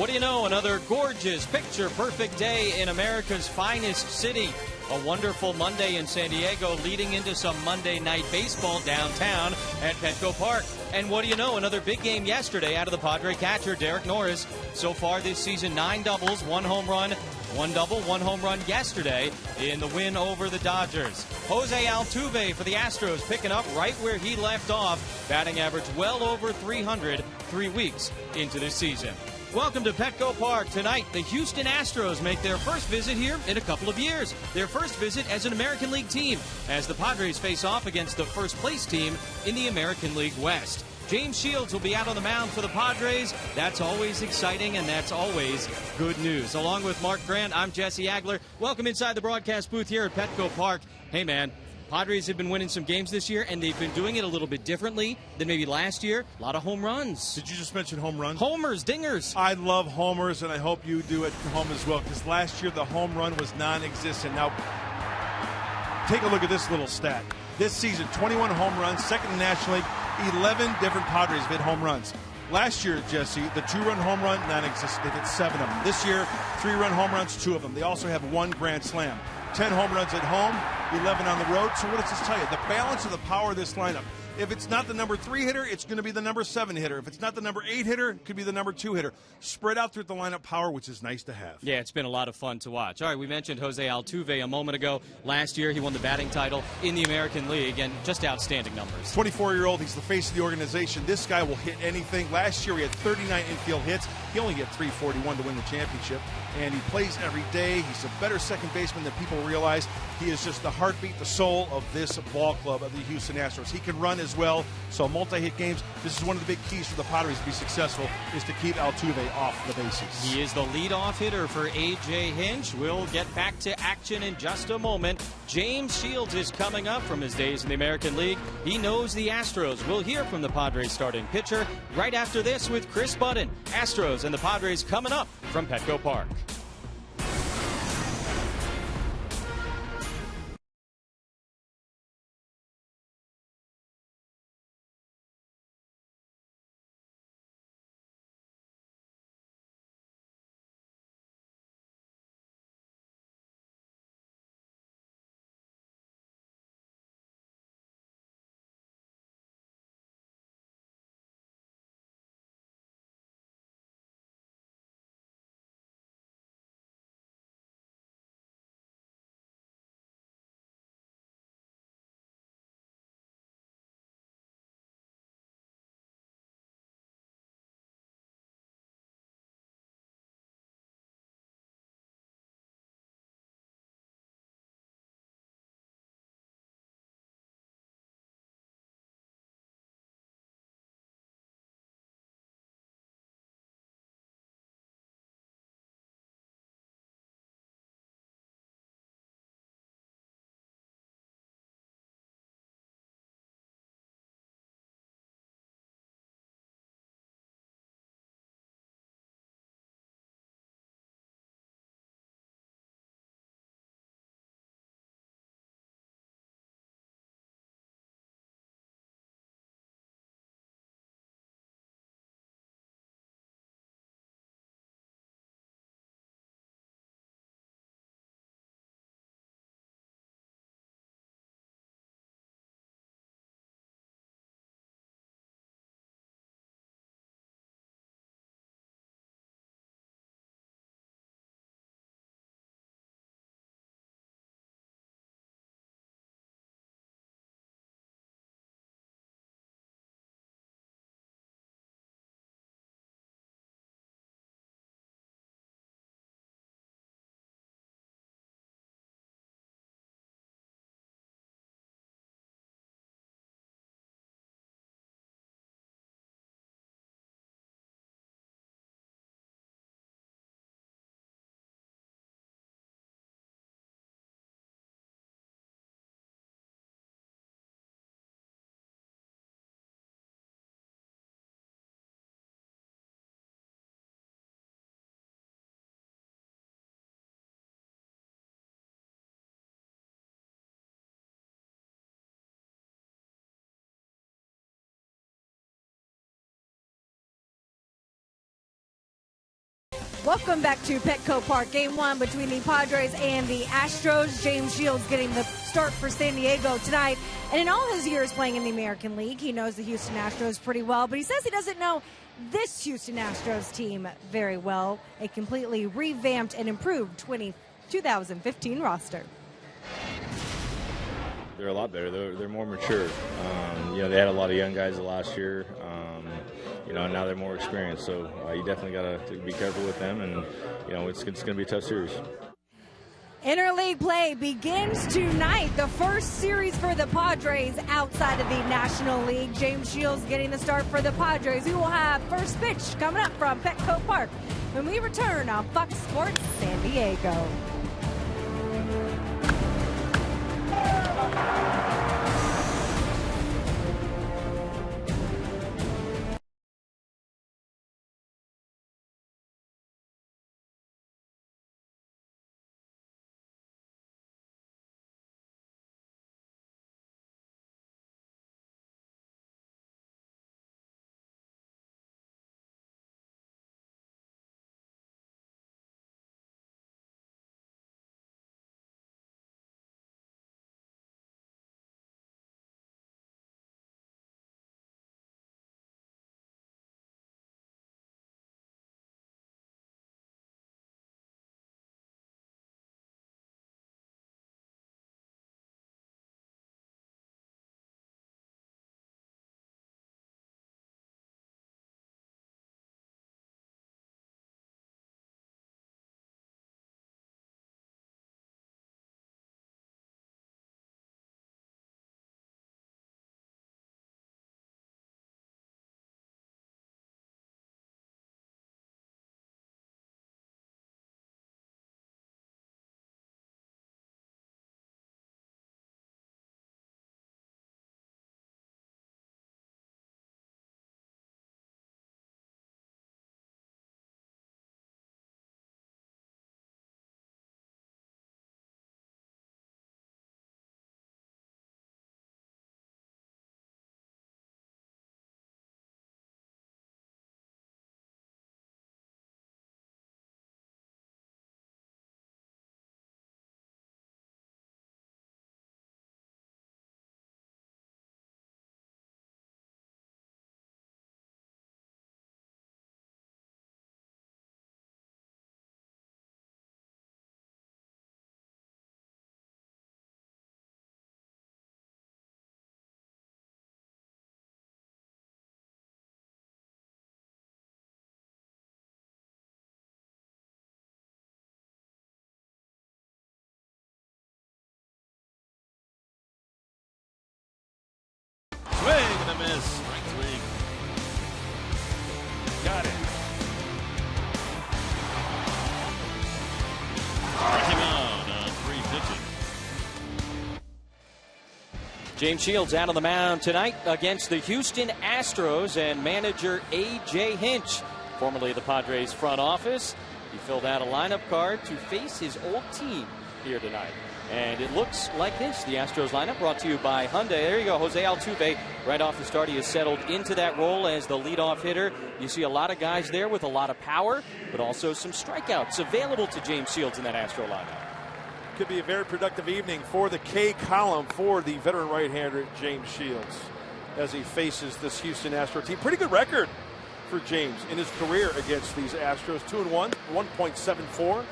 What do you know? Another gorgeous, picture-perfect day in America's finest city. A wonderful Monday in San Diego, leading into some Monday night baseball downtown at Petco Park. And what do you know? Another big game yesterday out of the Padre catcher, Derek Norris. So far this season, 9 doubles, 1 home run, 1 double, 1 home run yesterday in the win over the Dodgers. Jose Altuve for the Astros, picking up right where he left off. Batting average well over 300 3 weeks into the season. Welcome to Petco Park. Tonight, the Houston Astros make their first visit here in a couple of years. Their first visit as an American League team, as the Padres face off against the first-place team in the American League West. James Shields will be out on the mound for the Padres. That's always exciting, and that's always good news. Along with Mark Grant, I'm Jesse Agler. Welcome inside the broadcast booth here at Petco Park. Hey, man. Padres have been winning some games this year, and they've been doing it a little bit differently than maybe last year. A lot of home runs. Did you just mention home runs? Homers, dingers. I love homers, and I hope you do at home as well, because last year the home run was non-existent. Now, take a look at this little stat. This season, 21 home runs, second in the National League, 11 different Padres have hit home runs. Last year, Jesse, the 2-run home run, non-existent. They hit 7 of them. This year, 3-run home runs, 2 of them. They also have 1 grand slam. 10 home runs at home, 11 on the road. So what does this tell you? The balance of the power of this lineup. If it's not the number 3 hitter, it's going to be the number 7 hitter. If it's not the number 8 hitter, it could be the number 2 hitter. Spread out through the lineup power, which is nice to have. Yeah, it's been a lot of fun to watch. All right, we mentioned Jose Altuve a moment ago. Last year, he won the batting title in the American League, and just outstanding numbers. 24-year-old, he's the face of the organization. This guy will hit anything. Last year, he had 39 infield hits. He only hit 341 to win the championship, and he plays every day. He's a better second baseman than people realize. He is just the heartbeat, the soul of this ball club of the Houston Astros. He can run as well, so multi-hit games. This is one of the big keys for the Padres to be successful, is to keep Altuve off the bases. He is the leadoff hitter for A.J. Hinch. We'll get back to action in just a moment. James Shields is coming up from his days in the American League. He knows the Astros. We'll hear from the Padres starting pitcher right after this with Chris Budden. Astros and the Padres coming up from Petco Park. Welcome back to Petco Park. Game 1 between the Padres and the Astros. James Shields getting the start for San Diego tonight. And in all his years playing in the American League, he knows the Houston Astros pretty well. But he says he doesn't know this Houston Astros team very well. A completely revamped and improved 2015 roster. They're a lot better. They're more mature. They had a lot of young guys last year. And now they're more experienced. So you definitely got to be careful with them, and it's going to be a tough series. Interleague play begins tonight. The first series for the Padres outside of the National League. James Shields getting the start for the Padres. We will have first pitch coming up from Petco Park when we return on Fox Sports San Diego. Swing and a miss. Strike 3. Got it. Striking out on 3 pitches. James Shields out on the mound tonight against the Houston Astros, and manager A.J. Hinch, formerly of the Padres front office. He filled out a lineup card to face his old team here tonight. And it looks like this. The Astros lineup brought to you by Hyundai. There you go. Jose Altuve right off the start. He has settled into that role as the leadoff hitter. You see a lot of guys there with a lot of power, but also some strikeouts available to James Shields in that Astro lineup. Could be a very productive evening for the K column for the veteran right-hander James Shields as he faces this Houston Astro team. Pretty good record for James in his career against these Astros. 2-1, 1.74.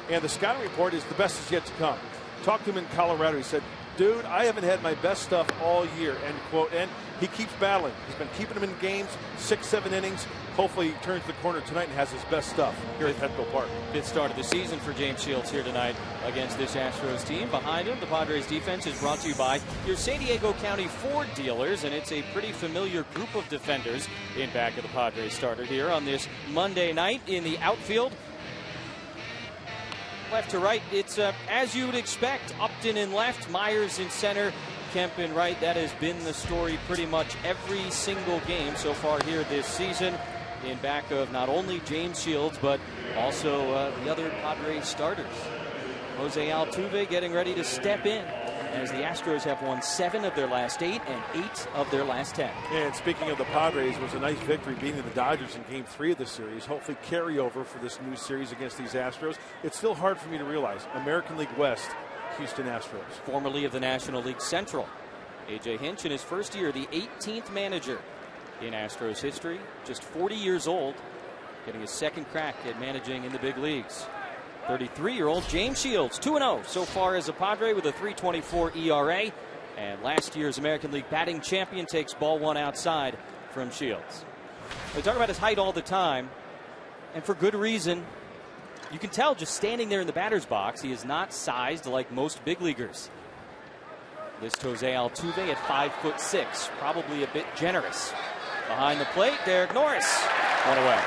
And the scouting report is the best is yet to come. Talked to him in Colorado. He said, dude, I haven't had my best stuff all year, end quote. And he keeps battling. He's been keeping him in games, 6-7 innings. Hopefully he turns the corner tonight and has his best stuff here at Petco Park. Fifth start of the season for James Shields here tonight against this Astros team. Behind him, the Padres defense is brought to you by your San Diego County Ford dealers, and it's a pretty familiar group of defenders in back of the Padres starter here on this Monday night. In the outfield, left to right, it's as you would expect. Upton in left, Myers in center, Kemp in right. That has been the story pretty much every single game so far here this season, in back of not only James Shields but also the other Padres starters. Jose Altuve getting ready to step in as the Astros have won 7 of their last 8 and 8 of their last 10. And speaking of the Padres, it was a nice victory beating the Dodgers in Game 3 of the series. Hopefully carryover for this new series against these Astros. It's still hard for me to realize. American League West, Houston Astros. Formerly of the National League Central. A.J. Hinch in his first year, the 18th manager in Astros history. Just 40 years old, getting his second crack at managing in the big leagues. 33-year-old James Shields, 2-0 so far as a Padre with a 3.24 ERA. And last year's American League batting champion takes ball one outside from Shields. We talk about his height all the time, and for good reason. You can tell just standing there in the batter's box, he is not sized like most big leaguers. List Jose Altuve at 5'6", probably a bit generous. Behind the plate, Derek Norris, one away.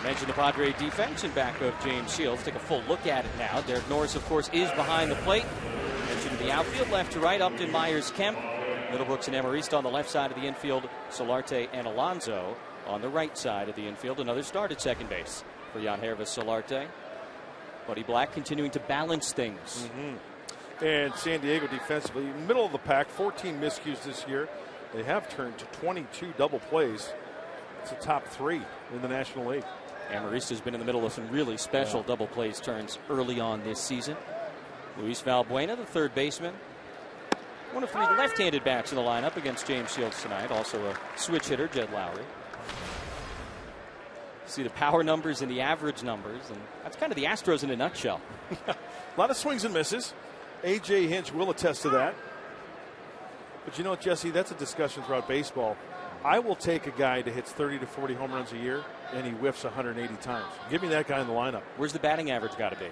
Mentioned the Padre defense in back of James Shields. Take a full look at it now. Derek Norris, of course, is behind the plate. Mentioned the outfield, left to right, Upton, Myers, Kemp. Middlebrooks and Emerista on the left side of the infield. Solarte and Alonso on the right side of the infield. Another start at second base for Yangervis Solarte. Buddy Black continuing to balance things. And San Diego defensively, middle of the pack, 14 miscues this year. They have turned to 22 double plays. It's a top 3 in the National League. Amarista's been in the middle of some really special double plays turns early on this season. Luis Valbuena, the third baseman. One of 3 left-handed bats in the lineup against James Shields tonight. Also a switch hitter, Jed Lowry. See the power numbers and the average numbers, and that's kind of the Astros in a nutshell. A lot of swings and misses. A.J. Hinch will attest to that. But you know, Jesse, that's a discussion throughout baseball. I will take a guy that hits 30 to 40 home runs a year, and he whiffs 180 times. Give me that guy in the lineup. Where's the batting average got to be?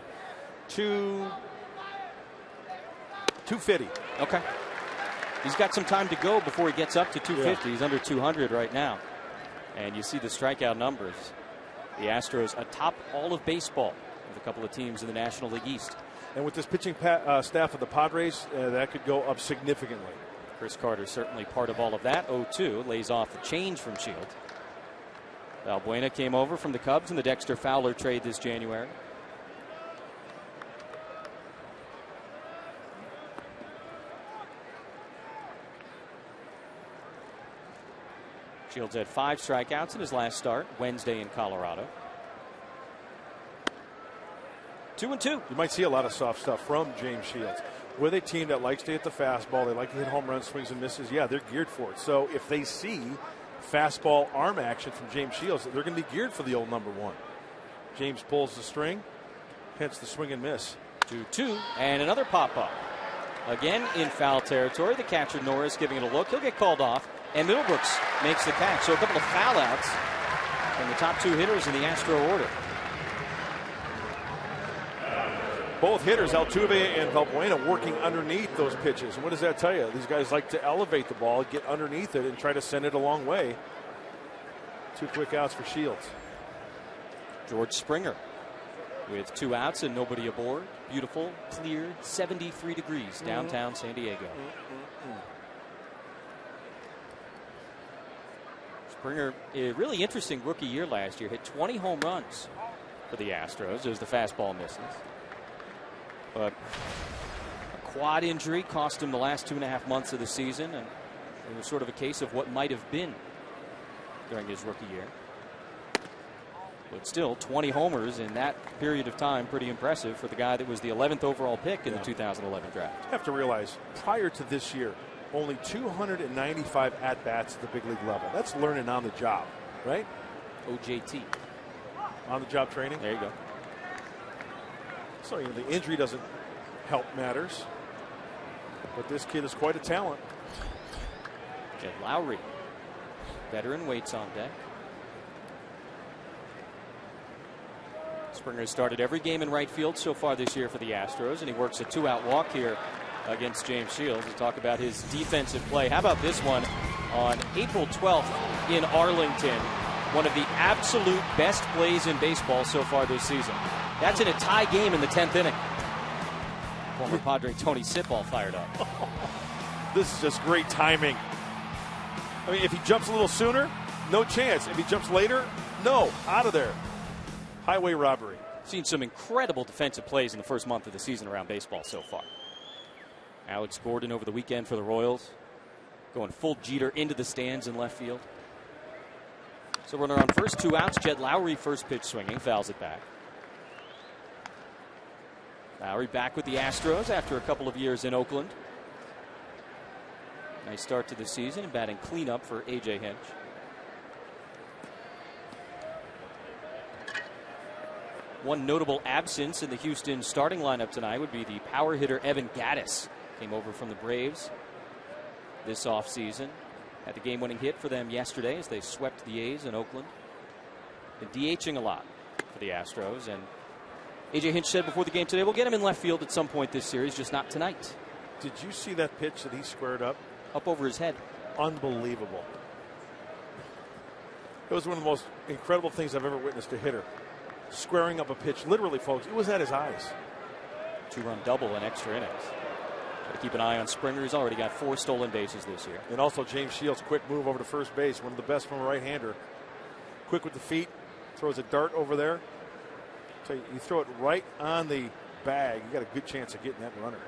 250. Okay. He's got some time to go before he gets up to 250. Yeah. He's under 200 right now. And you see the strikeout numbers. The Astros atop all of baseball with a couple of teams in the National League East. And with this pitching staff of the Padres, that could go up significantly. Chris Carter certainly part of all of that. 0-2 lays off the change from Shields. Valbuena came over from the Cubs in the Dexter Fowler trade this January. Shields had 5 strikeouts in his last start Wednesday in Colorado. 2-2. You might see a lot of soft stuff from James Shields. With a team that likes to hit the fastball, they like to hit home runs, swings and misses. Yeah, they're geared for it. So if they see fastball arm action from James Shields, they're going to be geared for the old number 1. James pulls the string, hence the swing and miss. 2-2, and another pop-up. Again in foul territory. The catcher Norris giving it a look. He'll get called off, and Middlebrooks makes the catch. So a couple of foul outs from the top 2 hitters in the Astro order. Both hitters, Altuve and Valbuena, working underneath those pitches. And what does that tell you? These guys like to elevate the ball, get underneath it, and try to send it a long way. 2 quick outs for Shields. George Springer with 2 outs and nobody aboard. Beautiful, clear, 73 degrees downtown San Diego. Springer, a really interesting rookie year last year. Hit 20 home runs for the Astros as the fastball misses. But a quad injury cost him the last 2.5 months of the season, and it was sort of a case of what might have been during his rookie year. But still, 20 homers in that period of time, pretty impressive for the guy that was the 11th overall pick in the 2011 draft. You have to realize, prior to this year, only 295 at-bats at the big league level. That's learning on the job, right? OJT. On-the-job training. There you go. So the injury doesn't help matters. But this kid is quite a talent. Jed Lowry, veteran, waits on deck. Springer has started every game in right field so far this year for the Astros, and he works a 2-out walk here against James Shields. To talk about his defensive play. How about this one on April 12th in Arlington? One of the absolute best plays in baseball so far this season. That's in a tie game in the 10th inning. Former Padre Tony Sitball fired up. This is just great timing. I mean, if he jumps a little sooner, no chance. If he jumps later, no, out of there. Highway robbery. Seen some incredible defensive plays in the first month of the season around baseball so far. Alex Gordon over the weekend for the Royals, going full Jeter into the stands in left field. So runner on first, 2 outs. Jed Lowry first pitch swinging, fouls it back. Lowry back with the Astros after a couple of years in Oakland. Nice start to the season and batting cleanup for A.J. Hinch. One notable absence in the Houston starting lineup tonight would be the power hitter Evan Gattis. Came over from the Braves this offseason. Had the game-winning hit for them yesterday as they swept the A's in Oakland. Been DHing a lot for the Astros. And A.J. Hinch said before the game today, we'll get him in left field at some point this series, just not tonight. Did you see that pitch that he squared up? Up over his head. Unbelievable. It was one of the most incredible things I've ever witnessed a hitter. Squaring up a pitch, literally, folks, it was at his eyes. 2-run double in extra innings. Got to keep an eye on Springer. He's already got 4 stolen bases this year. And also James Shields' quick move over to first base, one of the best from a right-hander. Quick with the feet, throws a dart over there. So you throw it right on the bag, you got a good chance of getting that runner.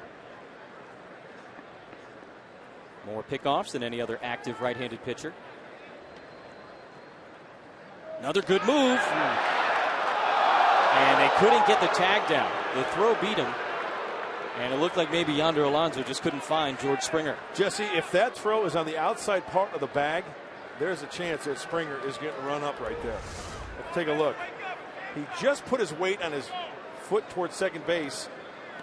More pickoffs than any other active right-handed pitcher. Another good move. And they couldn't get the tag down. The throw beat him. And it looked like maybe Yonder Alonso just couldn't find George Springer. Jesse, if that throw is on the outside part of the bag, there's a chance that Springer is getting run up right there. Let's take a look. He just put his weight on his foot towards second base,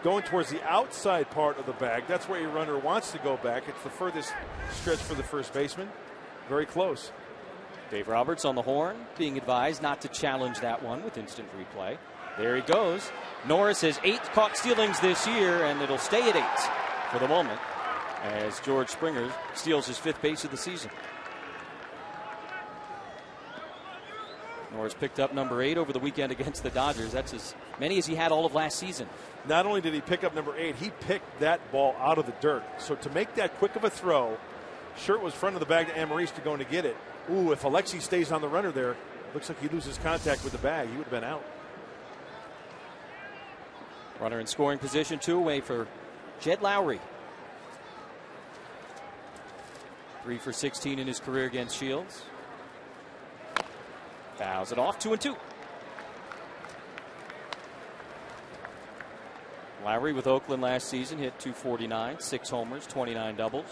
going towards the outside part of the bag. That's where your runner wants to go back. It's the furthest stretch for the first baseman. Very close. Dave Roberts on the horn, being advised not to challenge that one with instant replay. There he goes. Norris has 8 caught stealings this year, and it'll stay at 8 for the moment as George Springer steals his 5th base of the season. Norris picked up number 8 over the weekend against the Dodgers. That's as many as he had all of last season. Not only did he pick up number 8, he picked that ball out of the dirt. So to make that quick of a throw, sure it was front of the bag to Amariste going to get it. Ooh, if Alexi stays on the runner there, looks like he loses contact with the bag. He would have been out. Runner in scoring position, 2 away for Jed Lowry. 3 for 16 in his career against Shields. Fouls it off, 2-2. Lowry with Oakland last season hit .249, 6 homers, 29 doubles.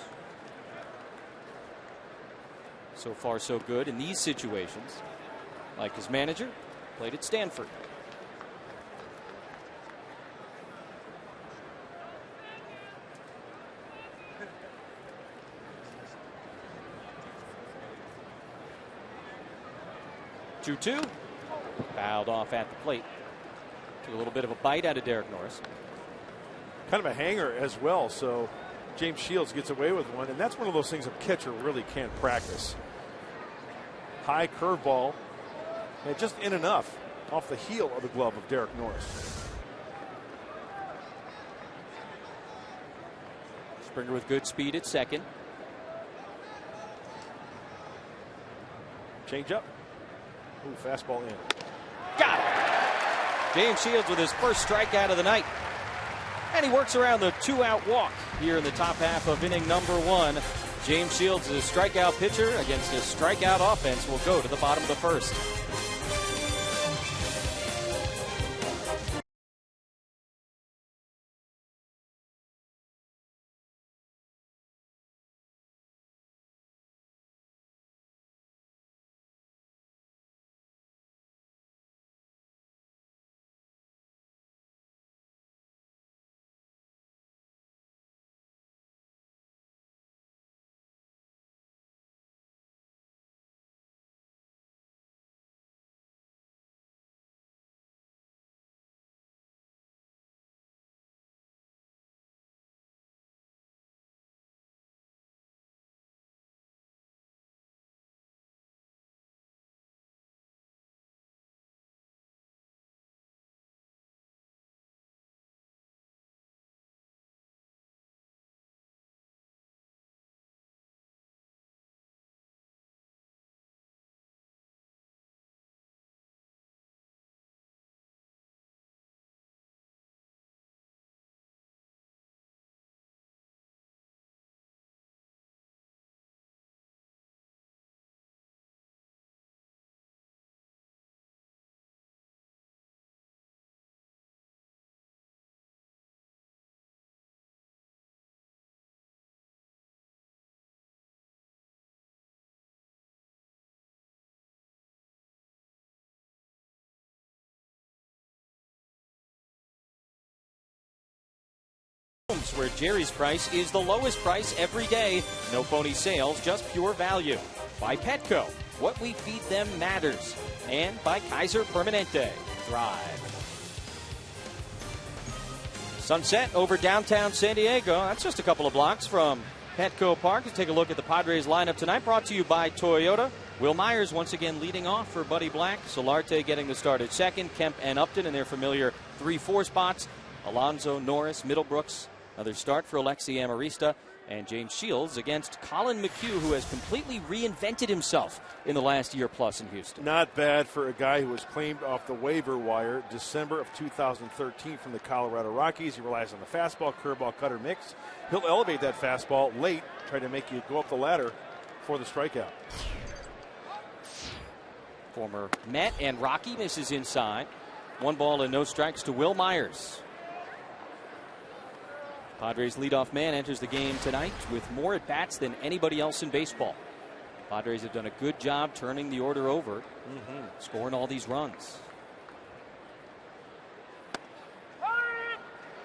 So far, so good in these situations. Like his manager, played at Stanford. Two. Fouled off at the plate. Took a little bit of a bite out of Derek Norris. Kind of a hanger as well, so James Shields gets away with one, and that's one of those things a catcher really can't practice. High curveball, and just in enough off the heel of the glove of Derek Norris. Springer with good speed at second. Change up. Ooh, fastball in. Got it. James Shields with his first strikeout of the night. And he works around the 2-out walk here in the top half of inning number 1. James Shields, a strikeout pitcher against a strikeout offense, will go to the bottom of the first. Homes, where Jerry's price is the lowest price every day. No phony sales, just pure value. By Petco, what we feed them matters. And by Kaiser Permanente. Thrive. Sunset over downtown San Diego. That's just a couple of blocks from Petco Park. Let's take a look at the Padres lineup tonight. Brought to you by Toyota. Will Myers once again leading off for Buddy Black. Solarte getting the start at second. Kemp and Upton in their familiar 3-4 spots. Alonso, Norris, Middlebrooks. Another start for Alexi Amarista. And James Shields against Colin McHugh, who has completely reinvented himself in the last year plus in Houston. Not bad for a guy who was claimed off the waiver wire December of 2013 from the Colorado Rockies. He relies on the fastball, curveball, cutter mix. He'll elevate that fastball late, try to make you go up the ladder for the strikeout. Former Met and Rocky misses inside. 1 ball and no strikes to Will Myers. Padres leadoff man enters the game tonight with more at-bats than anybody else in baseball. Padres have done a good job turning the order over, scoring all these runs.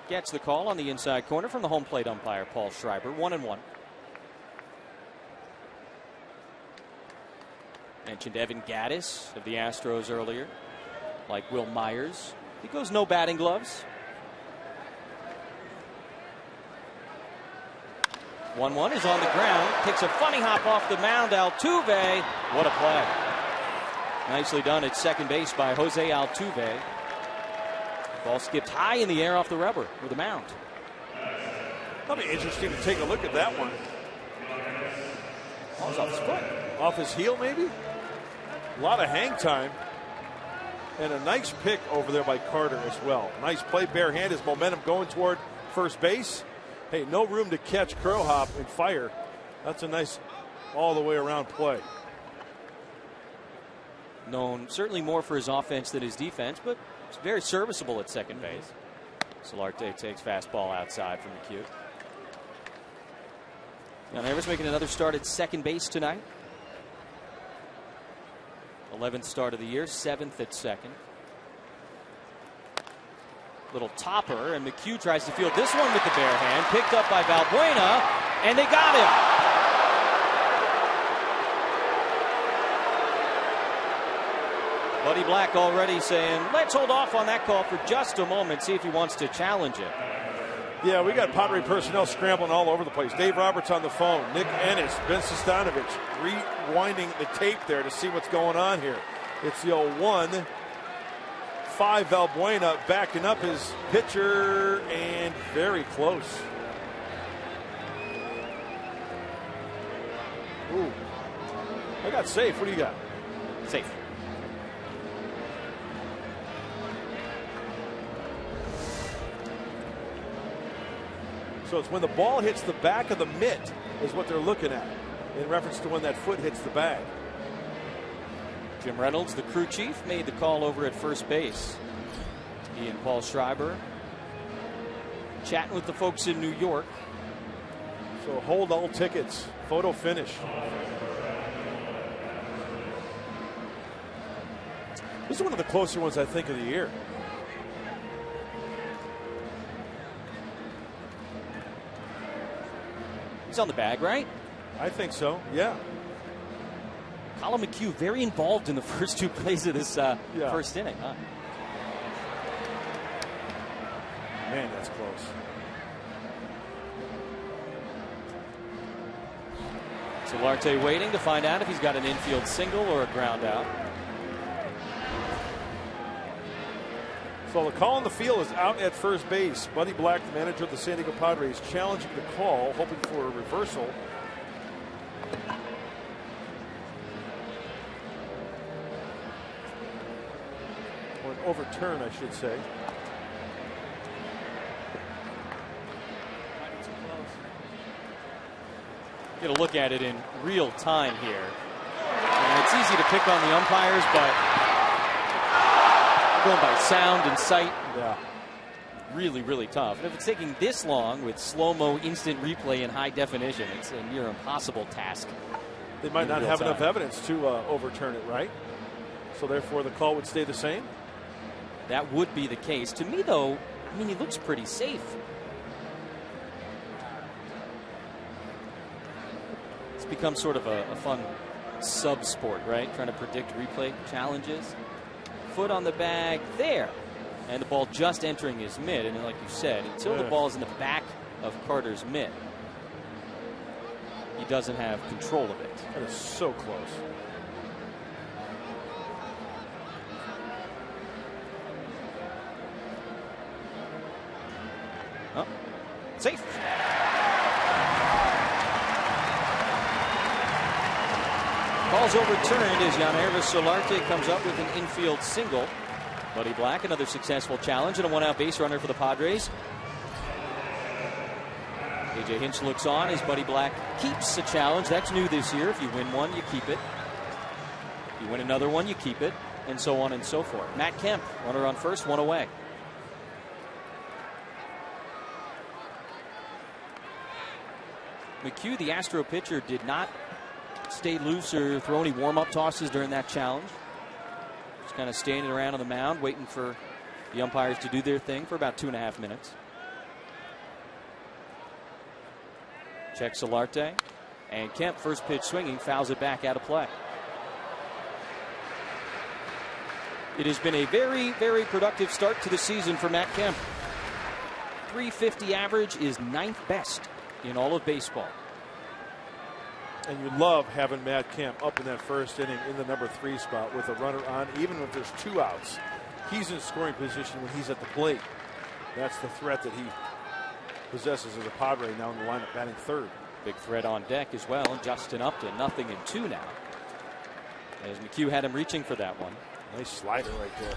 Gets the call on the inside corner from the home plate umpire, Paul Schreiber. 1-1. Mentioned Evan Gattis of the Astros earlier, like Will Myers. He goes no batting gloves. 1-1 is on the ground. Takes a funny hop off the mound. Altuve. What a play. Nicely done at second base by Jose Altuve. Ball skipped high in the air off the rubber with the mound. That'll be interesting to take a look at that one. Ball's off his foot. Off his heel, maybe? A lot of hang time. And a nice pick over there by Carter as well. Nice play, bare hand. His momentum going toward first base. Hey, no room to catch, curl hop, and fire. That's a nice all the way around play. Known certainly more for his offense than his defense, but it's very serviceable at second base. Solarte takes fastball outside from McHugh. Now Nevers making another start at second base tonight. 11th start of the year, 7th at second. Little topper, and McHugh tries to field this one with the bare hand. Picked up by Valbuena, and they got him. Buddy Black already saying, let's hold off on that call for just a moment, see if he wants to challenge it. Yeah, we got Padre personnel scrambling all over the place. Dave Roberts on the phone. Nick Ennis, Ben Sestanovich rewinding the tape there to see what's going on here. It's the 0-1. 5 Valbuena backing up his pitcher, and very close. Ooh. I got safe. What do you got? Safe. So it's when the ball hits the back of the mitt is what they're looking at in reference to when that foot hits the bag. Jim Reynolds, the crew chief, made the call over at first base. He and Paul Schreiber chatting with the folks in New York. So hold all tickets. Photo finish. This is one of the closer ones, I think, of the year. He's on the bag, right? I think so, yeah. Colin McHugh very involved in the first 2 plays of this first inning. Huh? Man, that's close. Solarte waiting to find out if he's got an infield single or a ground out. So the call on the field is out at first base. Buddy Black, the manager of the San Diego Padres, challenging the call, hoping for a reversal. Or an overturn, I should say. Get a look at it in real time here. And it's easy to pick on the umpires, but going by sound and sight, really, really tough. And if it's taking this long with slow-mo instant replay in high definition, it's a near impossible task. They might not have enough evidence to overturn it, right? So therefore the call would stay the same? That would be the case. To me, though, I mean, he looks pretty safe. become sort of a fun sub-sport, right? Trying to predict replay challenges. Foot on the bag there. And the ball just entering his mitt. And like you said, until the ball is in the back of Carter's mitt, he doesn't have control of it. That is so close. Oh, safe. Ball's overturned as Yangervis Solarte comes up with an infield single. Buddy Black, another successful challenge and a one-out base runner for the Padres. A.J. Hinch looks on as Buddy Black keeps a challenge. That's new this year. If you win one, you keep it. If you win another one, you keep it, and so on and so forth. Matt Kemp, runner on first, one away. McHugh, the Astro pitcher, did not stay loose or throw any warm-up tosses during that challenge. Just kind of standing around on the mound waiting for the umpires to do their thing for about 2.5 minutes. Check Solarte, and Kemp, first pitch swinging, fouls it back out of play. It has been a very, very productive start to the season for Matt Kemp. .350 average is 9th best in all of baseball. And you love having Matt Kemp up in that first inning in the number 3 spot with a runner on, even if there's 2 outs. He's in scoring position when he's at the plate. That's the threat that he possesses as a Padre now in the lineup, batting third. Big threat on deck as well. Justin Upton, 0-2 now. As McHugh had him reaching for that one. Nice slider right there.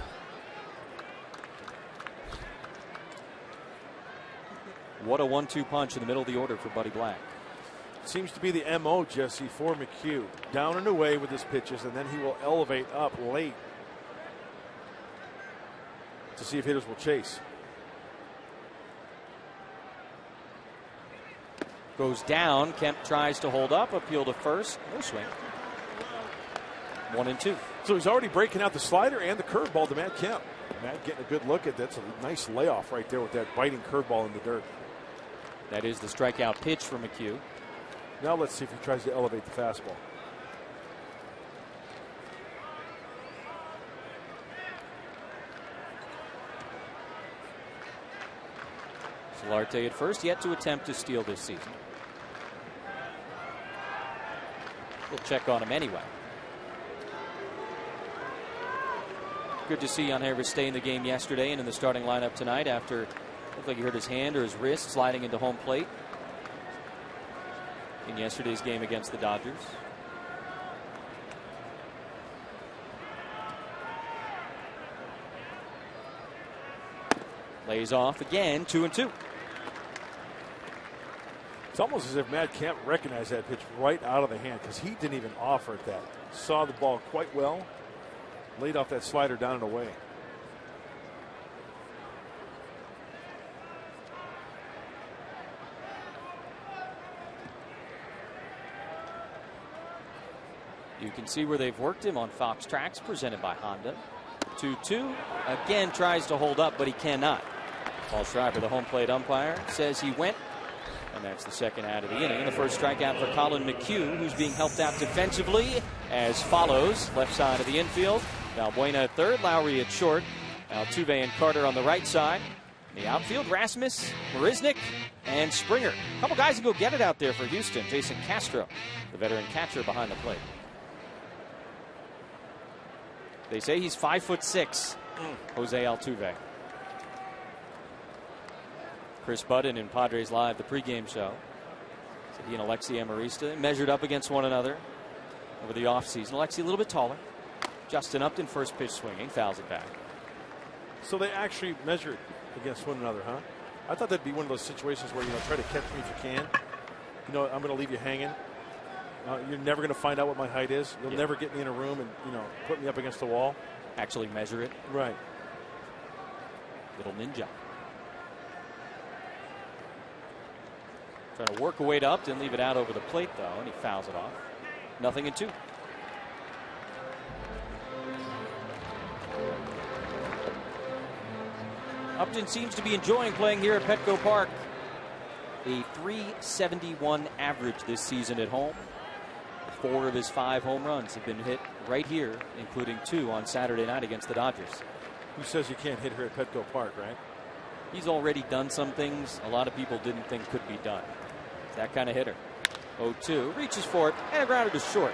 What a 1-2 punch in the middle of the order for Buddy Black. Seems to be the MO, Jesse, for McHugh. Down and away with his pitches, and then he will elevate up late to see if hitters will chase. Goes down. Kemp tries to hold up. Appeal to first. No swing. 1-2. So he's already breaking out the slider and the curveball to Matt Kemp. Matt getting a good look at that's a nice layoff right there with that biting curveball in the dirt. That is the strikeout pitch for McHugh. Now let's see if he tries to elevate the fastball. Solarte at first, yet to attempt to steal this season. We'll check on him anyway. Good to see Yangervis stay in the game yesterday and in the starting lineup tonight after looked like he hurt his hand or his wrist sliding into home plate in yesterday's game against the Dodgers. Lays off again, 2-2. It's almost as if Matt Kemp recognized that pitch right out of the hand because he didn't even offer it that. Saw the ball quite well. Laid off that slider down and away. You can see where they've worked him on Fox Tracks, presented by Honda. 2-2. Again tries to hold up, but he cannot. Paul Schreiber, the home plate umpire, says he went. And that's the second out of the inning. And the first strikeout for Colin McHugh, who's being helped out defensively as follows. Left side of the infield. Valbuena at third, Lowry at short. Altuve and Carter on the right side. The outfield, Rasmus, Marisnik, and Springer. A couple guys who go get it out there for Houston. Jason Castro, the veteran catcher behind the plate. They say he's 5'6", Jose Altuve. Chris Budden in Padres Live, the pregame show. So he and Alexi Amarista measured up against one another over the offseason. Alexi a little bit taller. Justin Upton, first pitch swinging, fouls it back. So they actually measured against one another, huh? I thought that'd be one of those situations where, try to catch me if you can. I'm going to leave you hanging. You're never going to find out what my height is. You'll never get me in a room and, put me up against the wall. Actually measure it. Right. Little ninja. Trying to work a way to Upton, leave it out over the plate, though, and he fouls it off. 0-2. Upton seems to be enjoying playing here at Petco Park. A .371 average this season at home. 4 of his 5 home runs have been hit right here, including 2 on Saturday night against the Dodgers. Who says you can't hit here at Petco Park, right? He's already done some things a lot of people didn't think could be done. He's that kind of hitter. 0-2, reaches for it, and a grounder to short.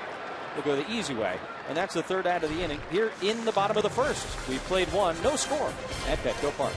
They'll go the easy way, and that's the 3rd out of the inning here in the bottom of the 1st. We've played 1, no score at Petco Park.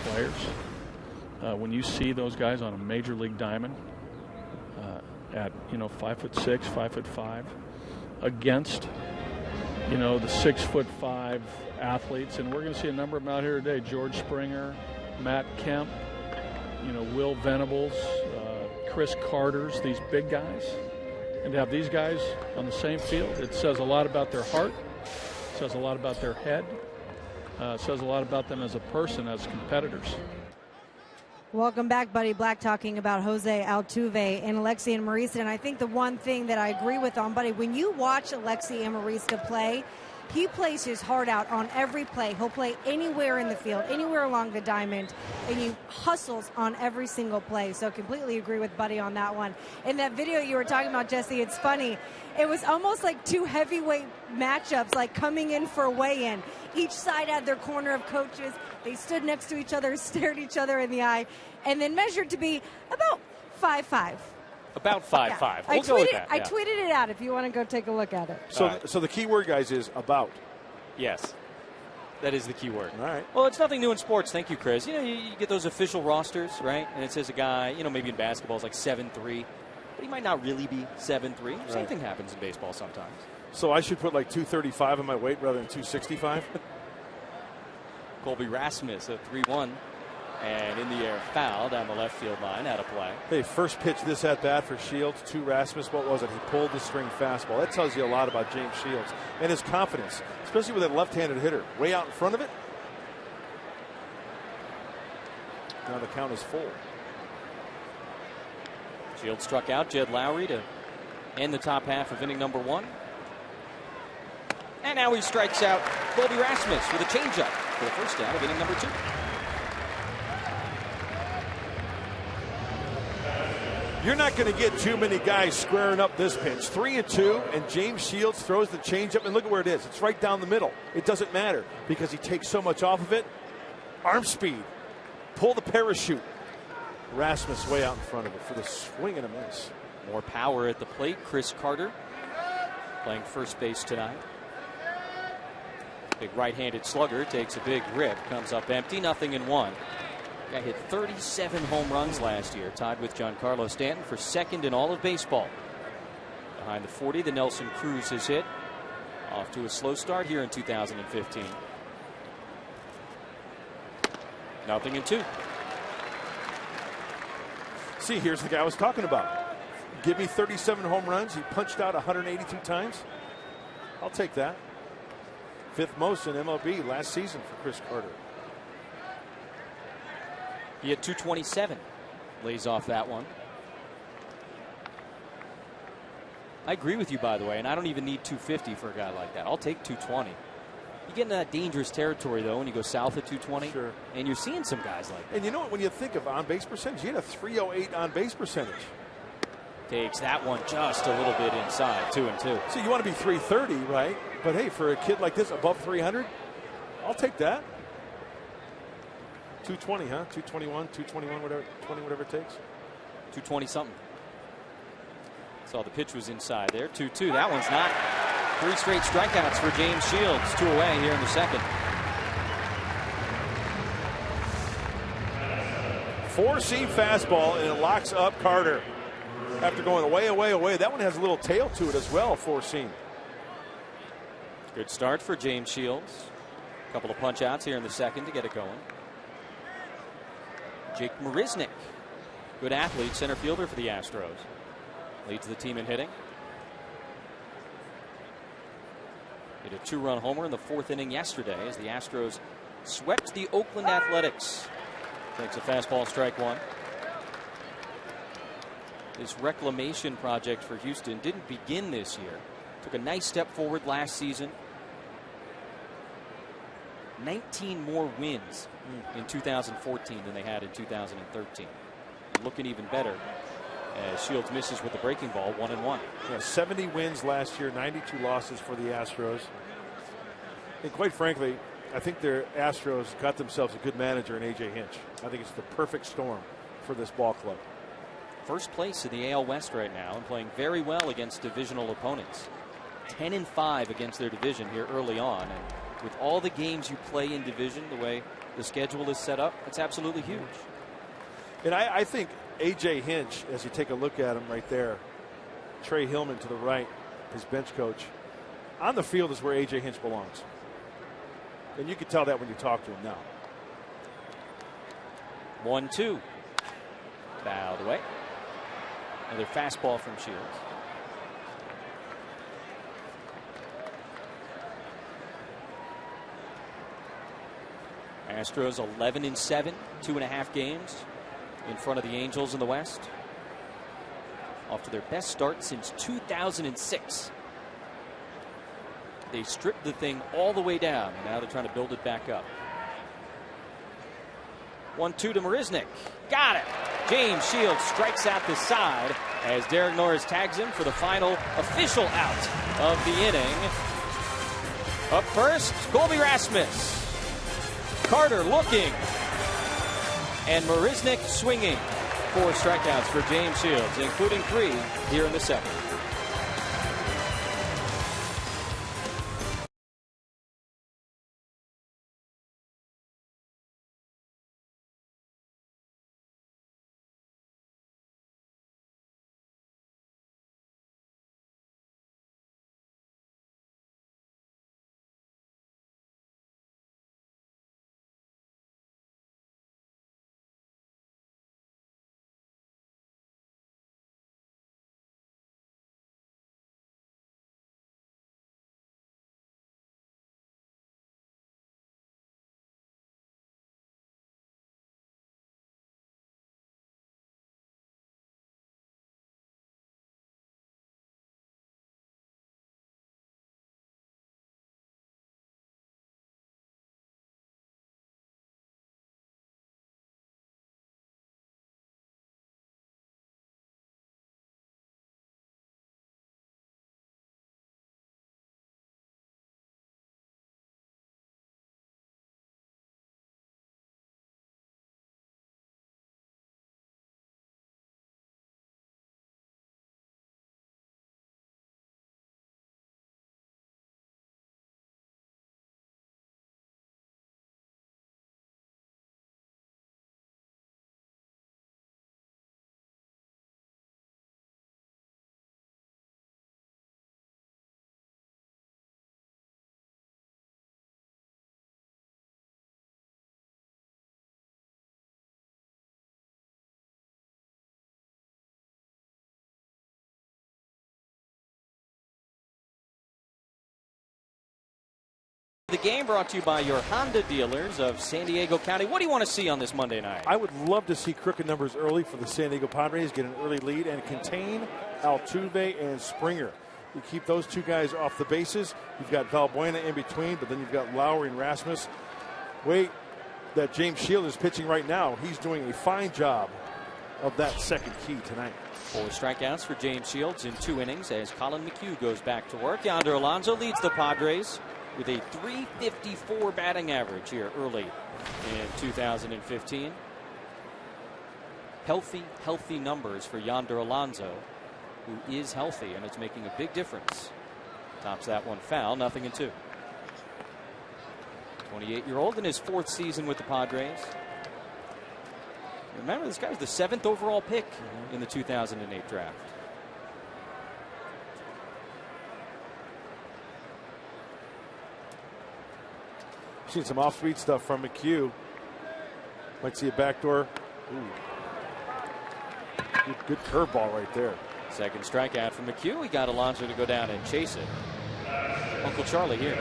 Players. When you see those guys on a major league diamond at 5'6", 5'5", against the 6'5" athletes, and we're going to see a number of them out here today. George Springer, Matt Kemp, Will Venables, Chris Carter's, these big guys, and to have these guys on the same field, it says a lot about their heart, it says a lot about their head. Says a lot about them as a person, as competitors. Welcome back, Buddy Black, talking about Jose Altuve and Alexi Amarista. And I think the one thing that I agree with on Buddy, when you watch Alexi Amarista play, he plays his heart out on every play. He'll play anywhere in the field, anywhere along the diamond, and he hustles on every single play. So completely agree with Buddy on that one. In that video you were talking about, Jesse, it's funny. It was almost like 2 heavyweight matchups, like coming in for a weigh-in. Each side had their corner of coaches. They stood next to each other, stared each other in the eye, and then measured to be about 5'5". About 5'5". Yeah. We'll go with that. I tweeted it out if you want to go take a look at it. So the key word, guys, is about. Yes. That is the key word. All right. Well, it's nothing new in sports. Thank you, Chris. You get those official rosters, right? And it says a guy, maybe in basketball is like 7'3", but he might not really be 7'3". Right. Same thing happens in baseball sometimes. So I should put like 235 in my weight rather than 265? Colby Rasmus, a 3-1. And in the air, foul down the left field line, out of play. Hey, first pitch this at bat for Shields to Rasmus. What was it? He pulled the string fastball. That tells you a lot about James Shields and his confidence, especially with that left-handed hitter way out in front of it. Now the count is full. Shields struck out Jed Lowry to end the top half of inning number 1. And now he strikes out Colby Rasmus with a changeup for the first out of inning number 2. You're not going to get too many guys squaring up this pitch. 3-2, and James Shields throws the changeup, and look at where it is. It's right down the middle. It doesn't matter because he takes so much off of it. Arm speed. Pull the parachute. Rasmus way out in front of it for the swing and a miss. More power at the plate. Chris Carter playing first base tonight. Big right-handed slugger takes a big rip. Comes up empty. 0-1. Guy hit 37 home runs last year, tied with Giancarlo Stanton for second in all of baseball. Behind the 40, the Nelson Cruz has hit. Off to a slow start here in 2015. 0-2. See, here's the guy I was talking about. Give me 37 home runs. He punched out 182 times. I'll take that. 5th most in MLB last season for Chris Carter. He had 227. Lays off that one. I agree with you, by the way, and I don't even need 250 for a guy like that. I'll take 220. You get into that dangerous territory, though, when you go south of 220. Sure. And you're seeing some guys like that. And you know what? When you think of on-base percentage, he had a 308 on-base percentage. Takes that one just a little bit inside, 2-2. So you want to be 330, right? But hey, for a kid like this, above 300, I'll take that. 220, huh? 221, 221, whatever, 20, whatever it takes. 220 something. Saw the pitch was inside there. 2-2. That one's not. 3 straight strikeouts for James Shields. 2 away here in the second. 4-seam fastball, and it locks up Carter. After going away, away, away. That one has a little tail to it as well, 4-seam. Good start for James Shields. A couple of punch outs here in the second to get it going. Jake Marisnick, good athlete, center fielder for the Astros. Leads the team in hitting. Hit a 2-run homer in the 4th inning yesterday as the Astros swept the Oakland Athletics. Takes a fastball, strike one. This reclamation project for Houston didn't begin this year. Took a nice step forward last season. 19 more wins in 2014 than they had in 2013. Looking even better as Shields misses with the breaking ball, 1-1. Yeah, 70 wins last year, 92 losses for the Astros. And quite frankly, I think their Astros got themselves a good manager in A.J. Hinch. I think it's the perfect storm for this ball club. First place in the AL West right now and playing very well against divisional opponents. 10-5 against their division here early on. And with all the games you play in division, the way the schedule is set up, it's absolutely huge. And I think A.J. Hinch, as you take a look at him right there, Trey Hillman to the right, his bench coach, on the field is where A.J. Hinch belongs. And you can tell that when you talk to him now. 1-2. Fouled away. Another fastball from Shields. Astros 11-7, 2.5 games in front of the Angels in the West. Off to their best start since 2006. They stripped the thing all the way down, and now they're trying to build it back up. 1-2 to Marisnick. Got it. James Shields strikes out the side as Derek Norris tags him for the final official out of the inning. Up first, Colby Rasmus. Carter looking. And Marisnick swinging. 4 strikeouts for James Shields, including 3 here in the second. The game brought to you by your Honda dealers of San Diego County. What do you want to see on this Monday night? I would love to see crooked numbers early for the San Diego Padres, get an early lead, and contain Altuve and Springer. You keep those two guys off the bases. You've got Valbuena in between, but then you've got Lowry and Rasmus. Wait, that James Shield is pitching right now. He's doing a fine job of that second key tonight. 4 strikeouts for James Shields in 2 innings as Colin McHugh goes back to work. Yonder Alonso leads the Padres with a .354 batting average here early in 2015. Healthy numbers for Yonder Alonso, who is healthy, and it's making a big difference. Tops that one foul, 0-2. 28-year-old in his 4th season with the Padres. Remember, this guy was the 7th overall pick in the 2008 draft. Seen some off-speed stuff from McHugh. Might see a backdoor. Good curveball right there. Second strikeout from McHugh. He got Alonso to go down and chase it. Uncle Charlie here.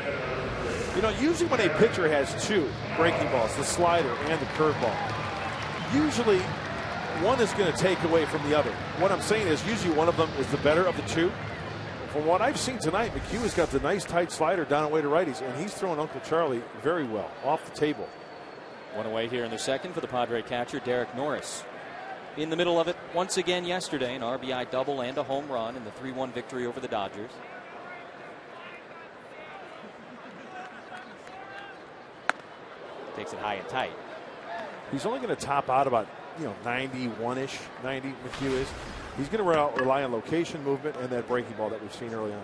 You know, usually when a pitcher has 2 breaking balls, the slider and the curveball, usually one is going to take away from the other. What I'm saying is usually one of them is the better of the 2. From what I've seen tonight, McHugh has got the nice tight slider down and away to righties, and he's throwing Uncle Charlie very well off the table. One away here in the second for the Padre catcher, Derek Norris. In the middle of it once again yesterday, an RBI double and a home run in the 3-1 victory over the Dodgers. Takes it high and tight. He's only going to top out about 91-ish, 90 McHugh is. He's going to rely on location, movement, and that breaking ball that we've seen early on.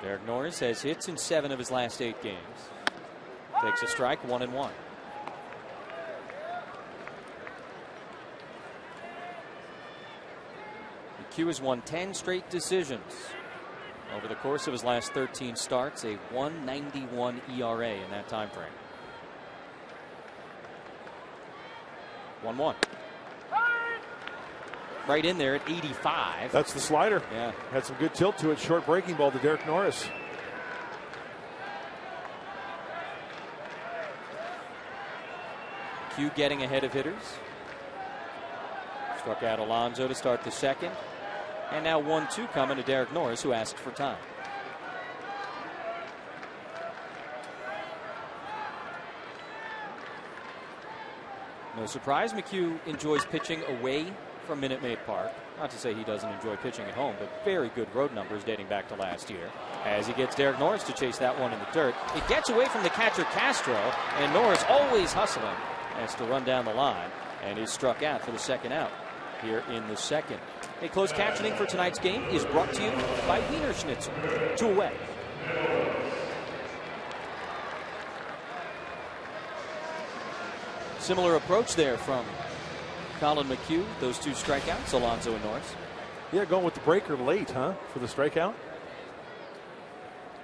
Derek Norris has hits in 7 of his last 8 games. Takes a strike, 1-1. McHugh has won 10 straight decisions. Over the course of his last 13 starts, a 1.91 ERA in that time frame. 1-1. Right in there at 85. That's the slider. Yeah. Had some good tilt to it. Short breaking ball to Derek Norris. Q getting ahead of hitters. Struck out Alonso to start the second. And now 1-2 coming to Derek Norris, who asked for time. No surprise, McHugh enjoys pitching away from Minute Maid Park. Not to say he doesn't enjoy pitching at home, but very good road numbers dating back to last year. As he gets Derek Norris to chase that one in the dirt. It gets away from the catcher Castro, and Norris always hustling has to run down the line, and is struck out for the second out here in the second. A closed captioning for tonight's game is brought to you by Wiener Schnitzel. 2 away. Similar approach there from Colin McHugh. Those 2 strikeouts, Alonso and Norris. Yeah, going with the breaker late, huh, for the strikeout.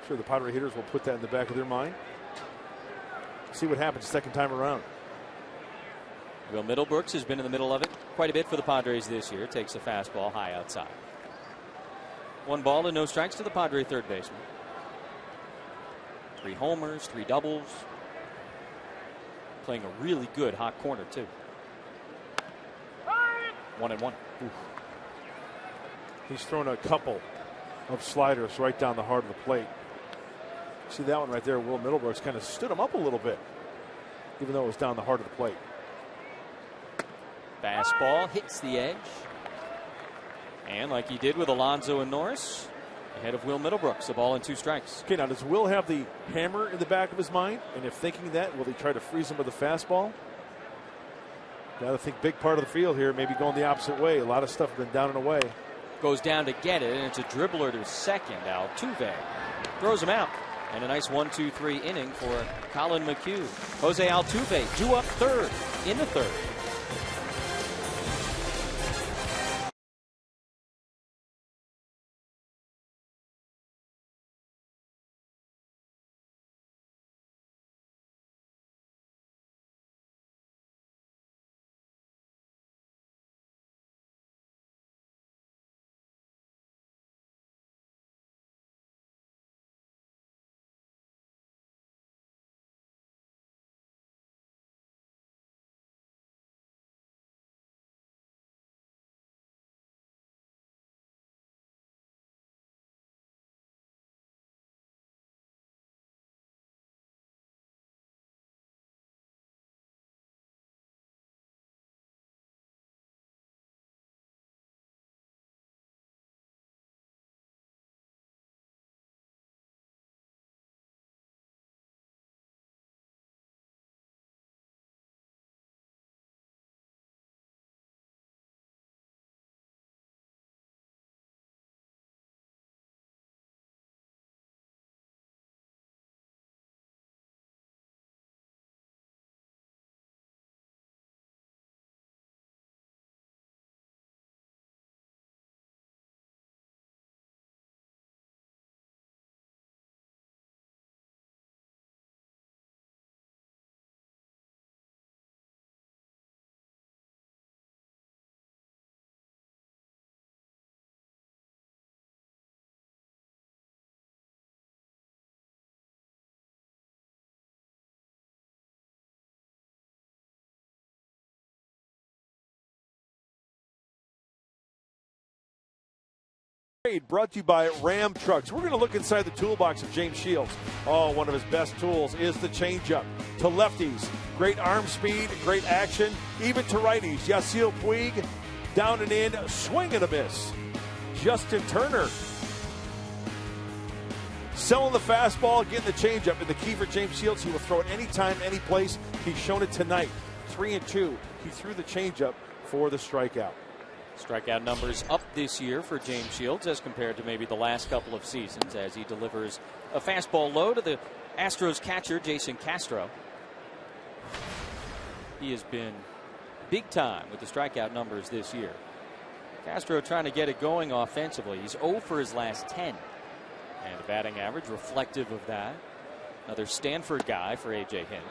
Sure, the Padre hitters will put that in the back of their mind. See what happens second time around. Will Middlebrooks has been in the middle of it quite a bit for the Padres this year. Takes a fastball high outside. 1 ball and no strikes to the Padre third baseman. 3 homers, 3 doubles. Playing a really good hot corner, too. 1-1. Oof. He's thrown a couple of sliders right down the heart of the plate. See that one right there? Will Middlebrooks kind of stood him up a little bit, even though it was down the heart of the plate. Fastball hits the edge. And like he did with Alonso and Norris, ahead of Will Middlebrooks, a ball and 2 strikes. Okay, now does Will have the hammer in the back of his mind? And if thinking that, will he try to freeze him with a fastball? Got to think big part of the field here, maybe going the opposite way. A lot of stuff has been down and away. Goes down to get it, and it's a dribbler to second. Altuve throws him out. And a nice 1-2-3 inning for Colin McHugh. Jose Altuve due up third in the third. Brought to you by Ram Trucks. We're going to look inside the toolbox of James Shields. Oh, one of his best tools is the changeup. To lefties, great arm speed, great action, even to righties. Yasiel Puig, down and in, swing and a miss. Justin Turner selling the fastball, getting the changeup. And the key for James Shields, he will throw it anytime, any place. He's shown it tonight. 3-2. He threw the changeup for the strikeout. Strikeout numbers up this year for James Shields as compared to maybe the last couple of seasons as he delivers a fastball low to the Astros catcher, Jason Castro. He has been big time with the strikeout numbers this year. Castro trying to get it going offensively. He's 0 for his last 10. And the batting average reflective of that. Another Stanford guy for A.J. Hinch.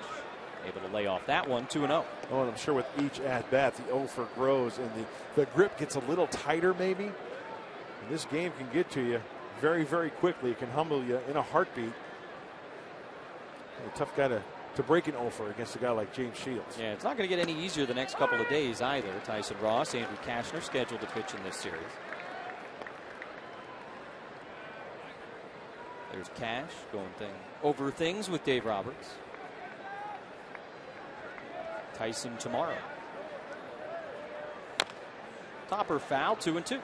Able to lay off that one, 2-0. Oh, and I'm sure with each at-bat, the offer grows and the grip gets a little tighter maybe. And this game can get to you very, very quickly. It can humble you in a heartbeat. A tough guy to break an offer against a guy like James Shields. Yeah, it's not going to get any easier the next couple of days either. Tyson Ross, Andrew Kashner scheduled to pitch in this series. There's Cash going over things with Dave Roberts. Tyson tomorrow. Topper foul, 2-2.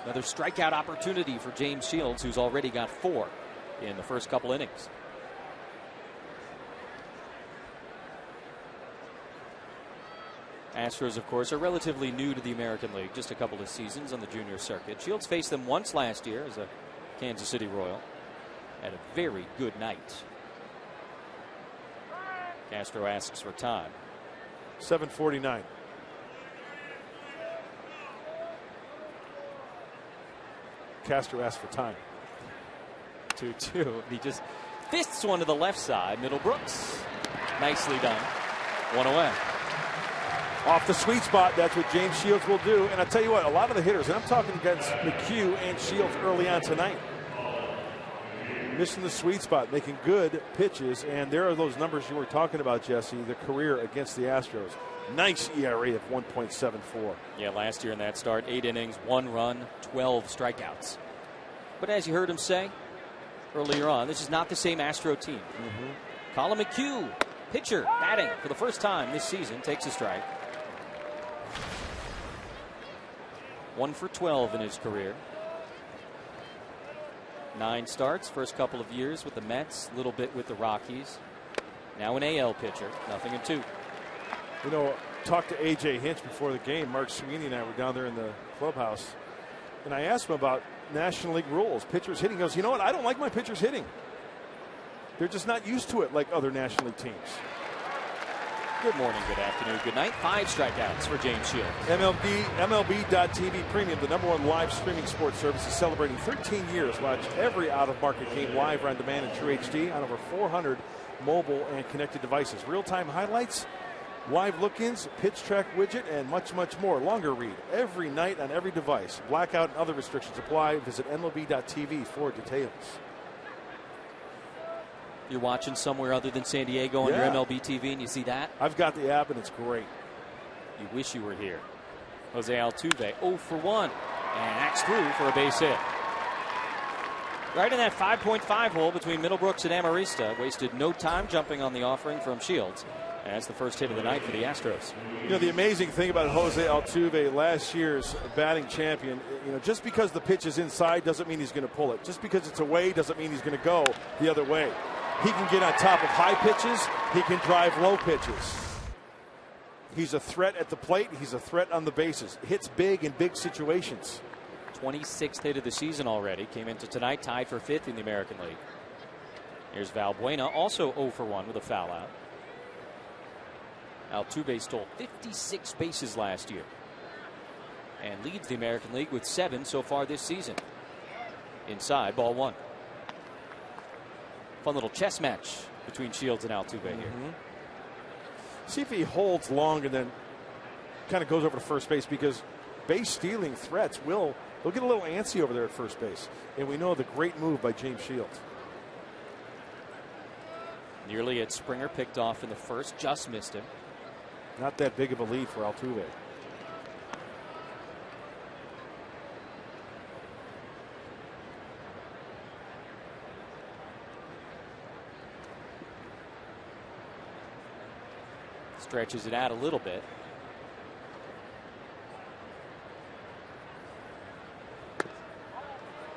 Another strikeout opportunity for James Shields, who's already got 4 in the first couple innings. Astros, of course, are relatively new to the American League, just a couple of seasons on the junior circuit. Shields faced them once last year as a Kansas City Royal. Had a very good night. Castro asks for time. 7:49. Castro asks for time. 2-2. He just fists one to the left side. Middlebrooks. Nicely done. 1 away. Off the sweet spot, that's what James Shields will do. And I tell you what, a lot of the hitters, and I'm talking against McHugh and Shields early on tonight, missing the sweet spot, making good pitches, and there are those numbers you were talking about, Jesse, the career against the Astros. Nice ERA of 1.74. Yeah, last year in that start, 8 innings, 1 run, 12 strikeouts. But as you heard him say earlier on, this is not the same Astro team. Colin McHugh, pitcher, batting for the first time this season, takes a strike. 1 for 12 in his career. 9 starts, first couple of years with the Mets, a little bit with the Rockies. Now an AL pitcher, 0-2. You know, talked to A.J. Hinch before the game. Mark Sweeney and I were down there in the clubhouse, and I asked him about National League rules, pitchers hitting. He goes, you know what, I don't like my pitchers hitting. They're just not used to it like other National League teams. Good morning, good afternoon, good night. 5 strikeouts for James Shields. MLB.TV Premium, the #1 live streaming sports service, is celebrating 13 years. Watch every out-of-market game live or on demand in True HD on over 400 mobile and connected devices. Real-time highlights, live look-ins, pitch track widget, and much, much more. Longer read every night on every device. Blackout and other restrictions apply. Visit MLB.TV for details. You're watching somewhere other than San Diego on your MLB TV and you see that? I've got the app and it's great. You wish you were here. Jose Altuve 0 for 1 and acts through for a base hit. Right in that 5.5 hole between Middlebrooks and Amarista. Wasted no time jumping on the offering from Shields. And that's the first hit of the night for the Astros. You know, the amazing thing about Jose Altuve, last year's batting champion, you know, just because the pitch is inside doesn't mean he's going to pull it. Just because it's away doesn't mean he's going to go the other way. He can get on top of high pitches. He can drive low pitches. He's a threat at the plate. He's a threat on the bases. Hits big in big situations. 26th hit of the season already. Came into tonight tied for 5th in the American League. Here's Valbuena, also 0 for 1 with a foul out. Altuve stole 56 bases last year and leads the American League with 7 so far this season. Inside, ball 1. Fun little chess match between Shields and Altuve here. See if he holds long and then kind of goes over to first base, because base stealing threats they'll get a little antsy over there at first base. And we know the great move by James Shields. Nearly had Springer picked off in the first, just missed him. Not that big of a lead for Altuve. Stretches it out a little bit.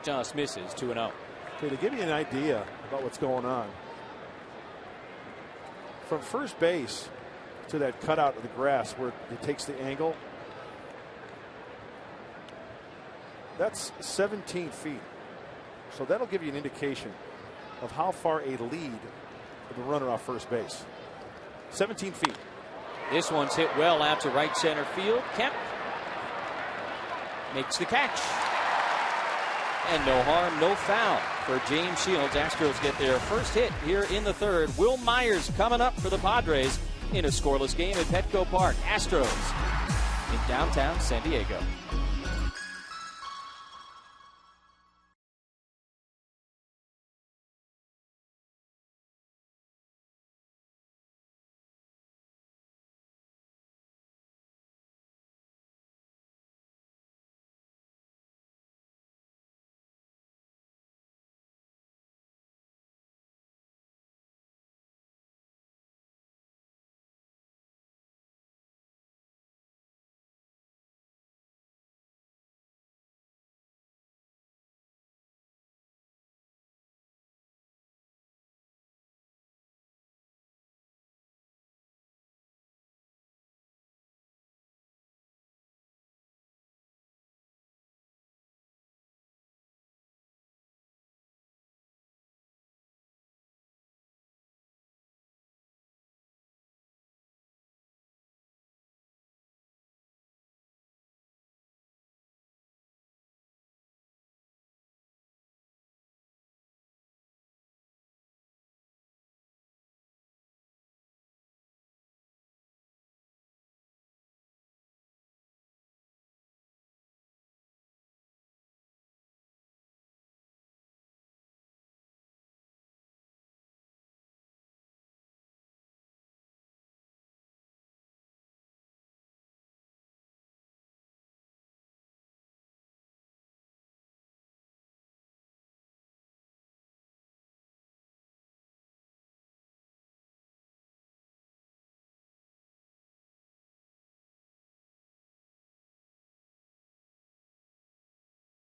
Just misses. 2-0. Okay, to give you an idea about what's going on, from first base to that cutout of the grass where it takes the angle, that's 17 feet. So that'll give you an indication of how far a lead of the runner off first base. 17 feet. This one's hit well out to right center field. Kemp makes the catch. And no harm, no foul for James Shields. Astros get their first hit here in the third. Will Myers coming up for the Padres in a scoreless game at Petco Park. Astros in downtown San Diego.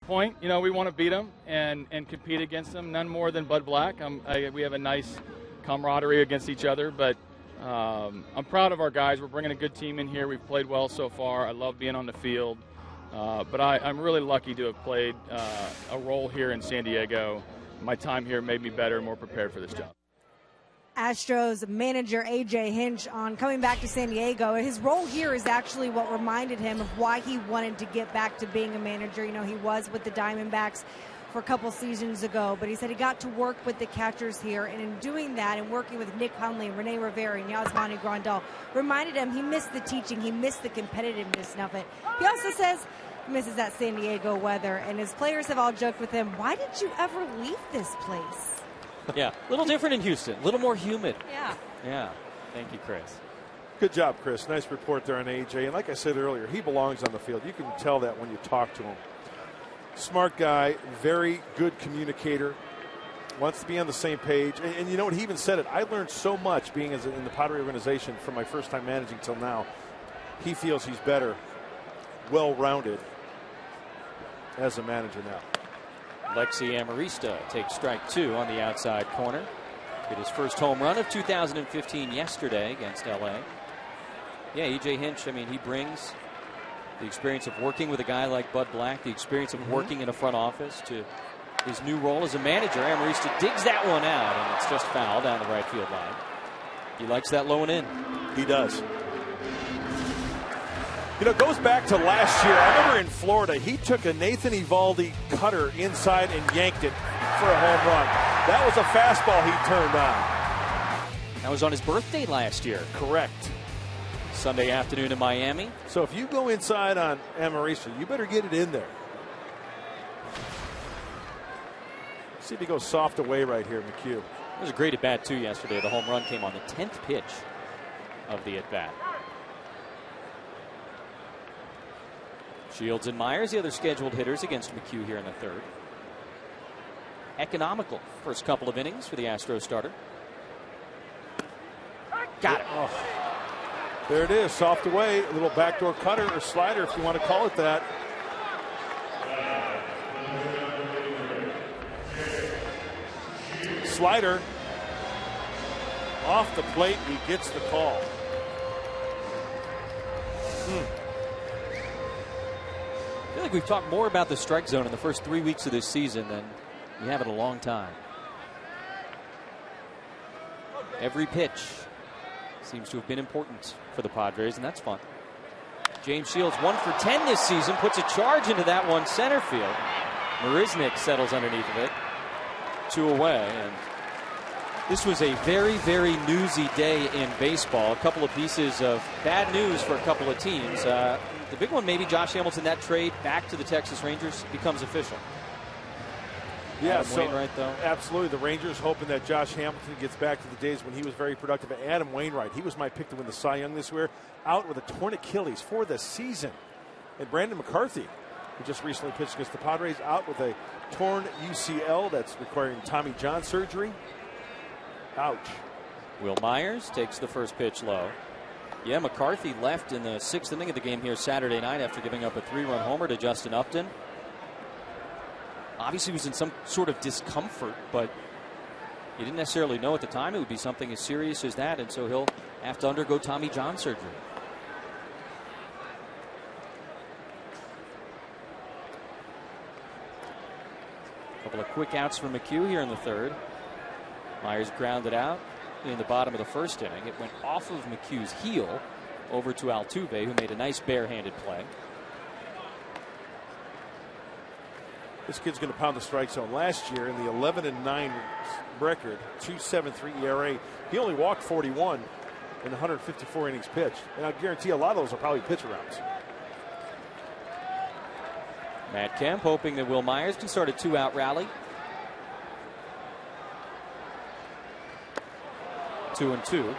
Point, you know, we want to beat them and compete against them. None more than Bud Black. We have a nice camaraderie against each other, but I'm proud of our guys. We're bringing a good team in here. We've played well so far. I love being on the field, but I'm really lucky to have played a role here in San Diego. My time here made me better and more prepared for this job. Astros manager A.J. Hinch on coming back to San Diego. His role here is actually what reminded him of why he wanted to get back to being a manager. You know, he was with the Diamondbacks for a couple seasons ago, but he said he got to work with the catchers here, and in doing that and working with Nick Hundley, Rene Rivera, and Yasmani Grandal, reminded him he missed the teaching, he missed the competitiveness of it. He also says he misses that San Diego weather, and his players have all joked with him, why did you ever leave this place? Yeah, a little different in Houston, a little more humid. Yeah. Yeah. Thank you, Chris. Good job, Chris. Nice report there on AJ. And like I said earlier, he belongs on the field. You can tell that when you talk to him. Smart guy, very good communicator, wants to be on the same page. And you know what? He even said it. I learned so much being in the Padre organization from my first time managing till now. He feels he's better, well-rounded as a manager now. Lexi Amarista takes strike 2 on the outside corner. Hit his first home run of 2015 yesterday against L.A. Yeah, E.J. Hinch, I mean, he brings the experience of working with a guy like Bud Black, the experience of working in a front office to his new role as a manager. Amarista digs that one out, and it's just foul down the right field line. He likes that low and in. He does. You know, it goes back to last year. I remember in Florida, he took a Nathan Eovaldi cutter inside and yanked it for a home run. That was a fastball he turned on. That was on his birthday last year. Correct. Sunday afternoon in Miami. So if you go inside on Amarista, you better get it in there. See if he goes soft away right here, McHugh. It was a great at-bat, too, yesterday. The home run came on the 10th pitch of the at-bat. Shields and Myers, the other scheduled hitters against McHugh here in the third. Economical first couple of innings for the Astros starter. Got it. Oh. There it is, soft away, a little backdoor cutter or slider if you want to call it that. Slider off the plate, he gets the call. I feel like we've talked more about the strike zone in the first 3 weeks of this season than we have in a long time. Every pitch seems to have been important for the Padres, and that's fun. James Shields 1 for 10 this season, puts a charge into that one center field. Marisnick settles underneath of it. 2 away, and this was a very, very newsy day in baseball. A couple of pieces of bad news for a couple of teams. The big one, maybe Josh Hamilton, that trade back to the Texas Rangers becomes official. Yeah, Adam Wainwright, though. Absolutely. The Rangers hoping that Josh Hamilton gets back to the days when he was very productive. Adam Wainwright, he was my pick to win the Cy Young this year, out with a torn Achilles for the season. And Brandon McCarthy, who just recently pitched against the Padres, out with a torn UCL that's requiring Tommy John surgery. Ouch. Will Myers takes the first pitch low. Yeah, McCarthy left in the 6th inning of the game here Saturday night after giving up a 3-run homer to Justin Upton. Obviously was in some sort of discomfort, but you didn't necessarily know at the time it would be something as serious as that, and so he'll have to undergo Tommy John surgery. A couple of quick outs for McHugh here in the 3rd. Myers grounded out in the bottom of the 1st inning. It went off of McHugh's heel over to Altuve, who made a nice barehanded play. This kid's going to pound the strike zone. Last year, in the 11-9 record, 2.73 ERA, he only walked 41 in 154 innings pitched. And I guarantee a lot of those are probably pitch arounds. Matt Kemp hoping that Will Myers can start a 2-out rally. 2-2.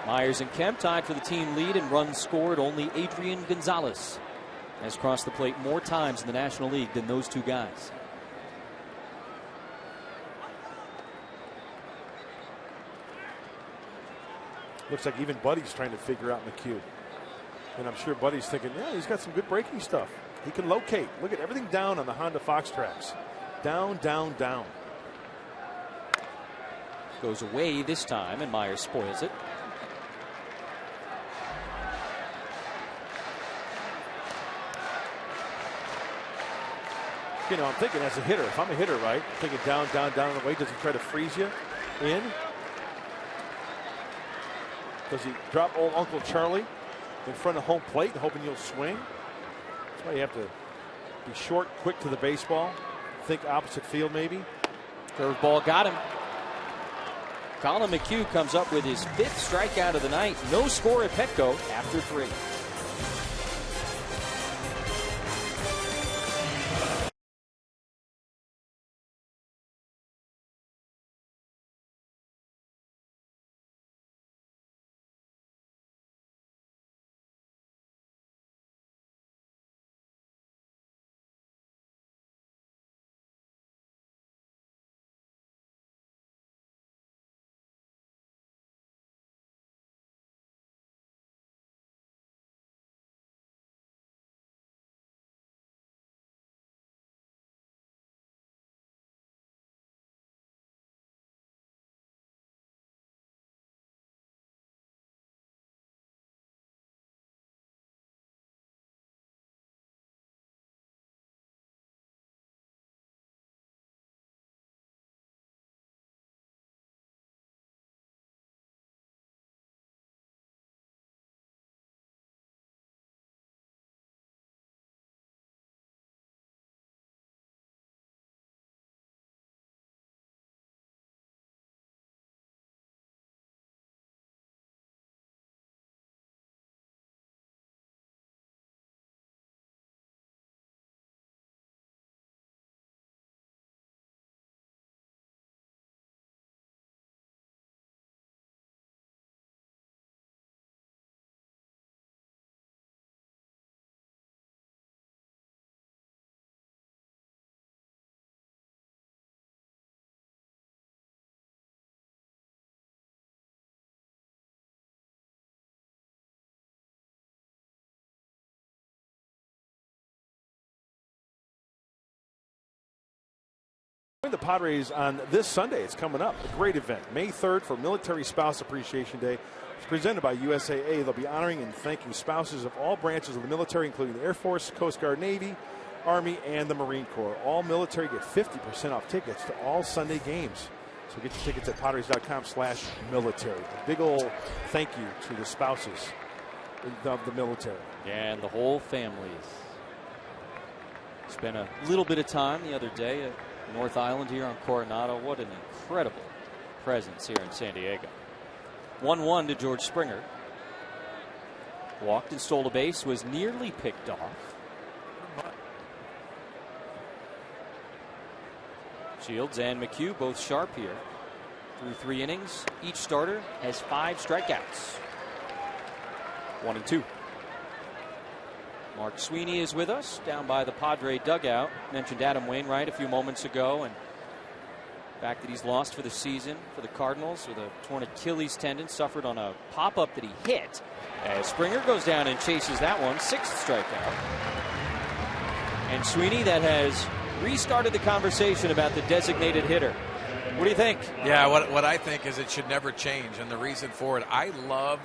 Myers and Kemp tied for the team lead in runs scored. Only Adrian Gonzalez has crossed the plate more times in the National League than those 2 guys. Looks like even Buddy's trying to figure out McHugh. And I'm sure Buddy's thinking, yeah, he's got some good breaking stuff. He can locate. Look at everything down on the Honda Fox tracks. Down, down, down. Goes away this time, and Myers spoils it. You know, I'm thinking as a hitter, if I'm a hitter, right, I'm thinking down, down, down and away. Does he try to freeze you in? Does he drop old Uncle Charlie in front of home plate, hoping you'll swing? That's why you have to be short, quick to the baseball. Think opposite field, maybe. Curveball got him. Colin McHugh comes up with his 5th strikeout of the night. No score at Petco after 3. Padres on this Sunday. It's coming up. A great event. May 3rd for Military Spouse Appreciation Day. It's presented by USAA. They'll be honoring and thanking spouses of all branches of the military, including the Air Force, Coast Guard, Navy, Army, and the Marine Corps. All military get 50% off tickets to all Sunday games. So get your tickets at Padres.com/military. A big old thank you to the spouses of the military. And the whole families. Spent a little bit of time the other day at North Island here on Coronado. What an incredible presence here in San Diego. 1-1 to George Springer. Walked and stole a base, was nearly picked off. Shields and McHugh both sharp here. Through 3 innings, each starter has 5 strikeouts. 1-2. Mark Sweeney is with us down by the Padre dugout. Mentioned Adam Wainwright a few moments ago, and the fact that he's lost for the season for the Cardinals with a torn Achilles tendon suffered on a pop-up that he hit. As Springer goes down and chases that one, 6th strikeout. And Sweeney, that has restarted the conversation about the designated hitter. What do you think? Yeah, what I think is it should never change, and the reason for it, I love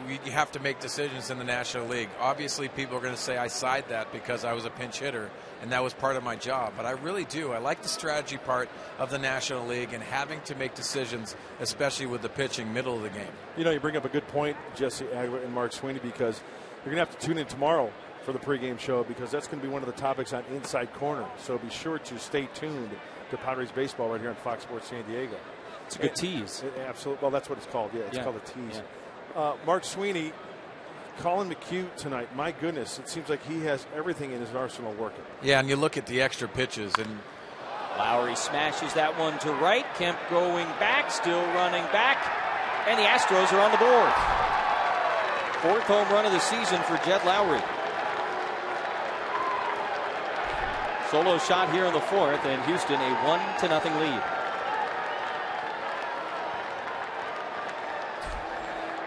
you have to make decisions in the National League. Obviously, people are going to say I side that because I was a pinch hitter, and that was part of my job. But I really do. I like the strategy part of the National League and having to make decisions, especially with the pitching middle of the game. You know, you bring up a good point, Jesse Aguilar and Mark Sweeney, because you're going to have to tune in tomorrow for the pregame show, because that's going to be one of the topics on Inside Corner. So be sure to stay tuned to Padres baseball right here on Fox Sports San Diego. It's a good tease. Absolutely. Well, that's what it's called. Yeah, it's called a tease. Yeah. Mark Sweeney, Colin McHugh tonight. My goodness, it seems like he has everything in his arsenal working. Yeah, and you look at the extra pitches, and Lowry smashes that one to right. Kemp going back, still running back, and the Astros are on the board. 4th home run of the season for Jed Lowry. Solo shot here in the 4th, and Houston a 1-0 lead.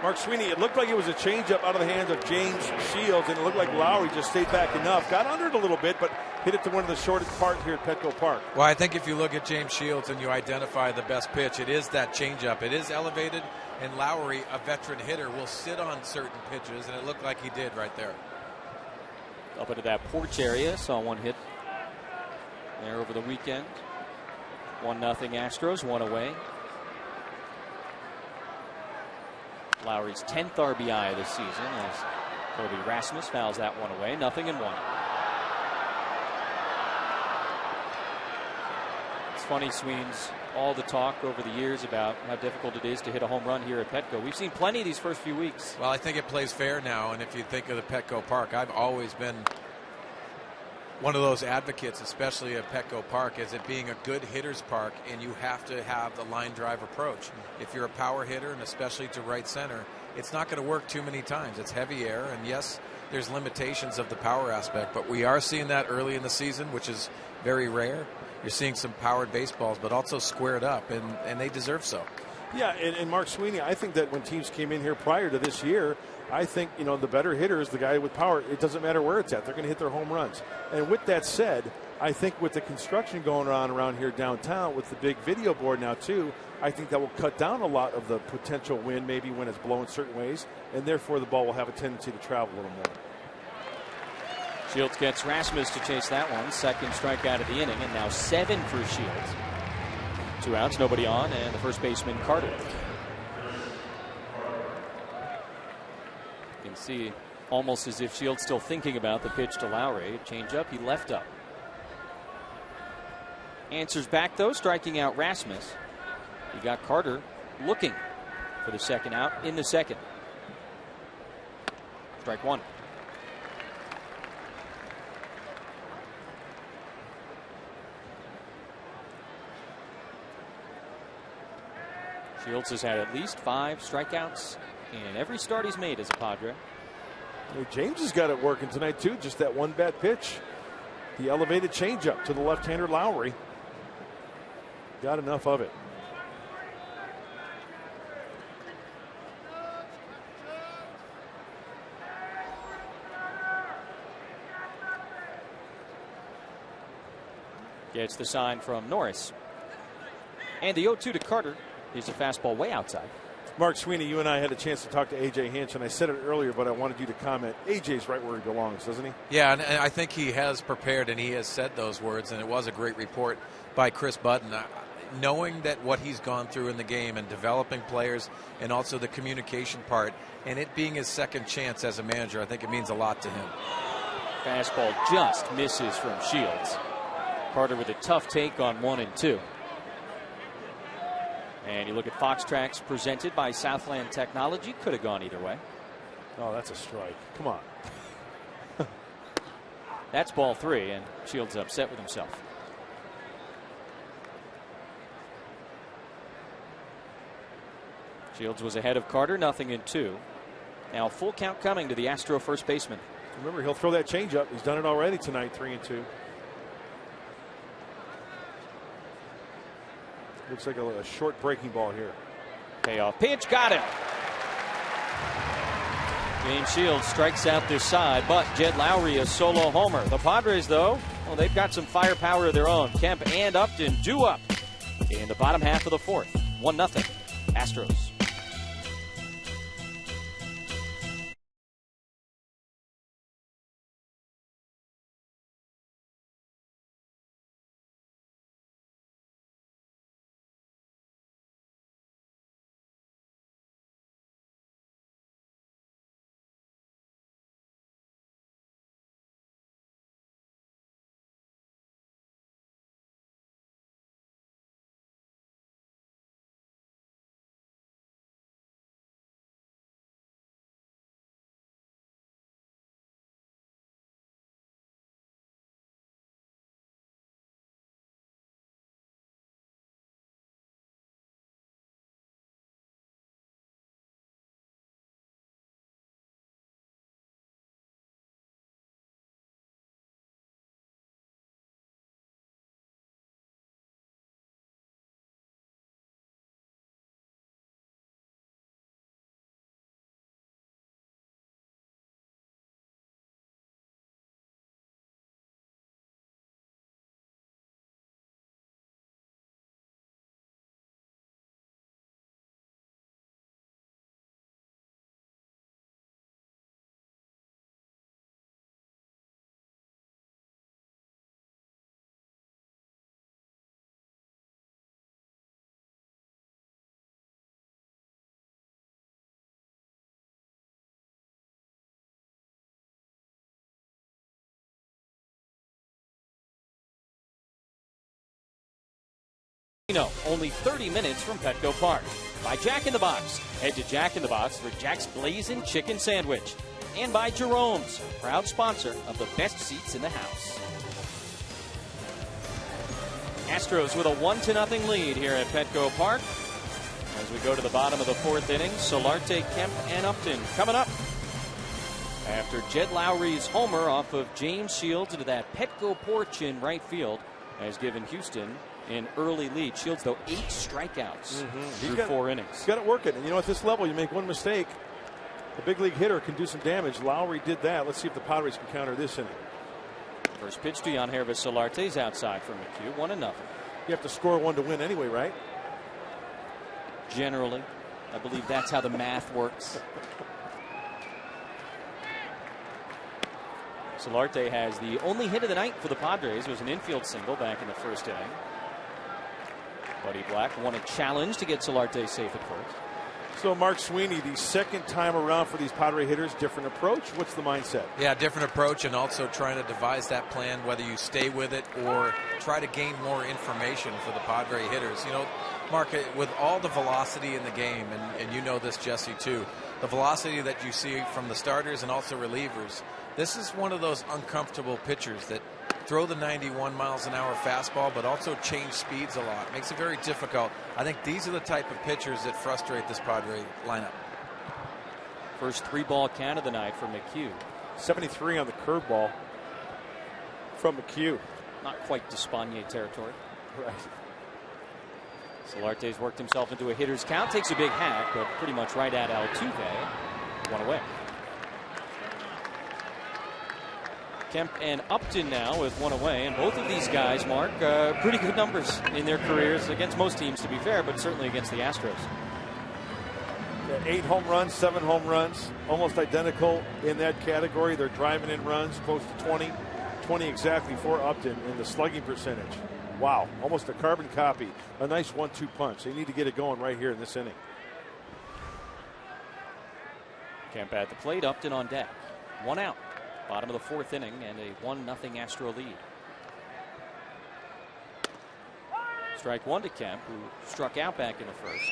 Mark Sweeney, it looked like it was a changeup out of the hands of James Shields, and it looked like Lowry just stayed back enough. Got under it a little bit, but hit it to one of the shortest parts here at Petco Park. Well, I think if you look at James Shields and you identify the best pitch, it is that changeup. It is elevated, and Lowry, a veteran hitter, will sit on certain pitches, and it looked like he did right there. Up into that porch area, saw one hit there over the weekend. 1-0 Astros, 1 away. Lowry's 10th RBI this season as Kobe Rasmus fouls that one away. 0-1. It's funny, Sweens, all the talk over the years about how difficult it is to hit a home run here at Petco. We've seen plenty these first few weeks. Well, I think it plays fair now, and if you think of the Petco Park, I've always been one of those advocates, especially at Petco Park, as it being a good hitter's park, and you have to have the line drive approach. If you're a power hitter, and especially to right center, it's not going to work too many times. It's heavy air, and yes, there's limitations of the power aspect, but we are seeing that early in the season, which is very rare. You're seeing some powered baseballs, but also squared up, and they deserve so. Yeah, and Mark Sweeney, I think that when teams came in here prior to this year, I think, you know, the better hitter is the guy with power. It doesn't matter where it's at. They're going to hit their home runs. And with that said, I think with the construction going on around here downtown, with the big video board now too, I think that will cut down a lot of the potential wind maybe when it's blowing certain ways, and therefore the ball will have a tendency to travel a little more. Shields gets Rasmus to chase that one. 2nd strikeout of the inning, and now 7 for Shields. 2 outs, nobody on, and the first baseman Carter. You can see almost as if Shields still thinking about the pitch to Lowry. Change up, he left up. Answers back though, striking out Rasmus. You got Carter looking for the 2nd out in the 2nd. Strike 1. Shields has had at least 5 strikeouts in every start he's made as a Padre. Hey, James has got it working tonight too. Just that one bat pitch, the elevated changeup to the left-hander Lowry. Got enough of it. Gets the sign from Norris. And the 0-2 to Carter is a fastball way outside. Mark Sweeney, you and I had a chance to talk to A.J. Hinch, and I said it earlier, but I wanted you to comment. A.J.'s right where he belongs, doesn't he? Yeah, and I think he has prepared and he has said those words, and it was a great report by Chris Budden. Knowing that what he's gone through in the game and developing players and also the communication part and it being his second chance as a manager, I think it means a lot to him. Fastball just misses from Shields. Carter with a tough take on 1 and 2. And you look at Fox Tracks presented by Southland Technology. Could have gone either way. Oh, that's a strike. Come on. That's ball 3, and Shields upset with himself. Shields was ahead of Carter, 0-2. Now full count coming to the Astro first baseman. Remember, he'll throw that changeup. He's done it already tonight, 3-2. Looks like a short breaking ball here. Payoff pitch, got him. James Shields strikes out this side, but Jed Lowry a solo homer. The Padres, though, well, they've got some firepower of their own. Kemp and Upton due up in the bottom half of the 4th. 1-0 Astros. Only 30 minutes from Petco Park. By Jack in the Box. Head to Jack in the Box for Jack's Blazing Chicken Sandwich. And by Jerome's, proud sponsor of the best seats in the house. Astros with a 1-0 lead here at Petco Park. As we go to the bottom of the 4th inning, Solarte, Kemp, and Upton coming up. After Jed Lowry's homer off of James Shields into that Petco porch in right field has given Houston an early lead. Shields, though, 8 strikeouts through 4 innings. He's got to work it. And, at this level, you make one mistake, a big league hitter can do some damage. Lowry did that. Let's see if the Padres can counter this inning. First pitch to Yangervis Solarte's outside from McHugh. 1-0. You have to score 1 to win anyway, right? Generally. I believe that's how the math works. Solarte has the only hit of the night for the Padres. It was an infield single back in the 1st inning. Buddy Black won a challenge to get Solarte safe at first. So, Mark Sweeney, the second time around for these Padre hitters, different approach. What's the mindset? Yeah, different approach, and also trying to devise that plan, whether you stay with it or try to gain more information for the Padre hitters. Mark, with all the velocity in the game, and you know this, Jesse, too, the velocity that you see from the starters and also relievers, this is one of those uncomfortable pitchers that throw the 91 miles an hour fastball, but also change speeds a lot. Makes it very difficult. I think these are the type of pitchers that frustrate this Padre lineup. First 3-ball count of the night for McHugh. 73 on the curveball from McHugh. Not quite Despaigne territory. Right. Solarte's worked himself into a hitter's count. Takes a big hack, but pretty much right at Altuve. 1 away. Kemp and Upton now with one away, and both of these guys, Mark, pretty good numbers in their careers against most teams, to be fair, but certainly against the Astros. Yeah, 8 home runs, 7 home runs, almost identical in that category. They're driving in runs, close to 20 exactly for Upton in the slugging percentage. Wow, almost a carbon copy. A nice 1-2 punch. They need to get it going right here in this inning. Kemp at the plate, Upton on deck. 1 out. Bottom of the 4th inning and a 1-0 Astro lead. Strike 1 to Kemp, who struck out back in the first.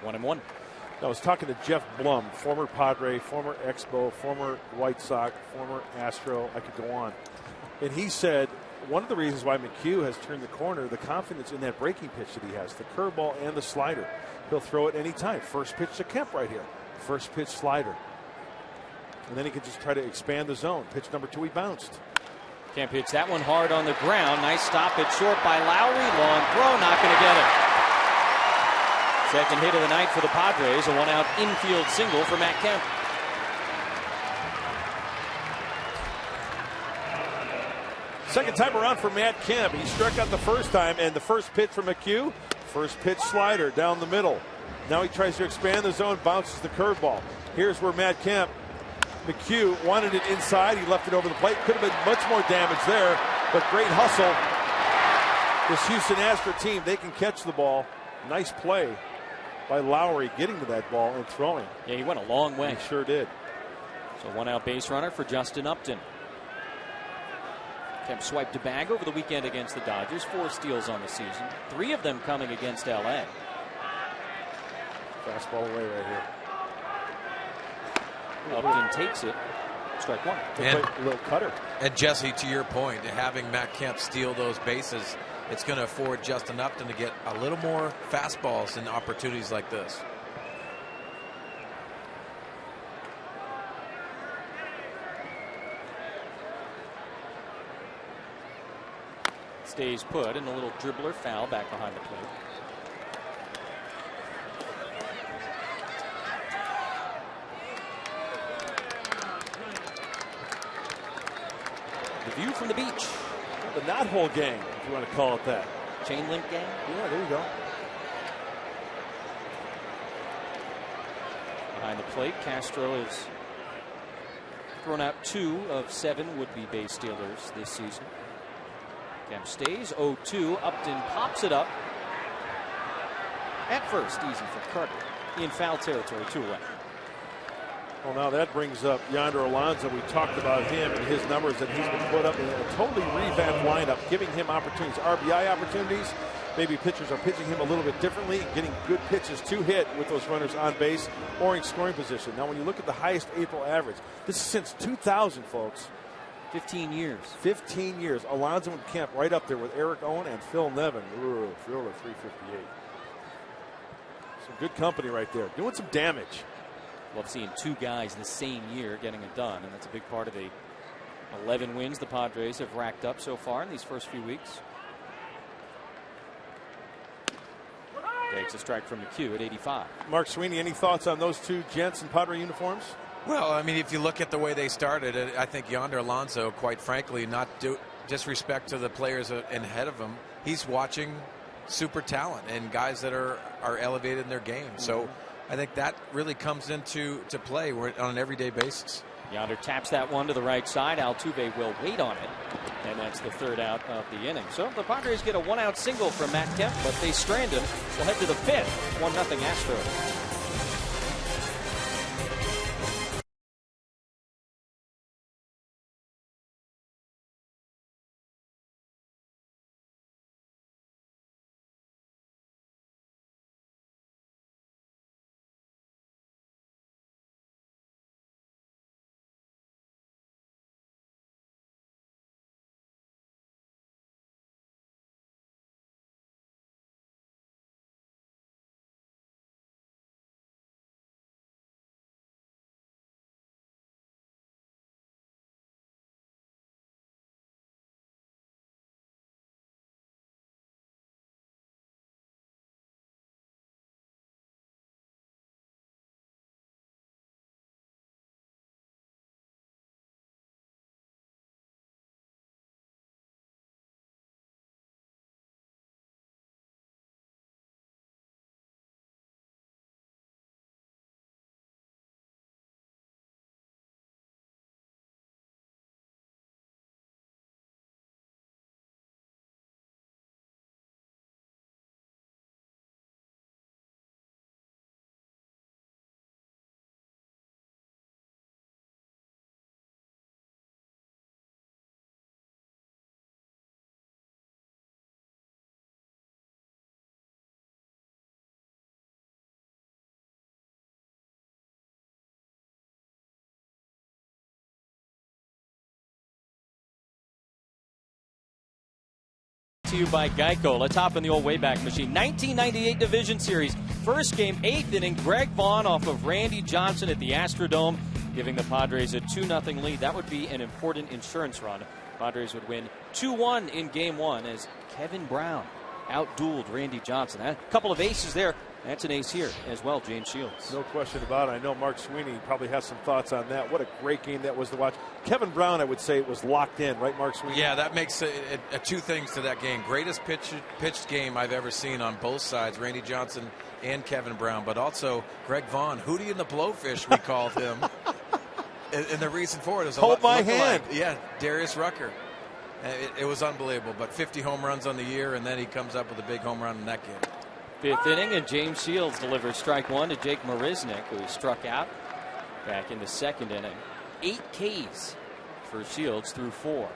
One and one. I was talking to Jeff Blum, former Padre, former Expo, former White Sox, former Astro. I could go on. And he said one of the reasons why McHugh has turned the corner, the confidence in that breaking pitch that he has, the curveball and the slider. He'll throw it any time. First pitch to Kemp right here. First pitch slider. And then he can just try to expand the zone. Pitch number 2, he bounced. Kemp hits that one hard on the ground. Nice stop it short by Lowry. Long throw, not going to get it. Second hit of the night for the Padres, a 1-out infield single for Matt Kemp. Second time around for Matt Kemp. He struck out the first time, and the first pitch from McHugh, first pitch slider down the middle. Now he tries to expand the zone, bounces the curveball. Here's where Matt Kemp, McHugh wanted it inside. He left it over the plate. Could have been much more damage there, but great hustle. This Houston Astros team, they can catch the ball. Nice play by Lowry getting to that ball and throwing. Yeah, he went a long way. He sure did. So 1-out base runner for Justin Upton. Kemp swiped a bag over the weekend against the Dodgers. 4 steals on the season. 3 of them coming against L.A. Fastball away right here. Upton takes it. Strike 1. And a little cutter. And Jesse, to your point, having Matt Kemp steal those bases, it's going to afford Justin Upton to get a little more fastballs in opportunities like this. Stays put, and a little dribbler foul back behind the plate. The view from the beach. The knothole gang, if you want to call it that. Chain link gang? Yeah, there you go. Behind the plate, Castro has thrown out 2 of 7 would-be base stealers this season. Kemp stays 0-2. Upton pops it up at first. Easy for Carter. In foul territory, 2 away. Well, now that brings up Yonder Alonso. We talked about him and his numbers that he's been put up in a totally revamped lineup, giving him opportunities, RBI opportunities. Maybe pitchers are pitching him a little bit differently, getting good pitches to hit with those runners on base or in scoring position. Now, when you look at the highest April average, this is since 2000, folks. 15 years. 15 years. Alonso and Kemp right up there with Eric Owen and Phil Nevin. Ooh, Phil at 358. Some good company right there. Doing some damage. Love seeing 2 guys the same year getting it done, and that's a big part of the 11 wins the Padres have racked up so far in these first few weeks. Takes a strike from McHugh at 85. Mark Sweeney, any thoughts on those 2 gents in Padre uniforms? Well, I mean, if you look at the way they started, I think Yonder Alonso, quite frankly, not disrespect to the players ahead of him, he's watching super talent and guys that are elevated in their game. So I think that really comes into play on an everyday basis. Yonder taps that one to the right side. Altuve will wait on it, and that's the 3rd out of the inning. So the Padres get a 1-out single from Matt Kemp, but they strand him. We'll head to the 5th. 1-0 Astros. to you by Geico. Let's hop in the old Wayback Machine. 1998 Division Series. First game, 8th inning. Greg Vaughn off of Randy Johnson at the Astrodome, giving the Padres a 2-0 lead. That would be an important insurance run. Padres would win 2-1 in Game 1 as Kevin Brown outdueled Randy Johnson. A couple of aces there. That's an ace here as well, James Shields. No question about it. I know Mark Sweeney probably has some thoughts on that. What a great game that was to watch. Kevin Brown, I would say, was locked in, right, Mark Sweeney? Yeah, that makes two things to that game. Greatest pitched game I've ever seen on both sides, Randy Johnson and Kevin Brown, but also Greg Vaughn, Hootie and the Blowfish, we called him. And the reason for it is hold my hand. Yeah, Darius Rucker. It was unbelievable, but 50 home runs on the year, and then he comes up with a big home run in that game. 5th inning, and James Shields delivers strike 1 to Jake Marisnick, who struck out back in the 2nd inning. 8 Ks for Shields through 4.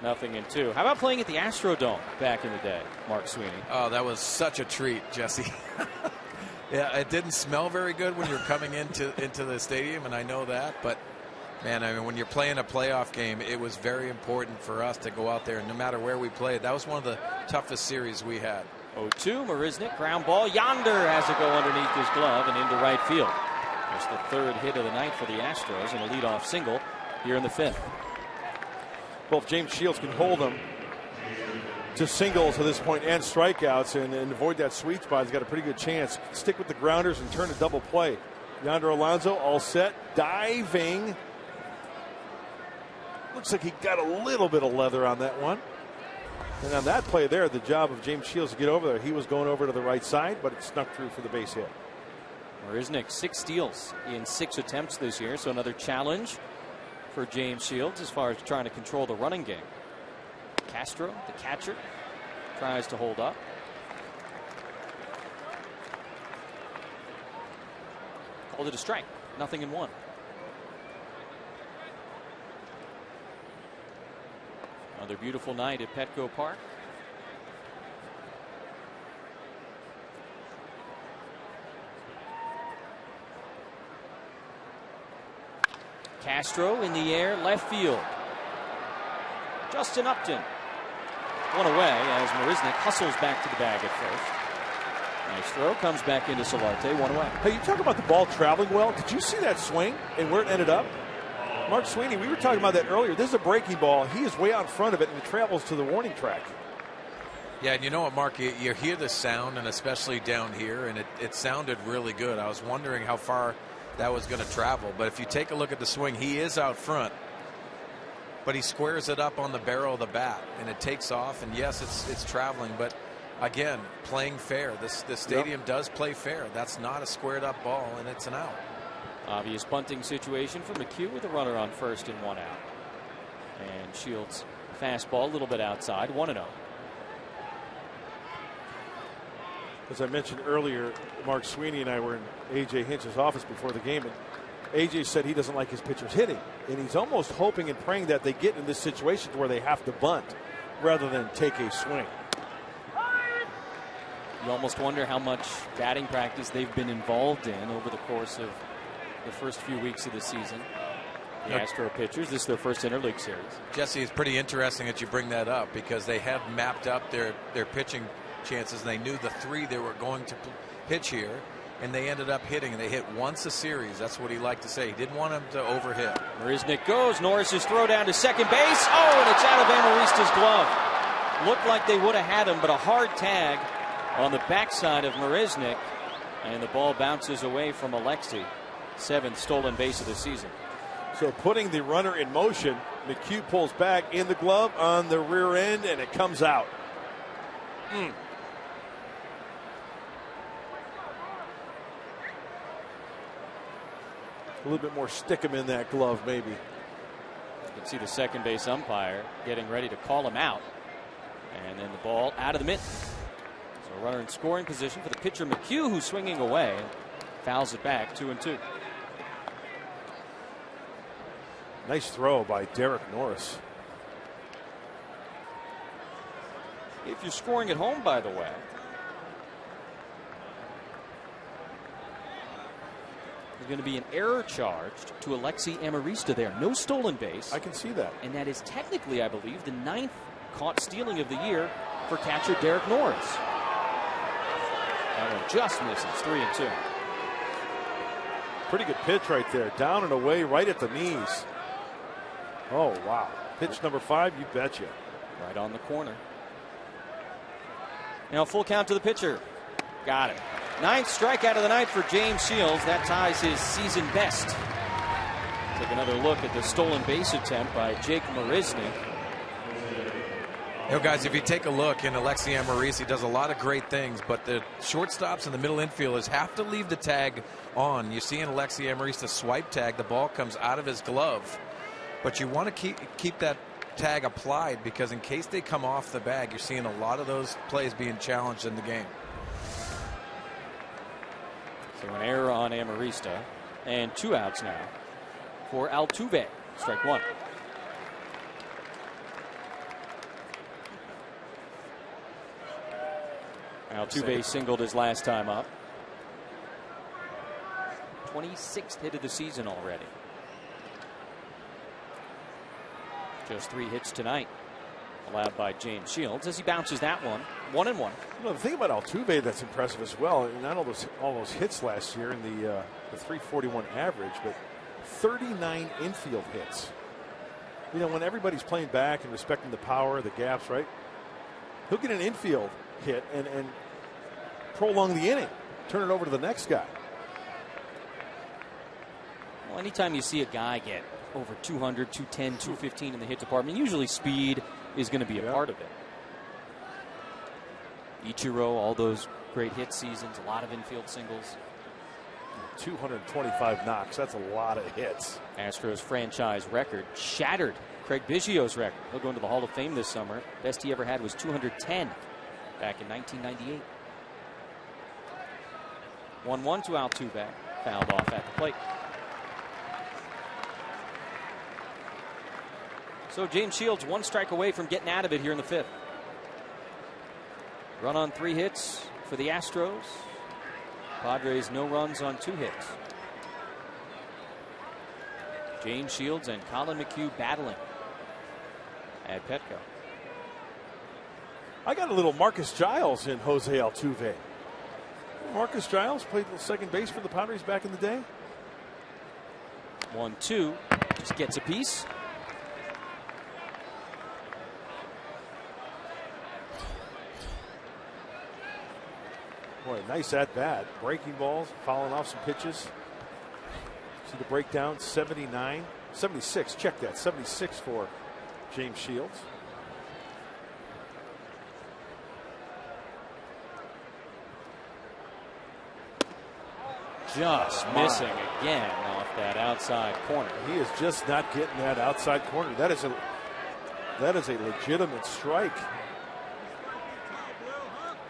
Nothing in 2. How about playing at the Astrodome back in the day, Mark Sweeney? Oh, that was such a treat, Jesse. Yeah, it didn't smell very good when you're coming into the stadium, and I know that, but man, I mean, when you're playing a playoff game, it was very important for us to go out there, and no matter where we played, that was one of the toughest series we had. 0-2, Marisnick, ground ball. Yonder has to go underneath his glove and into right field. There's the 3rd hit of the night for the Astros, and a leadoff single here in the 5th. Well, if James Shields can hold them to singles at this point and strikeouts and avoid that sweet spot, he's got a pretty good chance. Stick with the grounders and turn a double play. Yonder Alonso all set, diving. Looks like he got a little bit of leather on that one. And on that play there, the job of James Shields to get over there. He was going over to the right side, but it snuck through for the base hit. Marisnick, 6 steals in 6 attempts this year, so another challenge for James Shields as far as trying to control the running game. Castro, the catcher, tries to hold up. Called it a strike. 0-1. Another beautiful night at Petco Park. Castro in the air, left field. Justin Upton. One away as Marisnick hustles back to the bag at first. Nice throw, comes back into Solarte, 1 away. Hey, you talk about the ball traveling well. Did you see that swing and where it ended up? Mark Sweeney, we were talking about that earlier. This is a breaking ball. He is way out in front of it, and it travels to the warning track. Yeah, and you know what, Mark? You hear the sound, and especially down here, and it sounded really good. I was wondering how far that was going to travel. But if you take a look at the swing, he is out front, but he squares it up on the barrel of the bat, and it takes off. And yes, it's traveling, but again, playing fair. This stadium does play fair. That's not a squared up ball, and it's an out. Obvious bunting situation for McHugh with a runner on first and 1 out. And Shields fastball a little bit outside, 1-0. As I mentioned earlier, Mark Sweeney and I were in A.J. Hinch's office before the game, and A.J. said he doesn't like his pitchers hitting, and he's almost hoping and praying that they get in this situation where they have to bunt rather than take a swing. You almost wonder how much batting practice they've been involved in over the course of the first few weeks of the season. The Astro pitchers, this is their first interleague series. Jesse, it's pretty interesting that you bring that up because they have mapped up their pitching chances, and they knew the 3 they were going to pitch here, and they ended up hitting. They hit once a series. That's what he liked to say. He didn't want them to overhit. Marisnick goes. Norris's throw down to second base. Oh, and it's out of Amarista's glove. Looked like they would have had him, but a hard tag on the backside of Marisnick, and the ball bounces away from Alexi. 7th stolen base of the season. So putting the runner in motion, McHugh pulls back in the glove on the rear end, and it comes out. A little bit more stick him in that glove, maybe. You can see the second base umpire getting ready to call him out. And then the ball out of the mitt. So a runner in scoring position for the pitcher McHugh, who's swinging away. Fouls it back, 2-2. Nice throw by Derek Norris. If you're scoring at home, by the way, you're going to be an error charged to Alexi Amarista there. No stolen base. I can see that. And that is technically, I believe, the 9th caught stealing of the year for catcher Derek Norris. That one just misses. 3-2. Pretty good pitch right there. Down and away, right at the knees. Oh, wow. Pitch number 5, you betcha. Right on the corner. Now full count to the pitcher. Got it. 9th strikeout of the night for James Shields. That ties his season best. Take another look at the stolen base attempt by Jake Marisnick. You know, guys, if you take a look, and Alexi Amarista does a lot of great things, but the shortstops and the middle infielders have to leave the tag on. You see in Alexi Amarista swipe tag, the ball comes out of his glove. But you want to keep that tag applied, because in case they come off the bag, you're seeing a lot of those plays being challenged in the game. So an error on Amarista, and 2 outs now for Altuve. Strike 1. Altuve singled his last time up. 26th hit of the season already. Just 3 hits tonight, allowed by James Shields as he bounces that one. 1-1. You know, the thing about Altuve that's impressive as well, not all those hits last year in the 341 average, but 39 infield hits. You know, when everybody's playing back and respecting the power, the gaps, right? He'll get an infield hit and prolong the inning, turn it over to the next guy. Well, anytime you see a guy get over 200, 210, 215 in the hit department, usually speed is going to be a part of it. Ichiro, all those great hit seasons, a lot of infield singles. 225 knocks, that's a lot of hits. Astros franchise record shattered Craig Biggio's record. He'll go into the Hall of Fame this summer. Best he ever had was 210 back in 1998. 1-1 to Altuve, fouled off at the plate. So James Shields 1 strike away from getting out of it here in the 5th. Run on 3 hits for the Astros. Padres no runs on 2 hits. James Shields and Colin McHugh battling at Petco. I got a little Marcus Giles in Jose Altuve. Marcus Giles played second base for the Padres back in the day. 1-2, just gets a piece. Boy, nice at bat. Breaking balls, fouling off some pitches. See the breakdown, 79, 76. Check that, 76 for James Shields. Just missing again off that outside corner. He is just not getting that outside corner. That is a legitimate strike.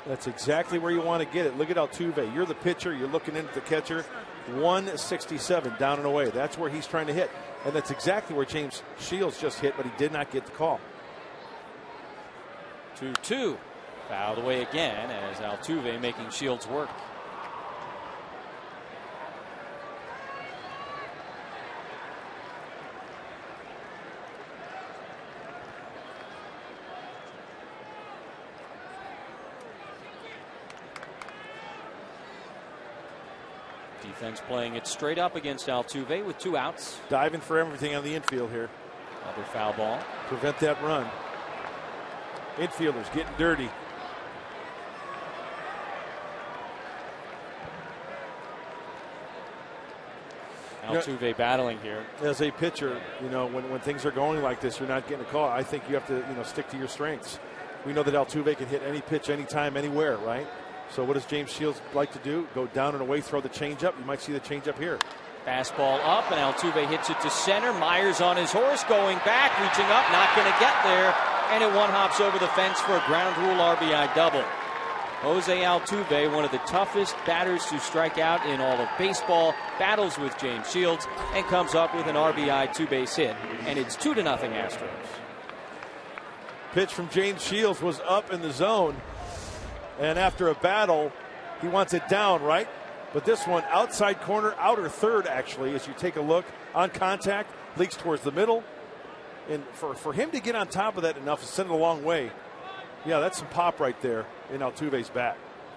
That's exactly where you want to get it. Look at Altuve. You're the pitcher. You're looking in at the catcher. 167 down and away. That's where he's trying to hit. And that's exactly where James Shields just hit, but he did not get the call. 2-2. Fouled away again as Altuve making Shields work. Defense playing it straight up against Altuve with 2 outs. Diving for everything on the infield here. Another foul ball. Prevent that run. Infielders getting dirty. Altuve battling here. As a pitcher, you know, when things are going like this, you're not getting a call. I think you have to, stick to your strengths. We know that Altuve can hit any pitch, anytime, anywhere, right? So what does James Shields like to do? Go down and away, throw the changeup. You might see the changeup here. Fastball up, and Altuve hits it to center. Myers on his horse, going back, reaching up, not going to get there. And it one hops over the fence for a ground rule RBI double. Jose Altuve, one of the toughest batters to strike out in all of baseball, battles with James Shields and comes up with an RBI 2-base hit. And it's 2-0 Astros. Pitch from James Shields was up in the zone. And after a battle, he wants it down, right? But this one, outside corner, outer third, actually, as you take a look, on contact, leaks towards the middle. And for him to get on top of that enough to send it a long way, yeah, that's some pop right there in Altuve's bat.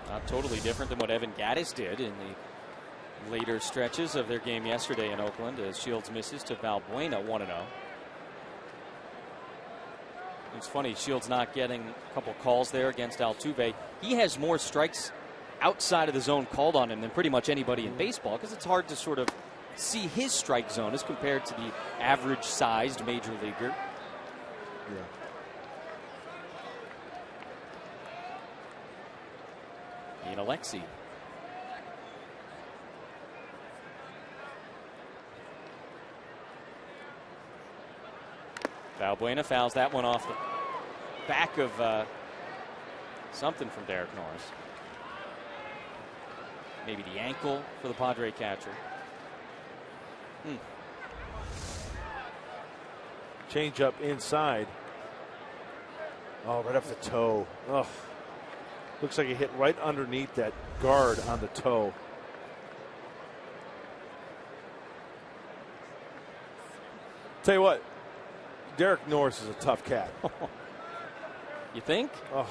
Not totally different than what Evan Gattis did in the later stretches of their game yesterday in Oakland, as Shields misses to Valbuena 1-0. It's funny, Shields not getting a couple calls there against Altuve. He has more strikes outside of the zone called on him than pretty much anybody in baseball, because it's hard to sort of see his strike zone as compared to the average sized major leaguer. Yeah. Ian Alexi. Valbuena fouls that one off the back of something from Derek Norris. Maybe the ankle for the Padre catcher. Change up inside. Oh, right off the toe. Oh, looks like it hit right underneath that guard on the toe. Tell you what, Derek Norris is a tough cat. You think? Oh.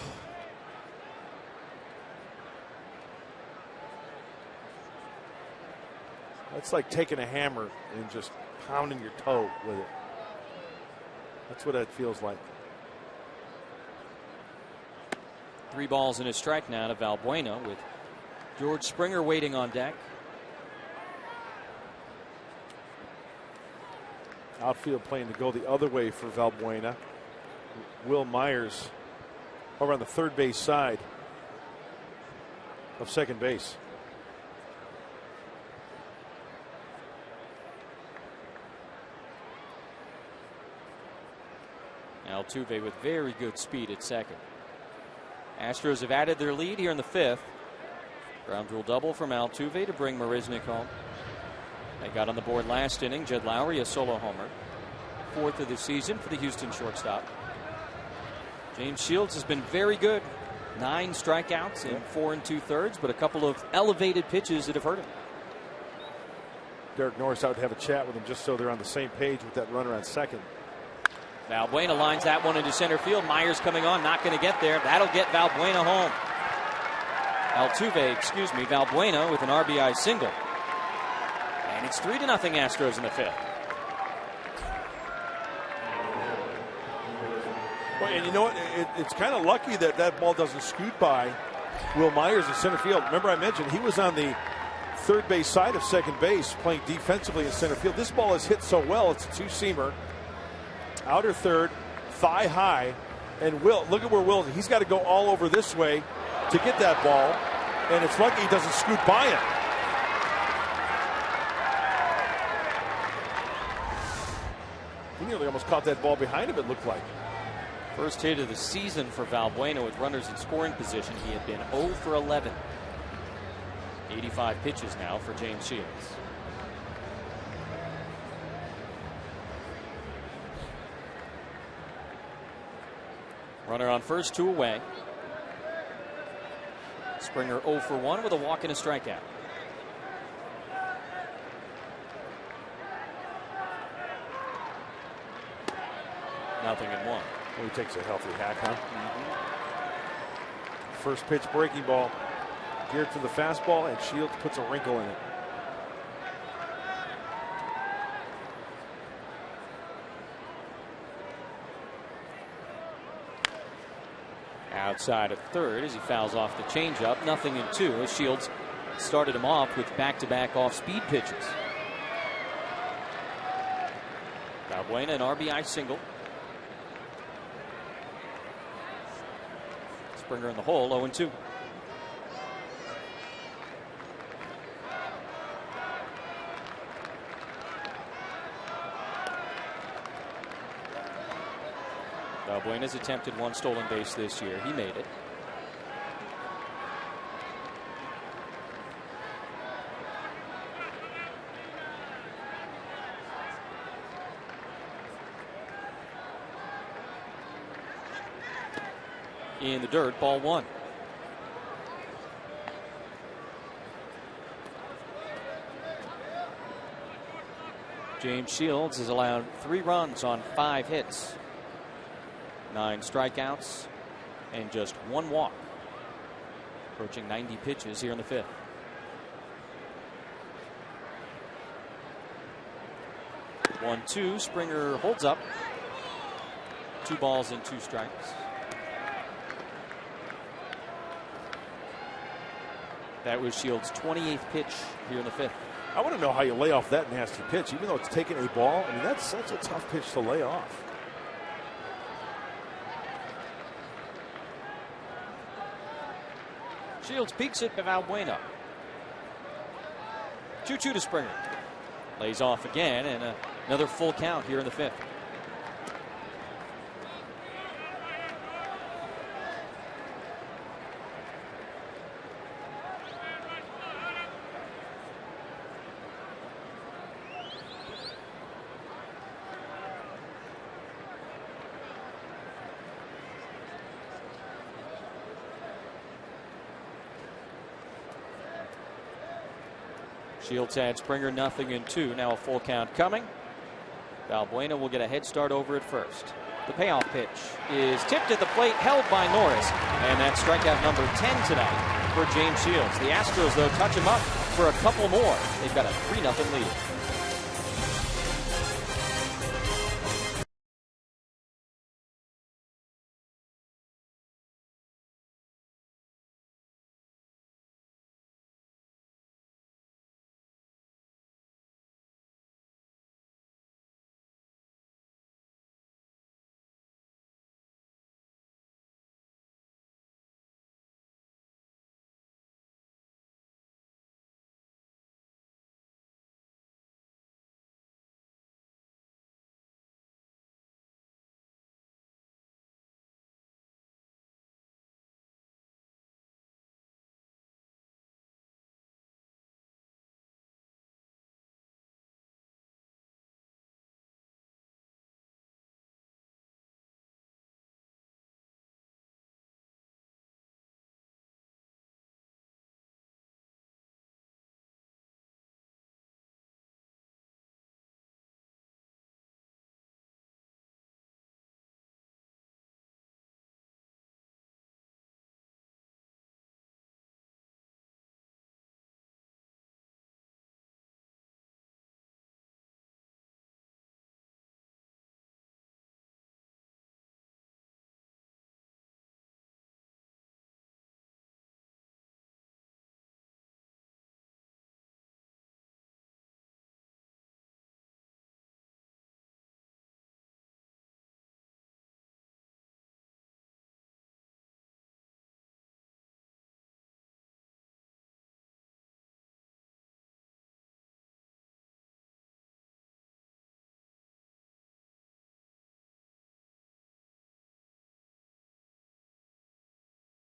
That's like taking a hammer and just pounding your toe with it. That's what that feels like. 3 balls and a strike now to Valbuena, with George Springer waiting on deck. Outfield playing to go the other way for Valbuena. Will Myers over on the third base side of second base. Altuve with very good speed at second. Astros have added their lead here in the 5th. Ground rule double from Altuve to bring Marisnick home. They got on the board last inning. Jed Lowry, a solo homer. 4th of the season for the Houston shortstop. James Shields has been very good. 9 strikeouts in 4 2/3, but a couple of elevated pitches that have hurt him. Derek Norris out to have a chat with him just so they're on the same page with that runner on second. Valbuena lines that one into center field. Myers coming on, not going to get there. That'll get Valbuena home. Valbuena with an RBI single. And it's 3-0 Astros in the 5th. Well, and you know what? It's kind of lucky that that ball doesn't scoot by Will Myers in center field. Remember, I mentioned he was on the third base side of second base playing defensively in center field. This ball is hit so well. It's a 2-seamer. Outer third, thigh high, and Will, look at where Will is. He's got to go all over this way to get that ball, and it's lucky he doesn't scoot by it. He nearly almost caught that ball behind him, it looked like. First hit of the season for Valbuena with runners in scoring position. He had been 0 for 11. 85 pitches now for James Shields. Runner on first, 2 away. Springer 0 for 1 with a walk and a strikeout. Nothing in 1. Well, he takes a healthy hack, huh? First pitch breaking ball geared to the fastball, and Shields puts a wrinkle in it. Outside of third as he fouls off the changeup. Nothing in 2 as Shields started him off with back-to-back off-speed pitches. Valbuena an RBI single. Springer in the hole, 0-2. Valbuena's attempted 1 stolen base this year. He made it. In the dirt, ball 1. James Shields has allowed 3 runs on 5 hits, 9 strikeouts, and just 1 walk. Approaching 90 pitches here in the 5th. One, 2. Springer holds up. 2 balls and 2 strikes. That was Shields' 28th pitch here in the 5th. I want to know how you lay off that nasty pitch, even though it's taking a ball. I mean, that's a tough pitch to lay off. Shields peeks at Valbuena. 2-2 to Springer. Lays off again, and another full count here in the 5th. Shields had Springer 0-2. Now a full count coming. Valbuena will get a head start over at first. The payoff pitch is tipped at the plate, held by Norris. And that's strikeout number 10 tonight for James Shields. The Astros, though, touch him up for a couple more. They've got a 3-0 lead.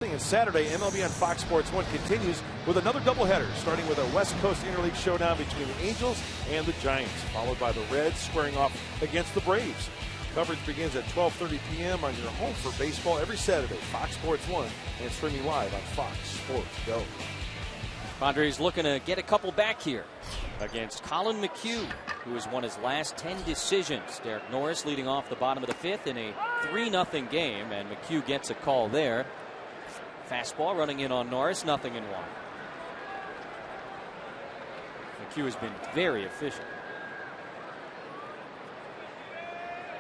And Saturday, MLB on Fox Sports 1 continues with another doubleheader, starting with a West Coast Interleague showdown between the Angels and the Giants, followed by the Reds squaring off against the Braves. Coverage begins at 12:30 p.m. on your home for baseball every Saturday, Fox Sports 1, and streaming live on Fox Sports Go. Padres looking to get a couple back here against Colin McHugh, who has won his last 10 decisions. Derek Norris leading off the bottom of the 5th in a 3-0 game, and McHugh gets a call there. Fastball running in on Norris, 0-1. McHugh has been very efficient.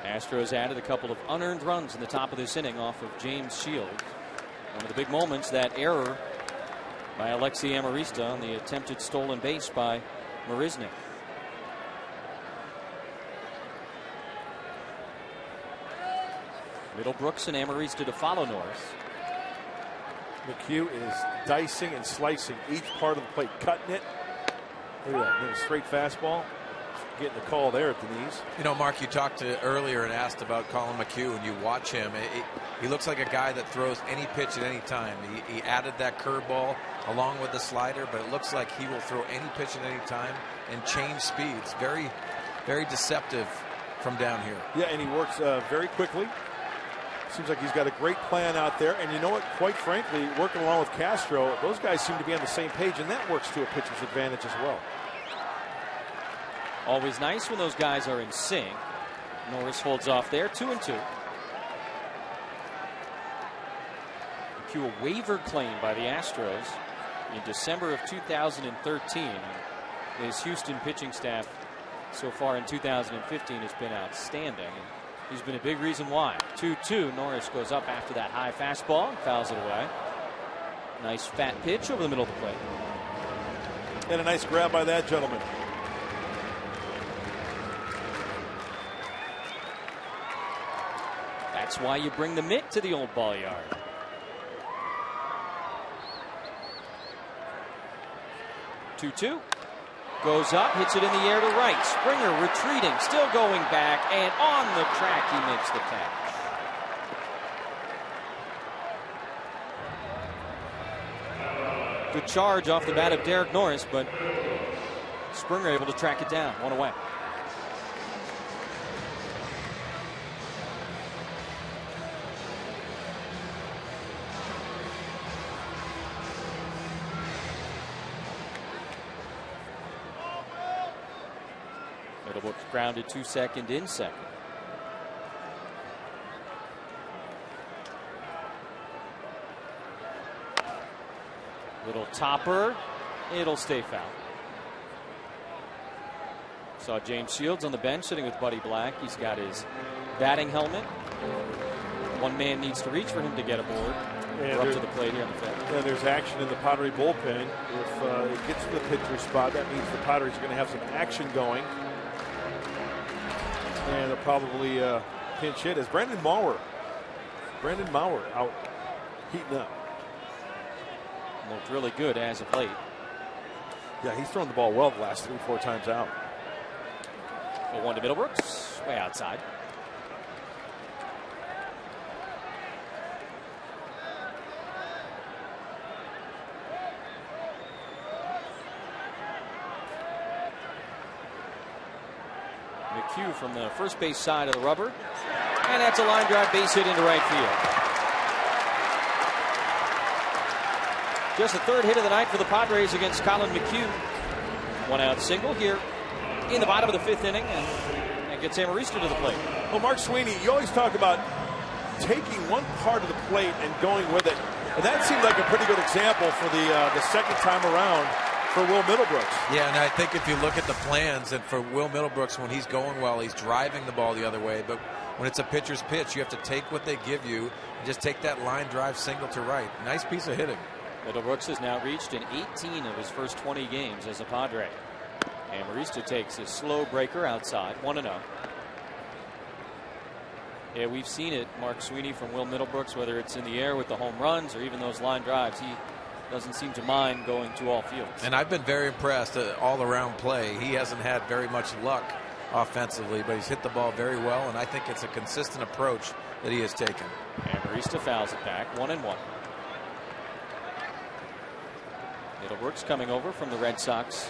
Astros added a couple of unearned runs in the top of this inning off of James Shields. One of the big moments, that error by Alexi Amarista on the attempted stolen base by Marisnik. Middlebrooks and Amarista to follow Norris. McHugh is dicing and slicing each part of the plate, cutting it. Look at that, a straight fastball. Getting the call there at the knees. You know, Mark, you talked to earlier and asked about Colin McHugh, and you watch him. He looks like a guy that throws any pitch at any time. He added that curveball along with the slider, but it looks like he will throw any pitch at any time and change speeds. Very, very deceptive from down here. Yeah, and he works very quickly. Seems like he's got a great plan out there. And you know what? Quite frankly, working along with Castro, those guys seem to be on the same page, and that works to a pitcher's advantage as well. Always nice when those guys are in sync. Norris holds off there, 2-2. A waiver claim by the Astros in December of 2013. His Houston pitching staff so far in 2015 has been outstanding. He's been a big reason why. 2-2. Norris goes up after that high fastball and fouls it away. Nice fat pitch over the middle of the plate. And a nice grab by that gentleman. That's why you bring the mitt to the old ball yard. Two-two. Goes up, hits it in the air to right. Springer retreating, still going back, and on the track he makes the catch. Good charge off the bat of Derek Norris, but Springer able to track it down. One away. Middlebrook's grounded to second in second. Little topper. It'll stay foul. Saw James Shields on the bench sitting with Buddy Black. He's got his batting helmet. One man needs to reach for him to get aboard. We're up to the plate here on the fifth. Yeah, there's action in the Padres bullpen. If it gets to the pitcher spot, that means the Padres are going to have some action going. And they'll probably pinch hit as Brandon Maurer out heating up. Looked really good as of late. Yeah, he's thrown the ball well the last 3-4 times out. 0-1 to Middlebrooks, way outside. McHugh from the first base side of the rubber. And that's a line drive base hit into right field. Just the third hit of the night for the Padres against Colin McHugh. One out single here in the bottom of the fifth inning, and gets Amarista to the plate. Well, Mark Sweeney, you always talk about taking one part of the plate and going with it. And that seemed like a pretty good example for the second time around for Will Middlebrooks. Yeah, and I think if you look at the plans, and for Will Middlebrooks, when he's going well, he's driving the ball the other way. But when it's a pitcher's pitch, you have to take what they give you and just take that line drive single to right. Nice piece of hitting. Middlebrooks has now reached in 18 of his first 20 games as a Padre. Amarista takes his slow breaker outside, 1-0. Yeah, we've seen it, Mark Sweeney, from Will Middlebrooks, whether it's in the air with the home runs or even those line drives. He doesn't seem to mind going to all fields. And I've been very impressed all around play. He hasn't had very much luck offensively, but he's hit the ball very well, and I think it's a consistent approach that he has taken. Amarista fouls it back, 1-1. Middlebrooks coming over from the Red Sox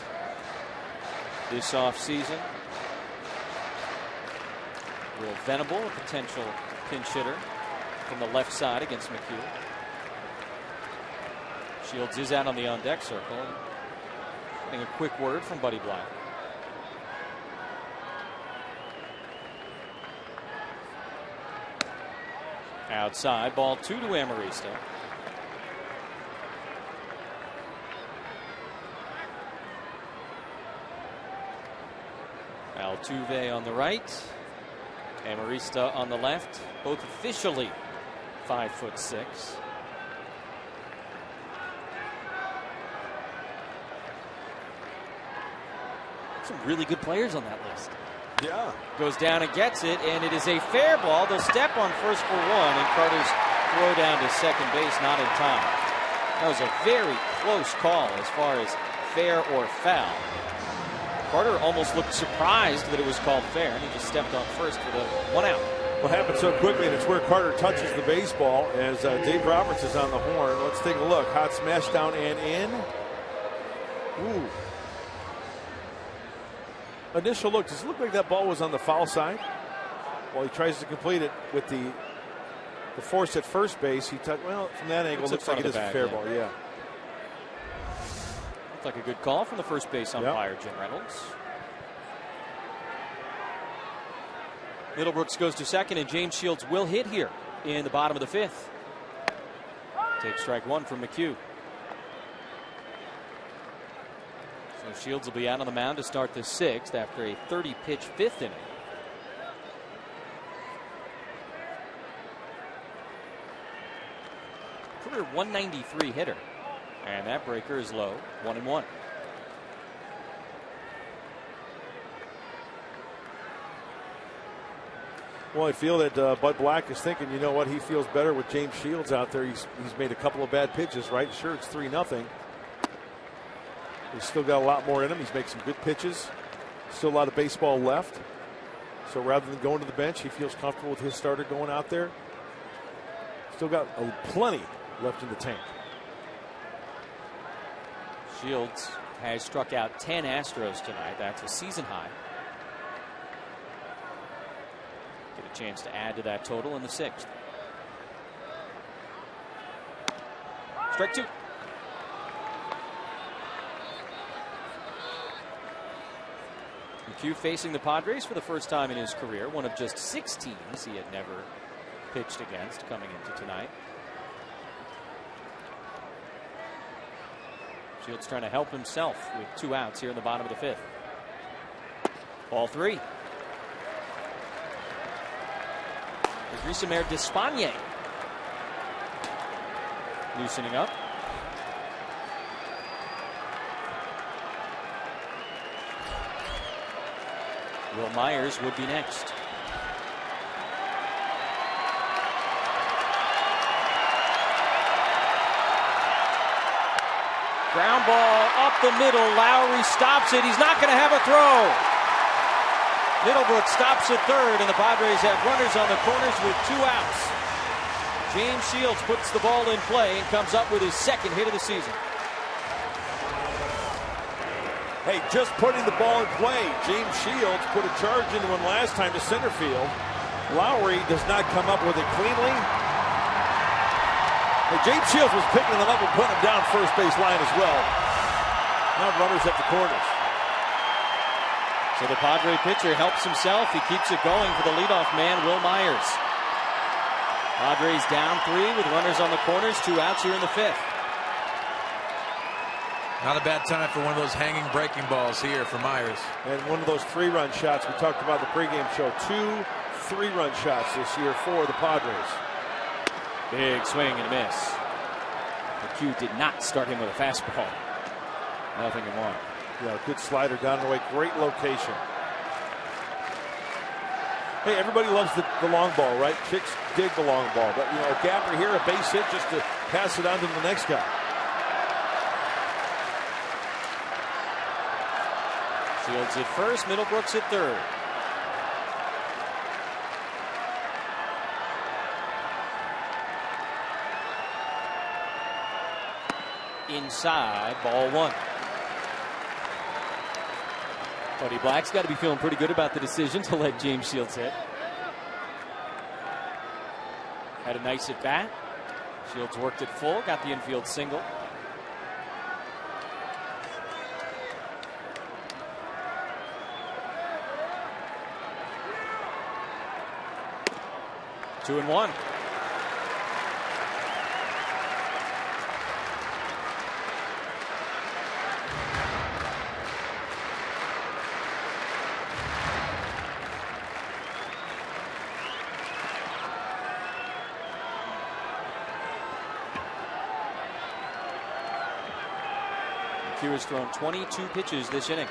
this offseason. Will Venable, a potential pinch hitter from the left side against McHugh. Shields is out on the on-deck circle. Getting a quick word from Buddy Black. Outside, ball 2 to Amarista. Altuve on the right, Amarista on the left, both officially 5'6". Some really good players on that list. Yeah. Goes down and gets it, and it is a fair ball. They'll step on first for one, and Carter's throw down to second base, not in time. That was a very close call as far as fair or foul. Carter almost looked surprised that it was called fair, and he just stepped on first for the 1 out. What happened so quickly, and it's where Carter touches the baseball as Dave Roberts is on the horn. Let's take a look. Hot smash down and in. Ooh. Initial look. Does it look like that ball was on the foul side? Well, he tries to complete it with the force at first base. Well, from that angle, looks like it is a fair ball. Yeah. Looked like a good call from the first base umpire, Jim Reynolds. Middlebrooks goes to second, and James Shields will hit here in the bottom of the 5th. Take strike 1 from McHugh. So Shields will be out on the mound to start the 6th after a 30-pitch 5th inning. Career 193 hitter. And that breaker is low, 1-1. Well, I feel that Bud Black is thinking, you know what, he feels better with James Shields out there. He's made a couple of bad pitches, right? Sure, it's 3-0. He's still got a lot more in him. He's making some good pitches. Still a lot of baseball left. So rather than going to the bench, he feels comfortable with his starter going out there. Still got plenty left in the tank. Shields has struck out 10 Astros tonight. That's a season high. Get a chance to add to that total in the 6th. Strike 2. McHugh facing the Padres for the first time in his career. One of just 6 teams he had never pitched against coming into tonight. Shields trying to help himself with 2 outs here in the bottom of the 5th. Ball 3. Grisamer Despagne loosening up. Will Myers would be next. Ground ball up the middle. Lowry stops it. He's not going to have a throw. Middlebrooks stops at third, and the Padres have runners on the corners with 2 outs. James Shields puts the ball in play and comes up with his 2nd hit of the season. Hey, just putting the ball in play. James Shields put a charge into him last time to center field. Lowry does not come up with it cleanly. Hey, James Shields was picking them up and putting them down first base line as well. Now runners at the corners. So the Padre pitcher helps himself. He keeps it going for the leadoff man, Will Myers. Padres down 3 with runners on the corners. 2 outs here in the 5th. Not a bad time for one of those hanging breaking balls here for Myers. And one of those 3-run shots we talked about in the pregame show. 2 3-run shots this year for the Padres. Big swing and a miss. McHugh did not start him with a fastball. 0-1. Yeah, good slider down the way. Great location. Hey, everybody loves the long ball, right? Chicks dig the long ball. But, you know, a gapper here, a base hit just to pass it on to the next guy. Shields at first, Middlebrooks at third. Inside, ball 1. Buddy Black's got to be feeling pretty good about the decision to let James Shields hit. Had a nice at bat. Shields worked it full, got the infield single. Two and 1. McHugh has thrown 22 pitches this inning.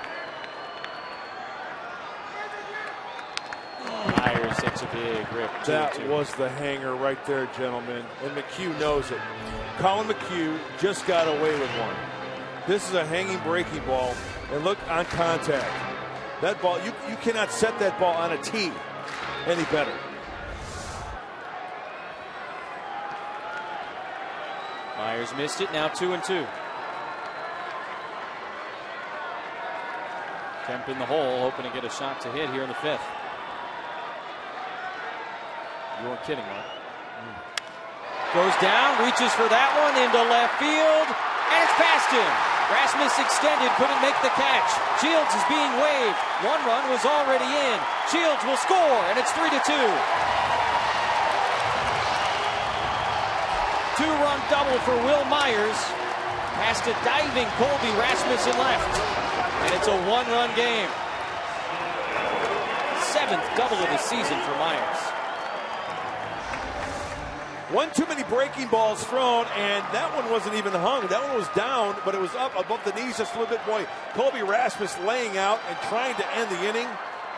Myers hits a big rip. That was the hanger right there, gentlemen. And McHugh knows it. Colin McHugh just got away with one. This is a hanging breaking ball. And look on contact. That ball, you cannot set that ball on a tee any better. Myers missed it. Now 2-2. Kemp in the hole, hoping to get a shot to hit here in the 5th. You weren't kidding, Mark. Goes down, reaches for that one into left field, and it's past him. Rasmus extended, couldn't make the catch. Shields is being waved. One run was already in. Shields will score, and it's 3-2. Two-run double for Will Myers. Past a diving Colby Rasmussen left. And it's a one-run game. 7th double of the season for Myers. One too many breaking balls thrown, and that one wasn't even hung. That one was down, but it was up above the knees just a little bit. Boy, Colby Rasmus laying out and trying to end the inning.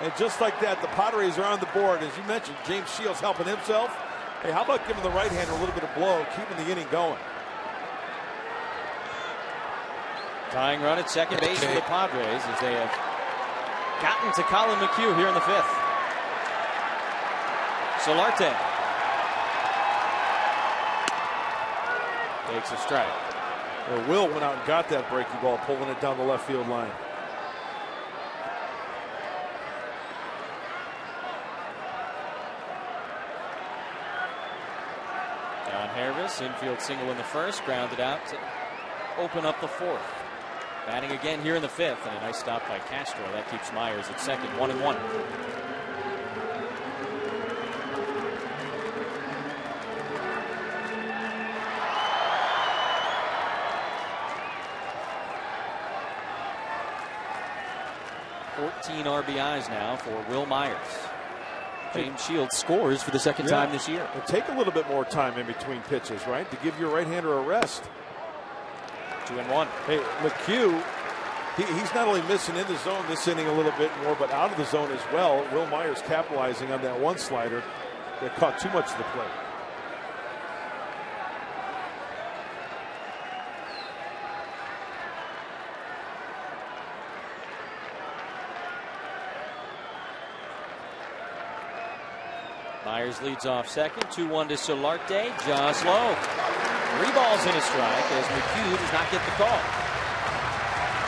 And just like that, the Padres are on the board. As you mentioned, James Shields helping himself. Hey, how about giving the right-hander a little bit of blow, keeping the inning going? Tying run at second base for the Padres as they have gotten to Colin McHugh here in the 5th. Solarte takes a strike. Well, Will went out and got that breaking ball, pulling it down the left field line. John Harvis, infield single in the 1st, grounded out to open up the 4th. Batting again here in the 5th, and a nice stop by Castro. That keeps Myers at second, 1-1. RBIs now for Will Myers. James Shields scores for the second time this year. It'll take a little bit more time in between pitches, right, to give your right-hander a rest. 2-1. Hey, McHugh, he's not only missing in the zone this inning a little bit more, but out of the zone as well. Will Myers capitalizing on that one slider that caught too much of the plate. Myers leads off second, 2-1 to Solarte, just low. 3 balls in a strike as McHugh does not get the call.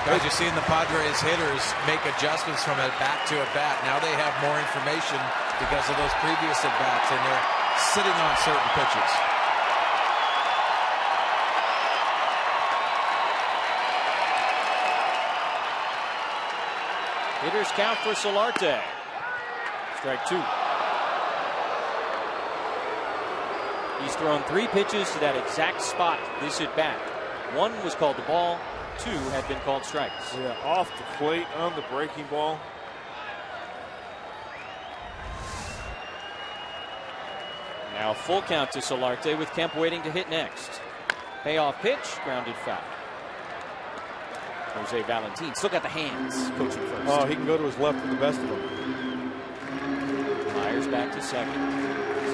Guys, you're seeing the Padres hitters make adjustments from at bat to at bat. Now they have more information because of those previous at bats, and they're sitting on certain pitches. Hitters count for Solarte. Strike 2. He's thrown 3 pitches to that exact spot this at bat. 1 was called the ball, 2 had been called strikes. Yeah, off the plate on the breaking ball. Now full count to Solarte with Kemp waiting to hit next. Payoff pitch, grounded foul. Jose Valentin still got the hands, coaching first. Oh, he can go to his left with the best of them. Myers back to second.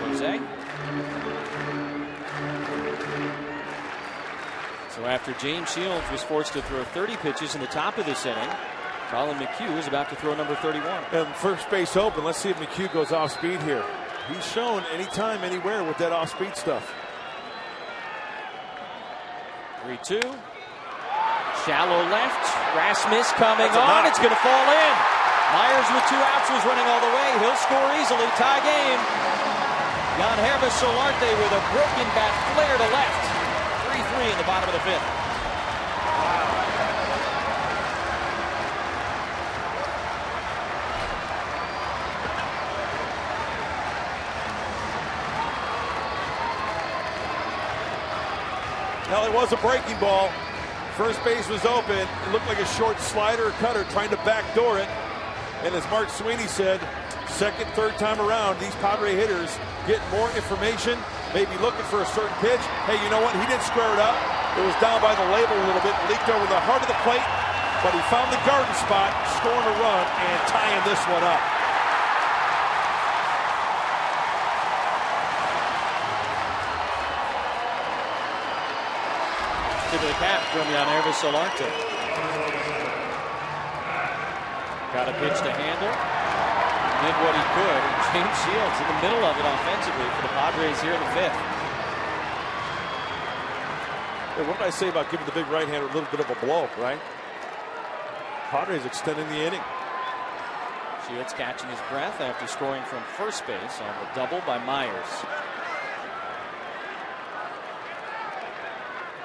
Jose. So after James Shields was forced to throw 30 pitches in the top of this inning, Colin McHugh is about to throw number 31. And first base open. Let's see if McHugh goes off speed here. He's shown anytime, anywhere with that off speed stuff. 3-2. Shallow left. Rasmus coming on. It's going to fall in. Myers with 2 outs was running all the way. He'll score easily. Tie game. Jan Hervis Solarte with a broken bat flare to left. 3-3 in the bottom of the 5th. Well, it was a breaking ball. First base was open. It looked like a short slider or cutter trying to backdoor it. And as Mark Sweeney said, second, third time around, these Padre hitters get more information, maybe looking for a certain pitch. Hey, you know what? He didn't square it up. It was down by the label a little bit, leaked over the heart of the plate, but he found the garden spot, scoring a run, and tying this one up. To the cap from Jan Hervis Solarte. Got a pitch to handle. Did what he could. And James Shields in the middle of it offensively for the Padres here in the 5th. Hey, what did I say about giving the big right-hander a little bit of a blow, right? Padres extending the inning. Shields catching his breath after scoring from first base on the double by Myers.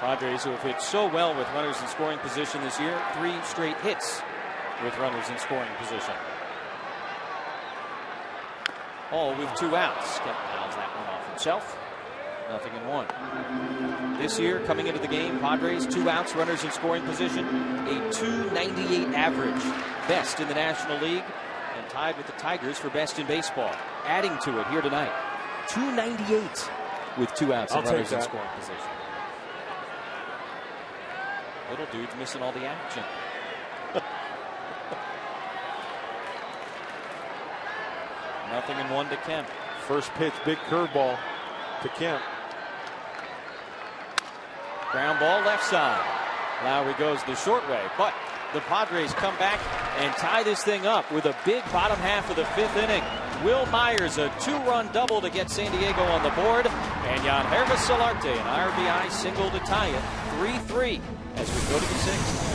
Padres, who have hit so well with runners in scoring position this year, 3 straight hits with runners in scoring position. All with 2 outs. Kemp fouls that one off himself. 0-1. This year, coming into the game, Padres 2 outs, runners in scoring position, a .298 average, best in the National League, and tied with the Tigers for best in baseball. Adding to it here tonight, .298 with 2 outs and runners in scoring position. Little dude's missing all the action. Nothing in 1 to Kemp. First pitch, big curveball to Kemp. Ground ball left side. Lowry goes the short way, but the Padres come back and tie this thing up with a big bottom half of the 5th inning. Will Myers, a 2-run double to get San Diego on the board, and Yangervis Solarte, an RBI single to tie it, 3-3 as we go to the 6th.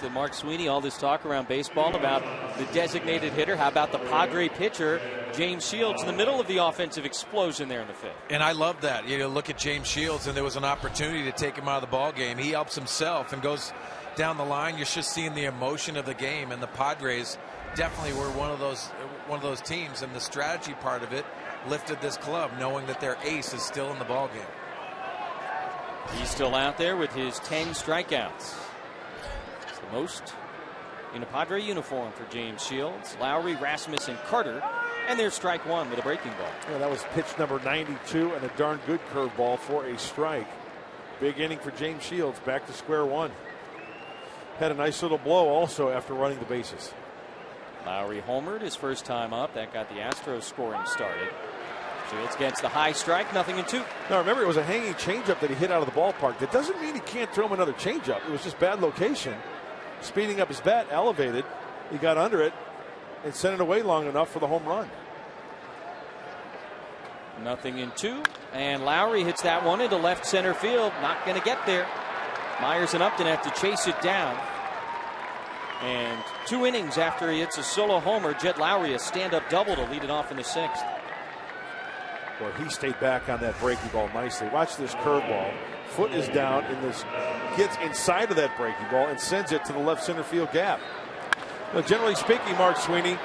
The Mark Sweeney, all this talk around baseball about the designated hitter. How about the Padre pitcher, James Shields, in the middle of the offensive explosion there in the 5th? And I love that. You know, look at James Shields, and there was an opportunity to take him out of the ball game. He helps himself and goes down the line. You're just seeing the emotion of the game, and the Padres definitely were one of those teams, and the strategy part of it lifted this club, knowing that their ace is still in the ball game. He's still out there with his 10 strikeouts. Most in a Padre uniform for James Shields. Lowry, Rasmussen, Carter, and there's strike 1 with a breaking ball. Yeah, that was pitch number 92 and a darn good curveball for a strike. Big inning for James Shields, back to square one. Had a nice little blow also after running the bases. Lowry homered his first time up. That got the Astros scoring started. Shields gets the high strike, 0-2. Now remember, it was a hanging changeup that he hit out of the ballpark. That doesn't mean he can't throw him another changeup. It was just bad location. Speeding up his bat, elevated. He got under it and sent it away long enough for the home run. 0-2. And Lowry hits that one into left center field. Not going to get there. Myers and Upton have to chase it down. And 2 innings after he hits a solo homer, Jed Lowry a stand-up double to lead it off in the 6th. Well, he stayed back on that breaking ball nicely. Watch this curveball. Foot is down, and this gets inside of that breaking ball and sends it to the left center field gap. Now, generally speaking, Mark Sweeney,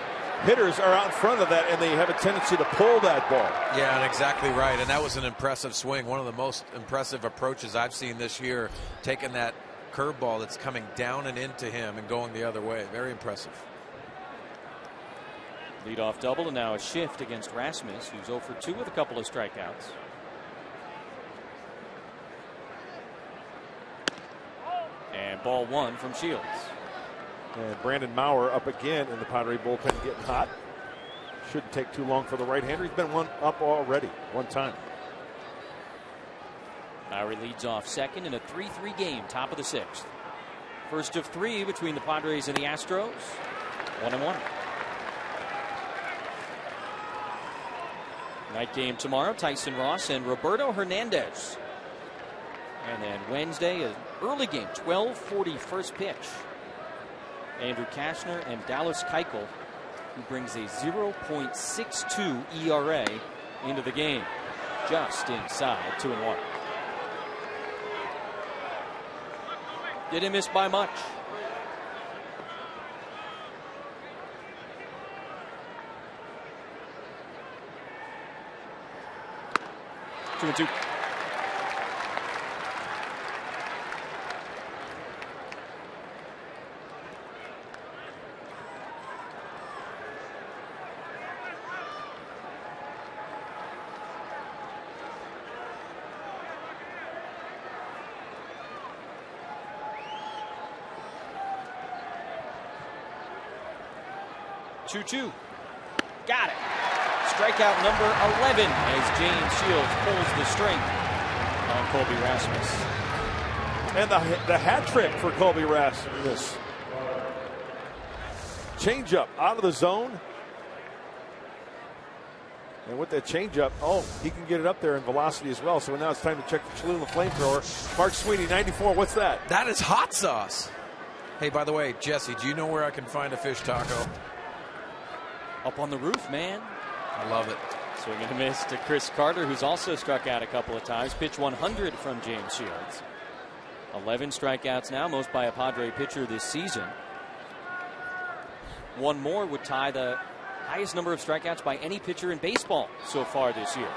hitters are out in front of that, and they have a tendency to pull that ball. Yeah, and exactly right. And that was an impressive swing. One of the most impressive approaches I've seen this year, taking that curveball that's coming down and into him and going the other way. Very impressive. Leadoff double, and now a shift against Rasmus, who's 0 for 2 with a couple of strikeouts. And ball 1 from Shields. And Brandon Maurer up again in the Padre bullpen, getting hot. Shouldn't take too long for the right-hander. He's been one up already, one time. Lowry leads off second in a 3-3 game, top of the 6th. First of 3 between the Padres and the Astros. 1-1. Night game tomorrow, Tyson Ross and Roberto Hernandez. And then Wednesday, an early game, 12:40 first pitch. Andrew Kashner and Dallas Keuchel, who brings a 0.62 ERA into the game. Just inside 2-1. Didn't miss by much. Two and two. Two. Got it. Strikeout number 11 as James Shields pulls the string on Colby Rasmus. And the hat trick for Colby Rasmus. Changeup out of the zone. And with that changeup, he can get it up there in velocity as well. So now it's time to check the Cholula flamethrower. Mark Sweeney, 94. What's that? That is hot sauce. Hey, by the way, Jesse, do you know where I can find a fish taco? Up on the roof, man. I love it. Swing and a miss to Chris Carter, who's also struck out a couple of times. Pitch 100 from James Shields. 11 strikeouts now, most by a Padre pitcher this season. One more would tie the highest number of strikeouts by any pitcher in baseball so far this year.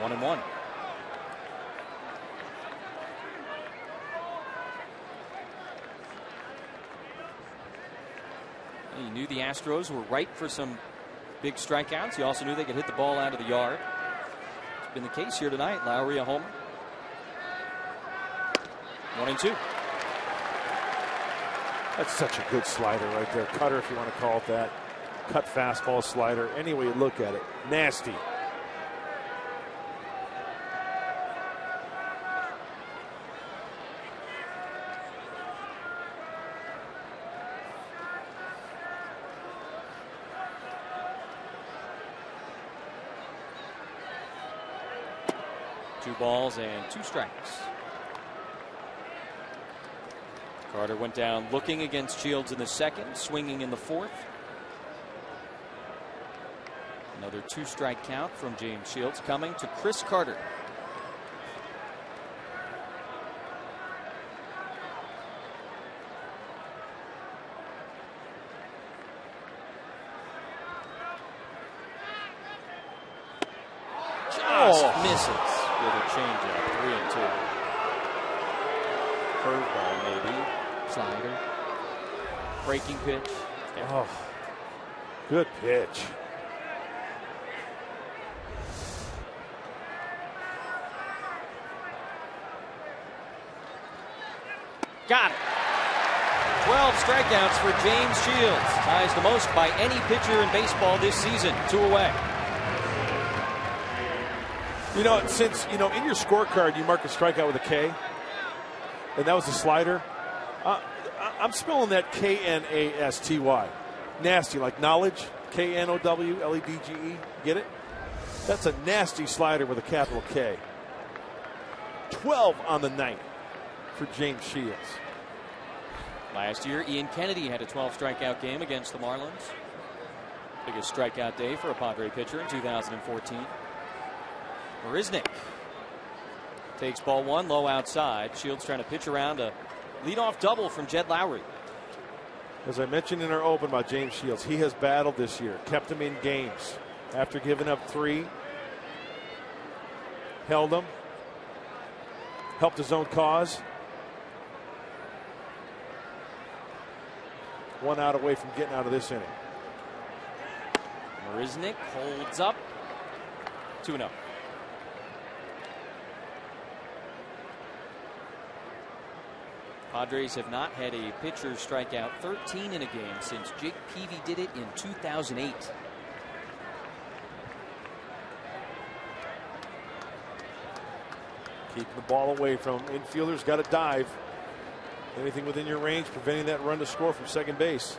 1-1. You knew the Astros were ripe for some big strikeouts. You also knew they could hit the ball out of the yard. It's been the case here tonight. Lowry a homer. 1-2. That's such a good slider right there. Cutter, if you want to call it that. Cut fastball, slider. Any way you look at it. Nasty. Two balls and 2 strikes. Carter went down looking against Shields in the second, swinging in the fourth. Another 2-strike count from James Shields coming to Chris Carter. Just misses with a changeup. 3-2. Curveball maybe. Slider. Breaking pitch. Oh, good pitch. Got it. 12 strikeouts for James Shields. Ties the most by any pitcher in baseball this season. 2 away. You know, since, in your scorecard you mark a strikeout with a K, and that was a slider, I'm spelling that K-N-A-S-T-Y. Nasty, like knowledge, K-N-O-W-L-E-D-G-E. Get it? That's a nasty slider with a capital K. 12 on the night for James Shields. Last year, Ian Kennedy had a 12 strikeout game against the Marlins. Biggest strikeout day for a Padre pitcher in 2014. Marisnick takes ball 1, low outside. Shields trying to pitch around a leadoff double from Jed Lowry. As I mentioned in our open about James Shields, he has battled this year, kept him in games. After giving up 3, held him, helped his own cause. 1 out away from getting out of this inning. Marisnick holds up. 2-0. Padres have not had a pitcher strike out 13 in a game since Jake Peavy did it in 2008. Keeping the ball away from him. Infielders got to dive. Anything within your range, preventing that run to score from second base.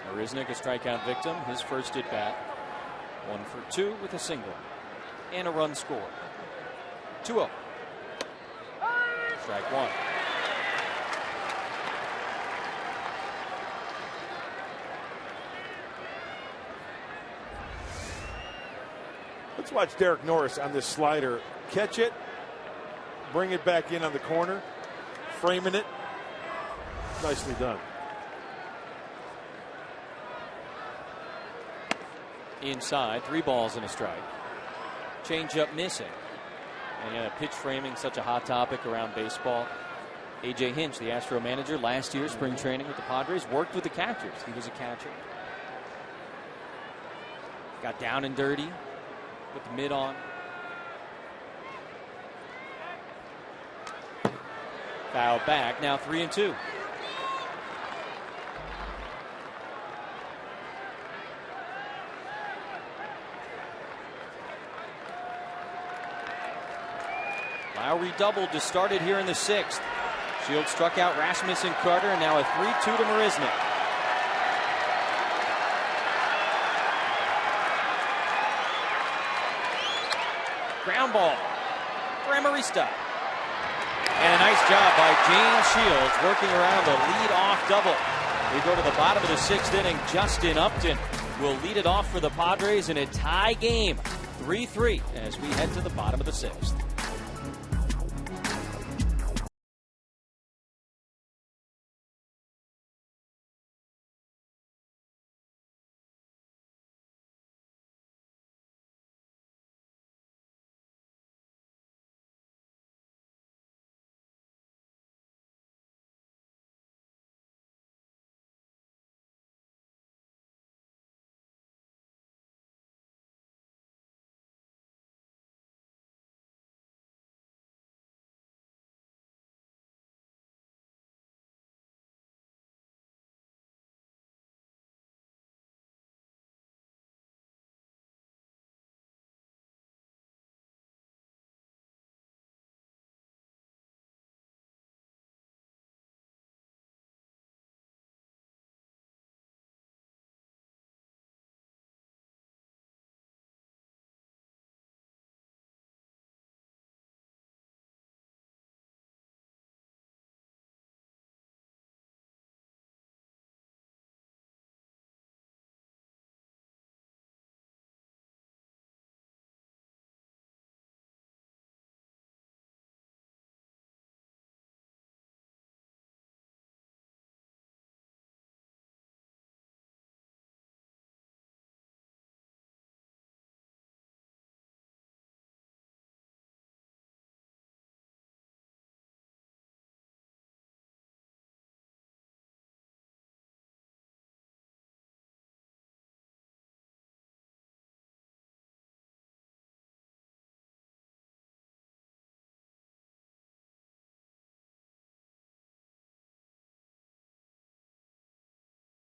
Marisnick, a strikeout victim, his first at bat. 1 for 2 with a single and a run scored. 2-0. Strike 1. Let's watch Derek Norris on this slider. Catch it, bring it back in on the corner, framing it. Nicely done. Inside, 3 balls and a strike. Changeup missing. And yeah, pitch framing, such a hot topic around baseball. A.J. Hinch, the Astro manager, last year, spring training with the Padres, worked with the catchers. He was a catcher. Got down and dirty. Put the mid on. Foul back. Now 3-2. Lowry doubled to start it here in the 6th. Shields struck out Rasmussen, Carter, and now a 3-2 to Marisnick. Ground ball for Amarista. And a nice job by James Shields working around the lead-off double. We go to the bottom of the 6th inning. Justin Upton will lead it off for the Padres in a tie game. 3-3 as we head to the bottom of the 6th.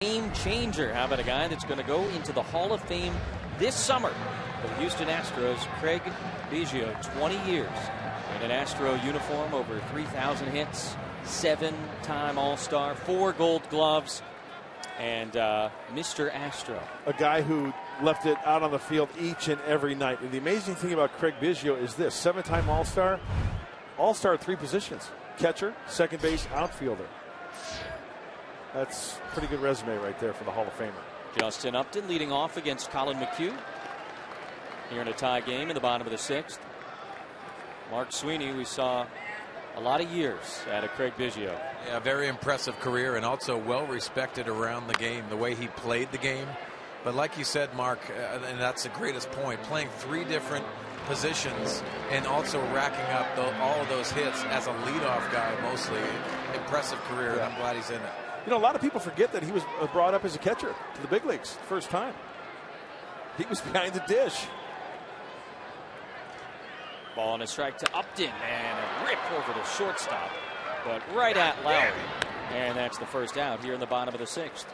Game changer. How about a guy that's going to go into the Hall of Fame this summer for the Houston Astros, Craig Biggio, 20 years in an Astro uniform, over 3,000 hits, 7-time All-Star, 4 Gold Gloves, and Mr. Astro. A guy who left it out on the field each and every night. And the amazing thing about Craig Biggio is this: 7-time All-Star, All-Star at 3 positions: catcher, second base, outfielder. That's a pretty good resume right there for the Hall of Famer. Justin Upton leading off against Colin McHugh here in a tie game in the bottom of the 6th. Mark Sweeney, we saw a lot of years out of Craig Biggio. Yeah, very impressive career, and also well respected around the game, the way he played the game. But like you said, Mark, and that's the greatest point, playing 3 different positions and also racking up all of those hits as a leadoff guy, mostly. Impressive career, and I'm glad he's in it. You know, a lot of people forget that he was brought up as a catcher to the big leagues first time. He was behind the dish. Ball and a strike to Upton, and a rip over the shortstop, but right at Lowry. And that's the first out here in the bottom of the 6th.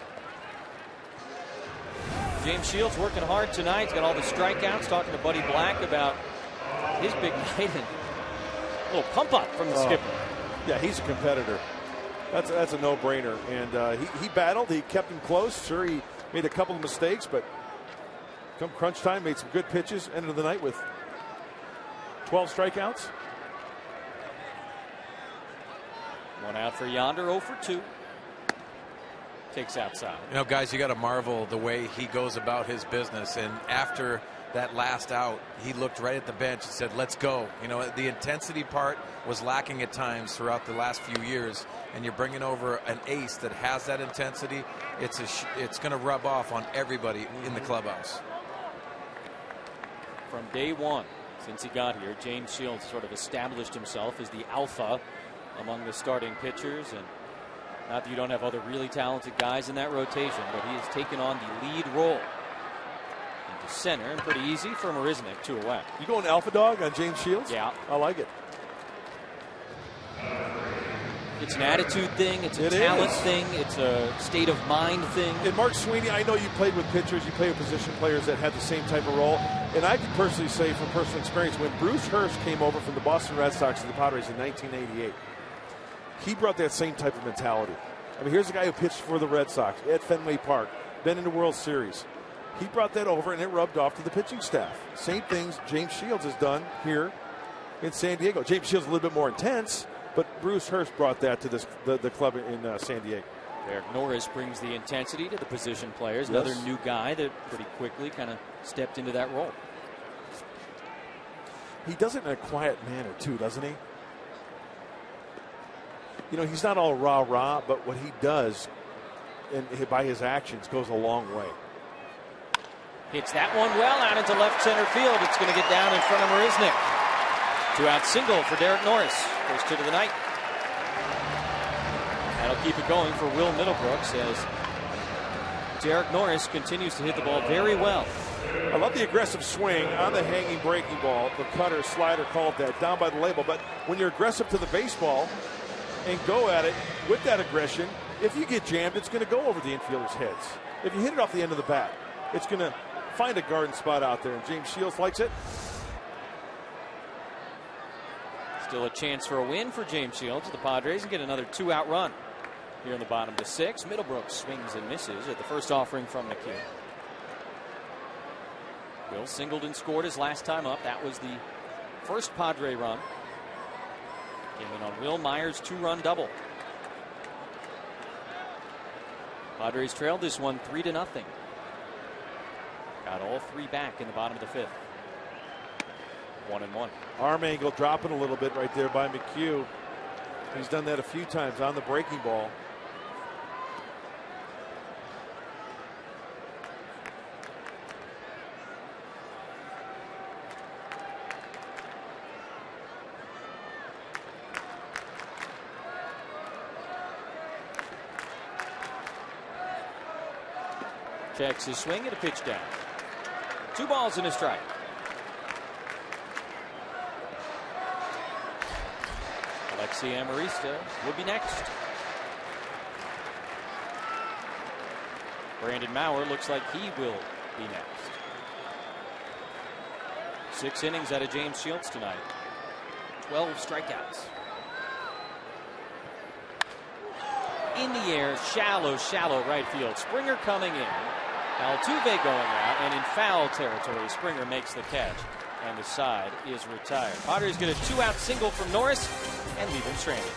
James Shields working hard tonight. He's got all the strikeouts. Talking to Buddy Black about his big night and a little pump up from the skipper. Yeah, he's a competitor. That's a no-brainer. And he battled. He kept him close. Sure, he made a couple of mistakes, but come crunch time, made some good pitches. Ended the night with 12 strikeouts. One out for Yonder, 0 for 2. Takes outside. You know, guys, you got to marvel the way he goes about his business. And after that last out, he looked right at the bench and said, let's go. You know, the intensity part was lacking at times throughout the last few years. And you're bringing over an ace that has that intensity. It's going to rub off on everybody in the clubhouse. From day one, since he got here, James Shields sort of established himself as the alpha among the starting pitchers. And not that you don't have other really talented guys in that rotation, but he has taken on the lead role into center, and pretty easy for Marisnick, 2 away. You going alpha dog on James Shields? Yeah. I like it. It's an attitude thing. It's a talent thing. It's a state of mind thing. And Mark Sweeney, I know you played with pitchers, you played with position players that had the same type of role. And I can personally say from personal experience, when Bruce Hurst came over from the Boston Red Sox to the Padres in 1988, he brought that same type of mentality. I mean, here's a guy who pitched for the Red Sox at Fenway Park, been in the World Series. He brought that over, and it rubbed off to the pitching staff. Same things James Shields has done here in San Diego. James Shields is a little bit more intense, but Bruce Hurst brought that to the club in San Diego. Derek Norris brings the intensity to the position players. Another new guy that pretty quickly kind of stepped into that role. He does it in a quiet manner, too, doesn't he? You know, he's not all rah-rah, but what he does and by his actions goes a long way. Hits that one well out into left center field. It's going to get down in front of Marisnick. 2-out single for Derek Norris. First hit of the night. That'll keep it going for Will Middlebrooks as Derek Norris continues to hit the ball very well. I love the aggressive swing on the hanging breaking ball. The cutter, slider called that down by the label. But when you're aggressive to the baseball and go at it with that aggression, if you get jammed, it's going to go over the infielders' heads. If you hit it off the end of the bat, it's going to find a garden spot out there. And James Shields likes it. Still a chance for a win for James Shields. The Padres and get another 2-out run here in the bottom of the 6th. Middlebrooks swings and misses at the first offering from McHugh. Will singled and scored his last time up. That was the first Padre run. Came in on Will Myers' 2-run double. Padres trailed this one 3-0. Got all 3 back in the bottom of the 5th. 1-1. Arm angle dropping a little bit right there by McHugh. He's done that a few times on the breaking ball. Checks his swing and a pitch down. 2 balls and a strike. Alexi Amarista will be next. Brandon Maurer looks like he will be next. 6 innings out of James Shields tonight. 12 strikeouts. In the air, shallow right field. Springer coming in. Altuve going out, and in foul territory, Springer makes the catch, and the side is retired. Padres get a 2-out single from Norris and leave him stranded.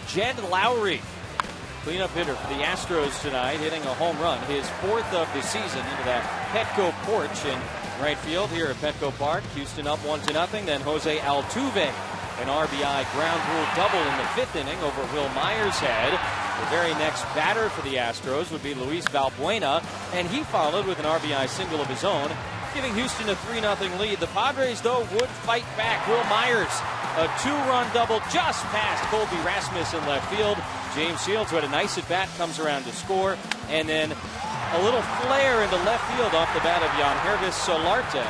Jed Lowry, cleanup hitter for the Astros tonight, hitting a home run, his 4th of the season, into that Petco porch in right field here at Petco Park. Houston up 1-0. Then Jose Altuve, an RBI ground rule double in the 5th inning over Will Myers' head. The very next batter for the Astros would be Luis Valbuena, and he followed with an RBI single of his own, giving Houston a 3-0 lead. The Padres, though, would fight back. Will Myers, a 2-run double just past Colby Rasmus in left field. James Shields, who had a nice at-bat, comes around to score. And then a little flare into left field off the bat of Yangervis Solarte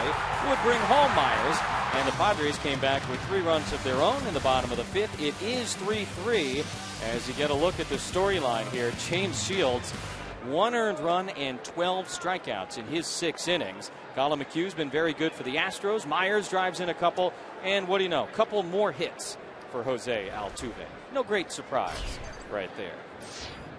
would bring home Myers. And the Padres came back with 3 runs of their own in the bottom of the 5th. It is 3-3 as you get a look at the storyline here. James Shields, 1 earned run and 12 strikeouts in his 6 innings. Colin McHugh's been very good for the Astros. Myers drives in a couple, and what do you know? A couple more hits for Jose Altuve. No great surprise right there.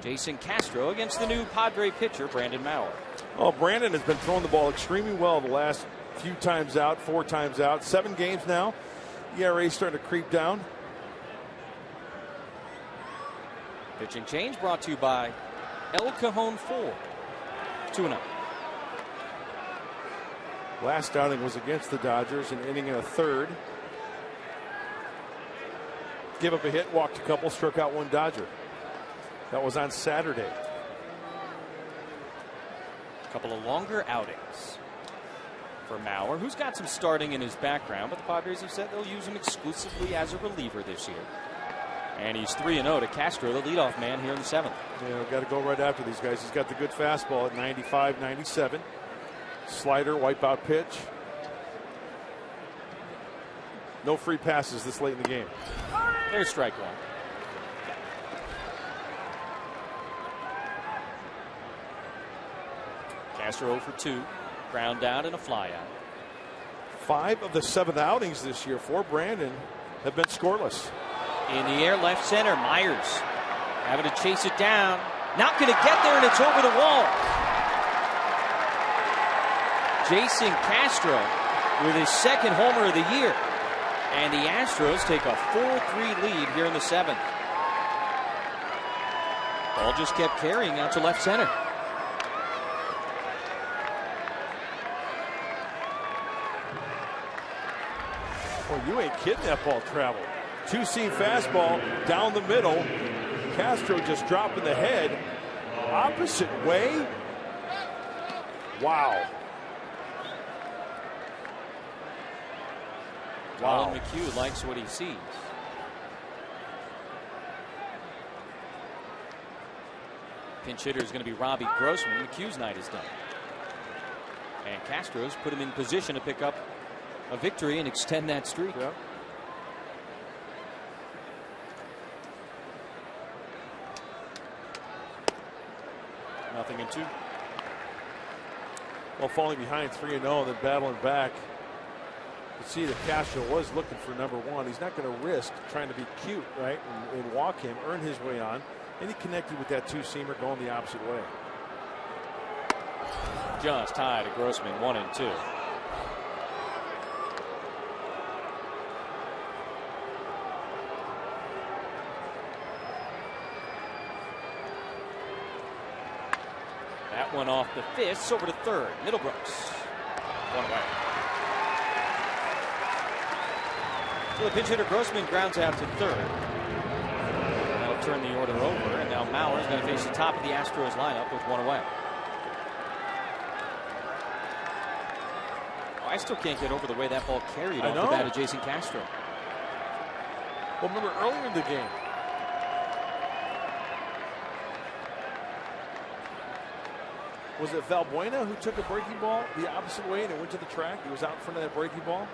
Jason Castro against the new Padre pitcher, Brandon Maurer. Oh, Brandon has been throwing the ball extremely well the last few times out, 4 times out, 7 games now. ERA starting to creep down. Pitching change brought to you by El Cajon Ford. 2-0. Last outing was against the Dodgers, an inning and a third. Give up a hit, walked a couple, struck out 1 Dodger. That was on Saturday. A couple of longer outings for Maurer, who's got some starting in his background, but the Padres have said they'll use him exclusively as a reliever this year. And he's 3-0 to Castro, the leadoff man here in the 7th. Yeah, got to go right after these guys. He's got the good fastball at 95, 97. Slider, wipeout pitch. No free passes this late in the game. There's strike 1. Castro 0 for 2. Ground out and a fly out. 5 of the 7th outings this year for Brandon have been scoreless. In the air, left center, Myers having to chase it down. Not going to get there, and it's over the wall. Jason Castro with his 2nd homer of the year. And the Astros take a 4-3 lead here in the 7th. Ball just kept carrying out to left center. Well, you ain't kidding, that ball traveled. 2-seam fastball down the middle. Castro just dropping the head. Opposite way. Wow. Colin McHugh likes what he sees. Pinch hitter is going to be Robbie Grossman. McHugh's night is done. And Castro's put him in position to pick up a victory and extend that streak. Yep. Nothing in 2. Well, falling behind 3-0 and then battling back. You see that Castro was looking for number 1. He's not going to risk trying to be cute, right, and walk him, earn his way on. And he connected with that 2-seamer going the opposite way. Just high to Grossman, 1-2. That one off the fists over to 3rd. Middlebrooks. 1 away. So the pinch hitter Grossman grounds out to 3rd. That'll turn the order over, and now Maurer is going to face the top of the Astros lineup with 1 away. I still can't get over the way that ball carried off the bat of Jason Castro. Well, remember earlier in the game, was it Valbuena who took a breaking ball the opposite way and it went to the track? He was out in front of that breaking ball.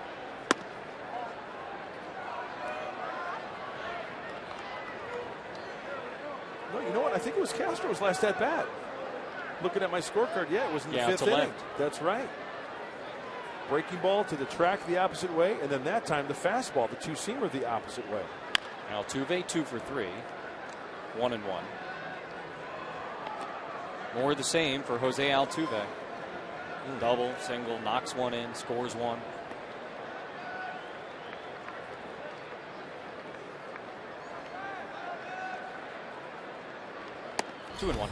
No, you know what? I think it was Castro's last at bat. Looking at my scorecard, yeah, it was in the 5th inning. That's right. Breaking ball to the track the opposite way, and then that time the fastball, the 2-seamer, the opposite way. Altuve 2 for 3, 1-1. More of the same for Jose Altuve. Double, single, knocks 1 in, scores 1. 2-1.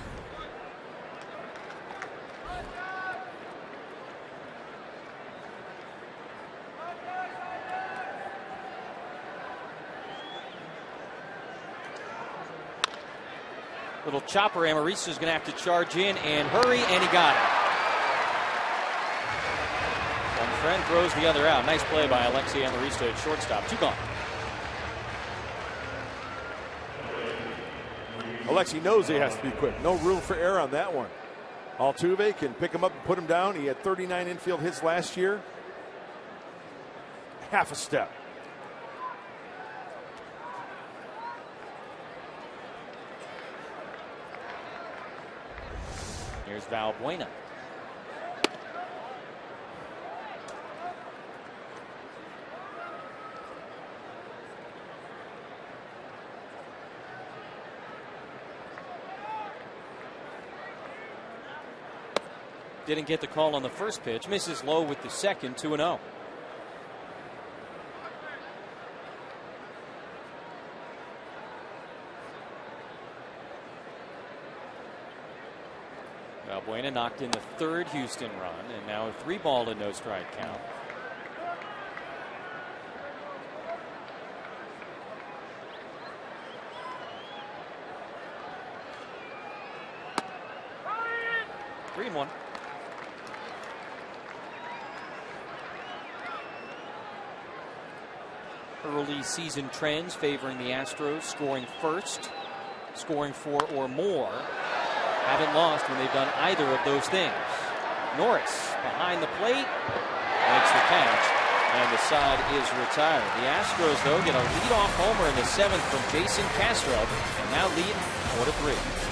Little chopper. Amarista's going to have to charge in and hurry, and he got it. One friend throws the other out. Nice play by Alexi Amarista at shortstop. 2 gone. Alexi knows he has to be quick. No room for error on that one. Altuve can pick him up and put him down. He had 39 infield hits last year. Half a step. Here's Valbuena. Didn't get the call on the first pitch. Misses low with the second. 2-0. Valbuena knocked in the third Houston run, and now a 3-ball and no strike count. Three and 1. Early season trends favoring the Astros, scoring first, scoring 4 or more. Haven't lost when they've done either of those things. Norris behind the plate makes the catch, and the side is retired. The Astros, though, get a leadoff homer in the 7th from Jason Castro, and now lead 4-3.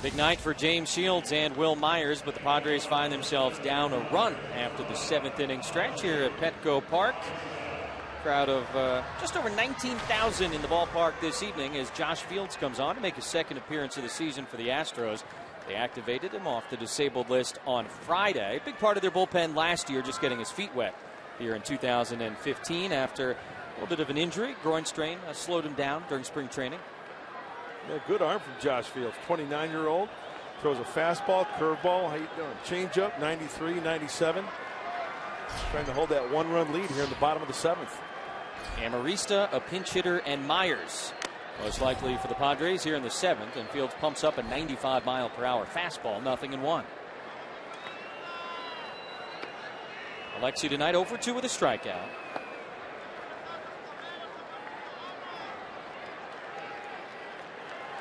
Big night for James Shields and Will Myers, but the Padres find themselves down a run after the 7th inning stretch here at Petco Park. Crowd of just over 19,000 in the ballpark this evening as Josh Fields comes on to make his second appearance of the season for the Astros. They activated him off the disabled list on Friday. Big part of their bullpen last year, just getting his feet wet here in 2015 after a little bit of an injury. Groin strain slowed him down during spring training. Yeah, good arm from Josh Fields, 29-year-old. Throws a fastball, curveball, how you doing? Changeup, 93, 97. Trying to hold that 1-run lead here in the bottom of the 7th. Amarista, a pinch hitter, and Myers most likely for the Padres here in the 7th, and Fields pumps up a 95-mile-per-hour fastball, 0-1. Alexi tonight 0 for 2 with a strikeout.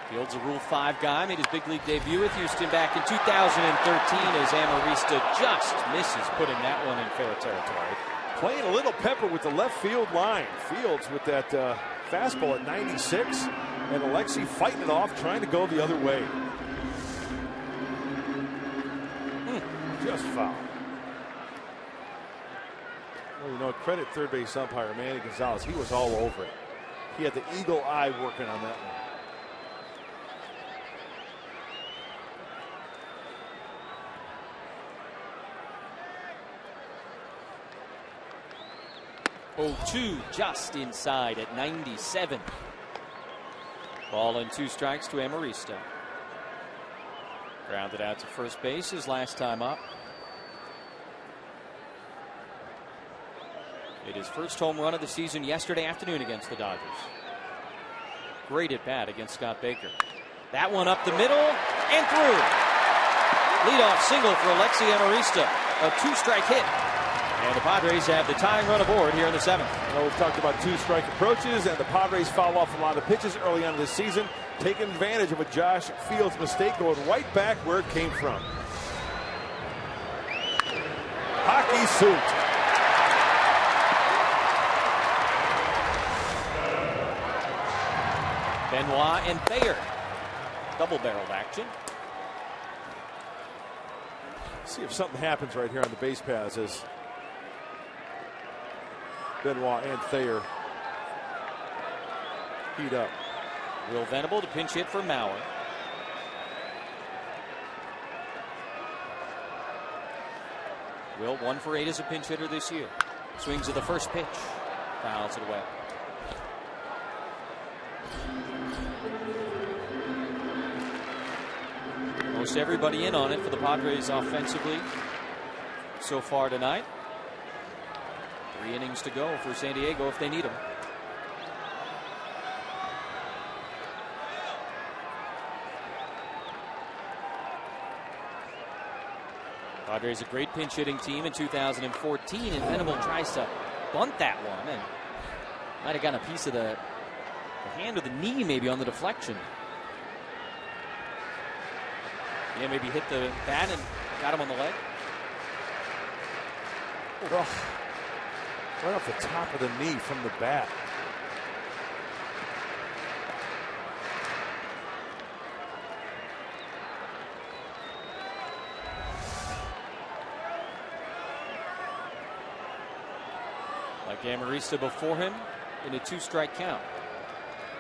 Fields a Rule 5 guy, made his big league debut with Houston back in 2013 as Amarista just misses putting that one in fair territory. Playing a little pepper with the left field line. Fields with that fastball at 96, and Alexi fighting it off, trying to go the other way. Just foul. Well, you know, credit third base umpire Manny Gonzalez. He was all over it. He had the eagle eye working on that one. 0-2 just inside at 97. Ball and 2 strikes to Amarista. Grounded out to first base his last time up. Hit his first home run of the season yesterday afternoon against the Dodgers. Great at bat against Scott Baker. That one up the middle and through. Leadoff single for Alexi Amarista. A 2-strike hit. And the Padres have the tying run aboard here in the 7th. Well, we've talked about 2-strike approaches, and the Padres foul off a lot of pitches early on this season, taking advantage of a Josh Fields mistake, going right back where it came from. Hockey suit. Benoit and Thayer. Double-barreled action. See if something happens right here on the base paths as Benoit and Thayer heat up. Will Venable to pinch hit for Mauer. Will 1 for 8 as a pinch hitter this year. Swings at the first pitch. Fouls it away. Most everybody in on it for the Padres offensively so far tonight. 3 innings to go for San Diego if they need them. Padres a great pinch hitting team in 2014, and Venable tries to bunt that one and might have gotten a piece of the hand or the knee maybe on the deflection. Yeah, maybe hit the bat and got him on the leg. Oh, right off the top of the knee from the bat. Like Amarista before him in a 2-strike count.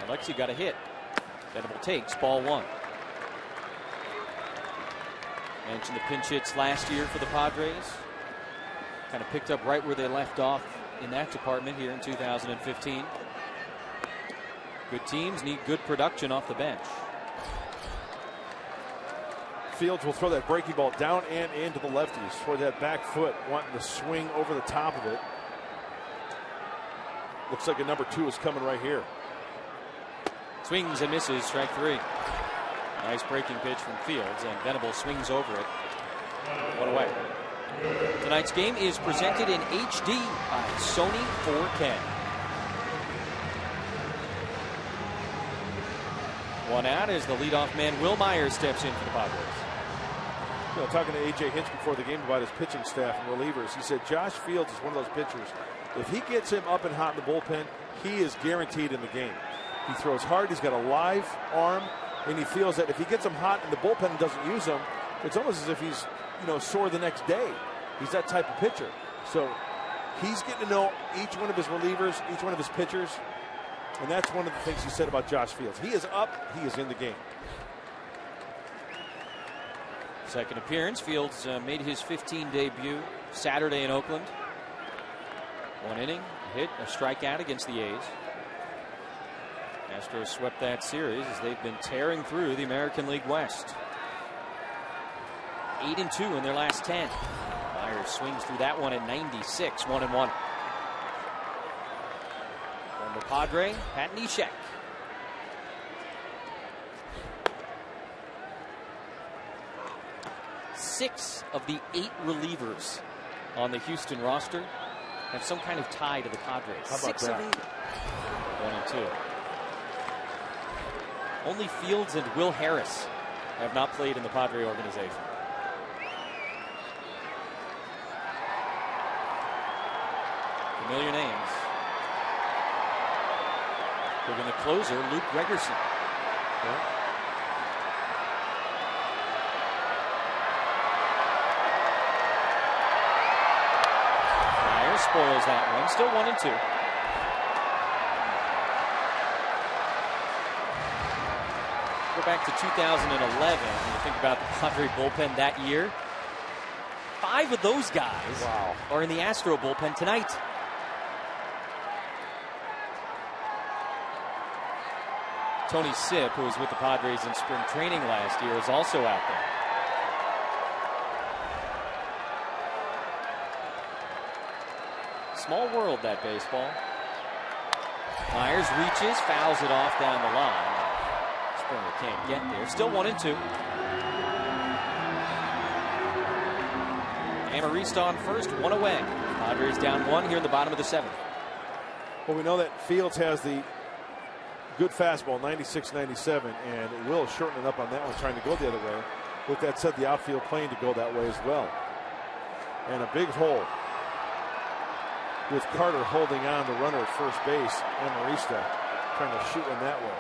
Alexi got a hit. Venable takes ball 1. Mentioned the pinch hits last year for the Padres. Kind of picked up right where they left off in that department here in 2015. Good teams need good production off the bench. Fields will throw that breaking ball down and into the lefties for that back foot, wanting to swing over the top of it. Looks like a number 2 is coming right here. Swings and misses, strike 3. Nice breaking pitch from Fields, and Venable swings over it. 1 away. Tonight's game is presented in HD by Sony 4K. 1 out as the leadoff man Will Myers steps in for the Padres. You know, talking to A.J. Hinch before the game about his pitching staff and relievers, he said Josh Fields is one of those pitchers. If he gets him up and hot in the bullpen, he is guaranteed in the game. He throws hard. He's got a live arm. And he feels that if he gets him hot in the bullpen and doesn't use him, it's almost as if he's, you know, sore the next day. He's that type of pitcher. So he's getting to know each one of his relievers, each one of his pitchers. And that's one of the things he said about Josh Fields. He is up. He is in the game. Second appearance. Fields made his 15 debut Saturday in Oakland. 1 inning, a hit, a strikeout against the A's. Astros swept that series as they've been tearing through the American League West. 8-2 in their last 10. Myers swings through that one at 96, 1-1. Former Padre, Pat Neshek. Six of the 8 relievers on the Houston roster have some kind of tie to the Padres. How about 6 of 8. 1 and 2. Only Fields and Will Harris have not played in the Padre organization. Familiar names. Including the closer, Luke Gregerson. Yeah. Myers spoils that one. Still 1 and 2. Go back to 2011. When you think about the Padre bullpen that year, 5 of those guys are in the Astro bullpen tonight. Tony Sipp, who was with the Padres in spring training last year, is also out there. Small world, that baseball. Myers reaches, fouls it off down the line. Springer can't get there. Still 1 and 2. Amarista on first, 1 away. Padres down 1 here in the bottom of the 7th. Well, we know that Fields has the good fastball, 96-97, and Will shorten it up on that one, trying to go the other way. With that said, the outfield playing to go that way as well. And a big hole with Carter holding on the runner at first base. Amarista trying to shoot one that way.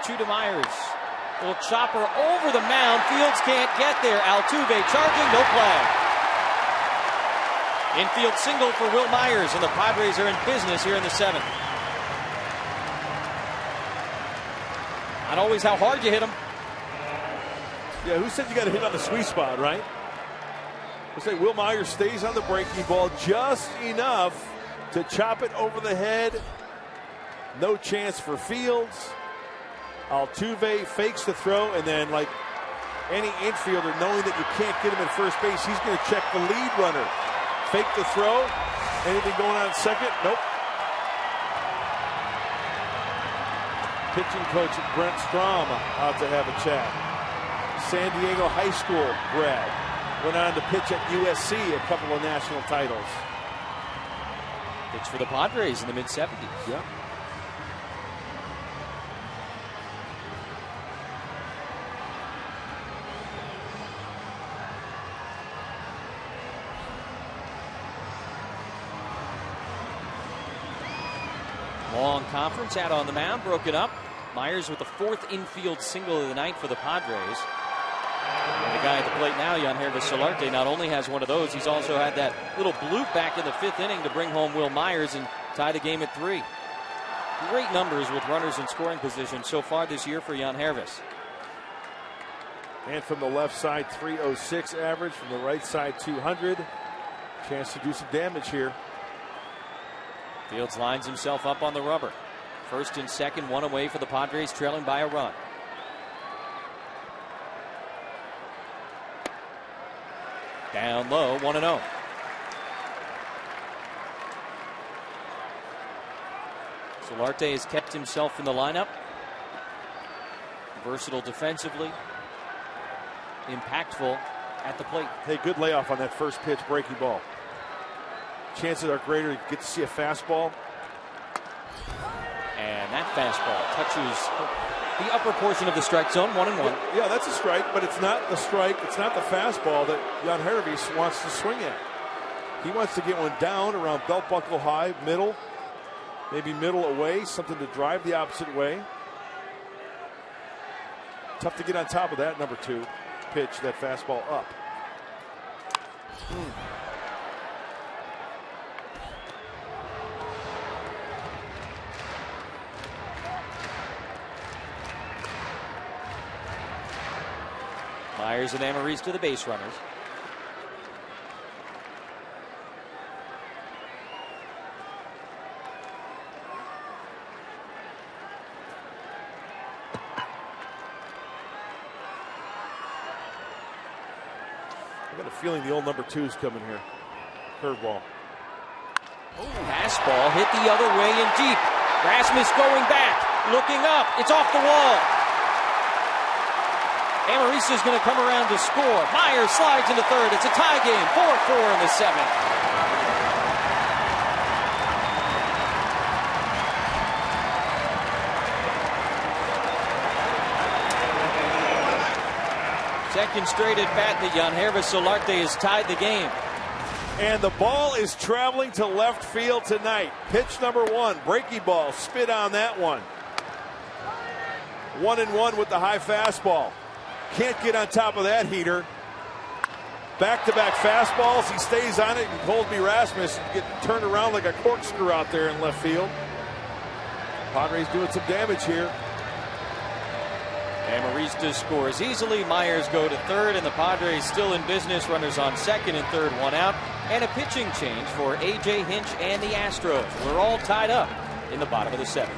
Two to Myers. Little chopper over the mound. Fields can't get there. Altuve charging, no play. Infield single for Will Myers, and the Padres are in business here in the 7th. Not always how hard you hit them. Yeah, who said you got to hit on the sweet spot, right? Looks like Will Myers stays on the breaking ball just enough to chop it over the head. No chance for Fields. Altuve fakes the throw, and then, like any infielder, knowing that you can't get him at first base, he's going to check the lead runner. Fake the throw. Anything going on at second? Nope. Pitching coach Brent Strom out to have a chat. San Diego High School grad. Went on to pitch at USC, a couple of national titles. Pitched for the Padres in the mid-70s. Yeah. Long conference out on the mound, broke it up. Myers with the 4th infield single of the night for the Padres. And the guy at the plate now, Yangervis Solarte, not only has one of those, he's also had that little bloop back in the 5th inning to bring home Will Myers and tie the game at 3. Great numbers with runners in scoring position so far this year for Yangervis. And from the left side, 306 average. From the right side, 200. Chance to do some damage here. Fields lines himself up on the rubber. First and second, 1 away for the Padres, trailing by a run. Down low, 1-0. Solarte has kept himself in the lineup. Versatile defensively. Impactful at the plate. Hey, good layoff on that first pitch breaking ball. Chances are greater to get to see a fastball. And that fastball touches the upper portion of the strike zone, 1-1. Yeah, that's a strike, but it's not the strike. It's not the fastball that Yangervis wants to swing at. He wants to get one down around belt buckle high, middle, maybe middle away, something to drive the opposite way. Tough to get on top of that number 2 pitch, that fastball up. Myers and Amarista, the base runners. I got a feeling the old number 2's coming here. Curveball. Fastball hit the other way and deep. Rasmus going back, looking up. It's off the wall. Amarista's going to come around to score. Myers slides into third. It's a tie game, 4-4 in the 7th. Second straight at bat that Yangervis Solarte has tied the game. And the ball is traveling to left field tonight. Pitch number 1, breaking ball, spit on that one. 1-1 with the high fastball. Can't get on top of that heater. Back-to-back fastballs. He stays on it, and Colby Rasmus get turned around like a corkscrew out there in left field. Padres doing some damage here. Amarista scores easily. Myers go to third, and the Padres still in business. Runners on second and third, 1 out. And a pitching change for A.J. Hinch and the Astros. We're all tied up in the bottom of the 7th.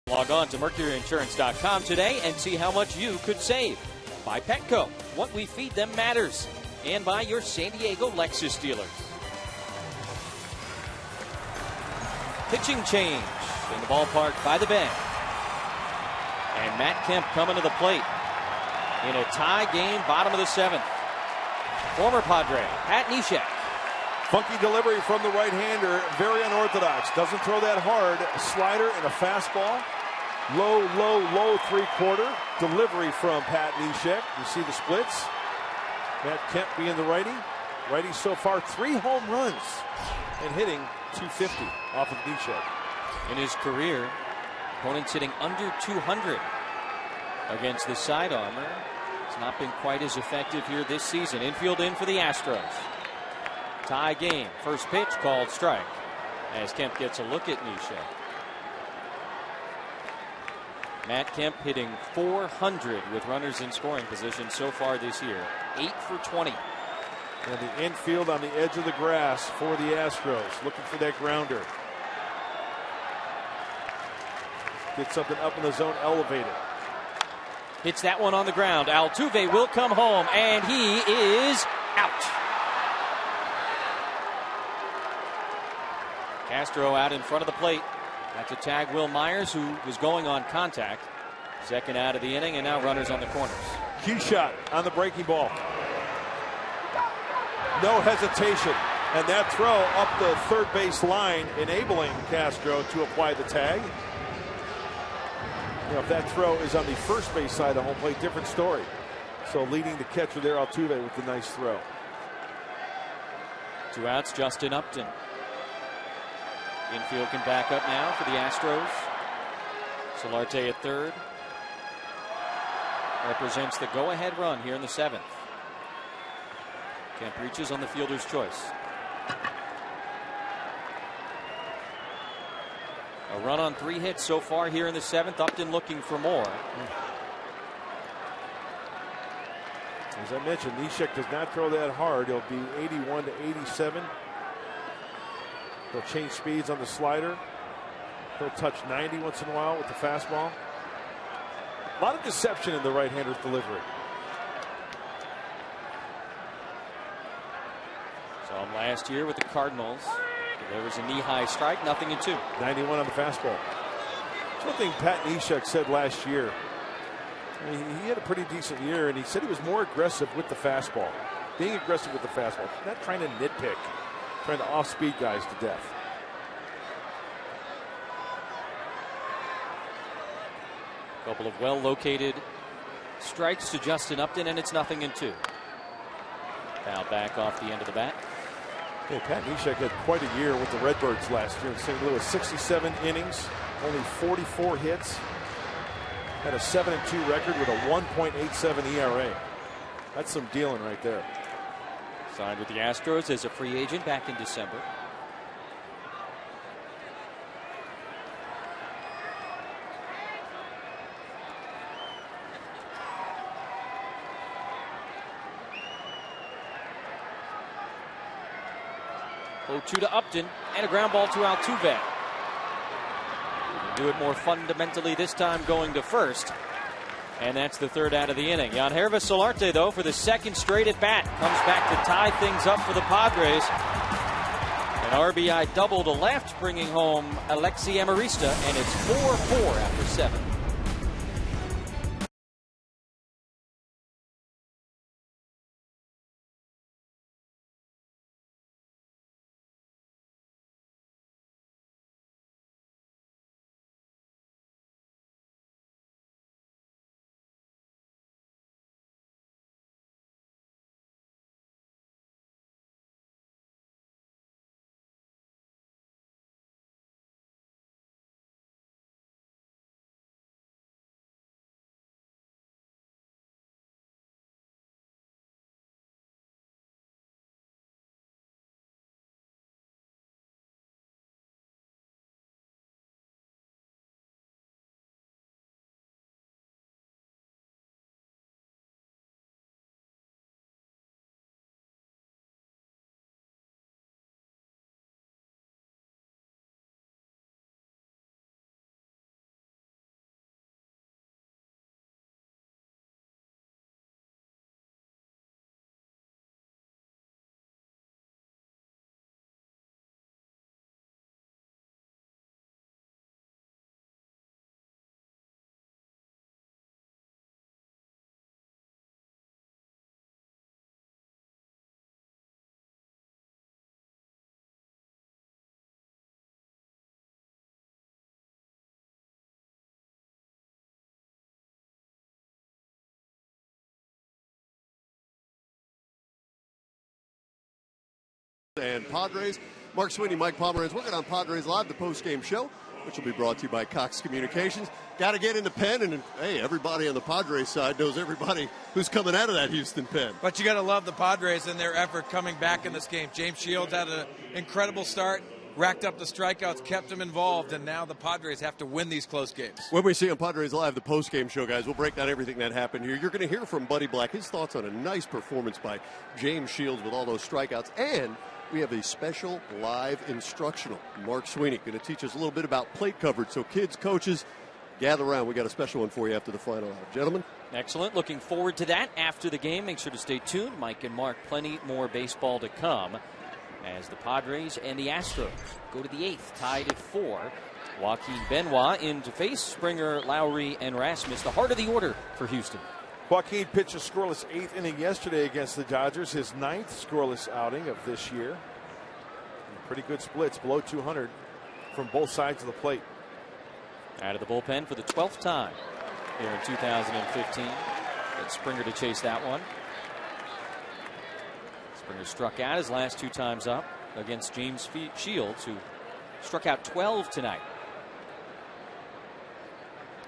Log on to MercuryInsurance.com today and see how much you could save. By Petco, what we feed them matters. And by your San Diego Lexus dealers. Pitching change in the ballpark by the bench. And Matt Kemp coming to the plate in a tie game, bottom of the 7th. Former Padre, Pat Neshek. Funky delivery from the right-hander, very unorthodox. Doesn't throw that hard. A slider and a fastball. Low, low, low 3/4. Delivery from Pat Neshek. You see the splits. Matt Kemp being the righty. Righty so far 3 home runs and hitting .250 off of Neshek. In his career, opponents hitting under 200 against the sidearmer. It's not been quite as effective here this season. Infield in for the Astros. Tie game. First pitch called strike as Kemp gets a look at Neshek. Matt Kemp hitting .400 with runners in scoring position so far this year. 8 for 20. And the infield on the edge of the grass for the Astros. Looking for that grounder. Get something up in the zone, elevated. Hits that one on the ground. Altuve will come home, and he is out. Castro out in front of the plate. That's a tag Will Myers, who was going on contact. Second out of the inning, and now runners on the corners. Cue shot on the breaking ball. No hesitation. And that throw up the third base line, enabling Castro to apply the tag. You know, if that throw is on the first base side of home plate, different story. So leading the catcher there, Altuve, with the nice throw. 2 outs, Justin Upton. Infield can back up now for the Astros. Solarte at third. Represents the go-ahead run here in the 7th. Kemp reaches on the fielder's choice. A run on 3 hits so far here in the 7th. Upton looking for more. As I mentioned, Neshek does not throw that hard. He'll be 81 to 87. He'll change speeds on the slider. He'll touch 90 once in a while with the fastball. A lot of deception in the right-hander's delivery. Saw him last year with the Cardinals. There was a knee-high strike, nothing in 2. 91 on the fastball. That's one thing Pat Neshek said last year. I mean, he had a pretty decent year, and he said he was more aggressive with the fastball. Being aggressive with the fastball, not trying to nitpick, trying to off-speed guys to death. A couple of well-located strikes to Justin Upton, and it's nothing in 2. Now back off the end of the bat. Yeah, Pat Neshek had quite a year with the Redbirds last year in St. Louis. 67 innings, only 44 hits. Had a 7-2 record with a 1.87 ERA. That's some dealing right there. Signed with the Astros as a free agent back in December. Oh-2 to Upton, and a ground ball to Altuve. Do it more fundamentally this time, going to first. And that's the 3rd out of the inning. Yangervis Solarte, though, for the 2nd straight at bat, comes back to tie things up for the Padres. An RBI double to left, bringing home Alexi Amarista, and it's 4-4 after 7. And Padres. Mark Sweeney, Mike Pomeranz working on Padres Live, the post-game show, which will be brought to you by Cox Communications. Got to get in the pen, and hey, everybody on the Padres side knows everybody who's coming out of that Houston pen. But you got to love the Padres and their effort coming back in this game. James Shields had an incredible start, racked up the strikeouts, kept them involved, and now the Padres have to win these close games. When we see on Padres Live, the post-game show, guys, we'll break down everything that happened here. You're going to hear from Buddy Black, his thoughts on a nice performance by James Shields with all those strikeouts, and we have a special live instructional. Mark Sweeney going to teach us a little bit about plate coverage. So kids, coaches, gather around. We got a special one for you after the final out. Gentlemen. Excellent. Looking forward to that after the game. Make sure to stay tuned. Mike and Mark, plenty more baseball to come as the Padres and the Astros go to the 8th, tied at 4. Joaquin Benoit in to face Springer, Lowry, and Rasmus. The heart of the order for Houston. Joaquin pitched a scoreless 8th inning yesterday against the Dodgers, his 9th scoreless outing of this year. And pretty good splits, below 200 from both sides of the plate. Out of the bullpen for the 12th time here in 2015. Get Springer to chase that one. Springer struck out his last 2 times up against James Shields, who struck out 12 tonight.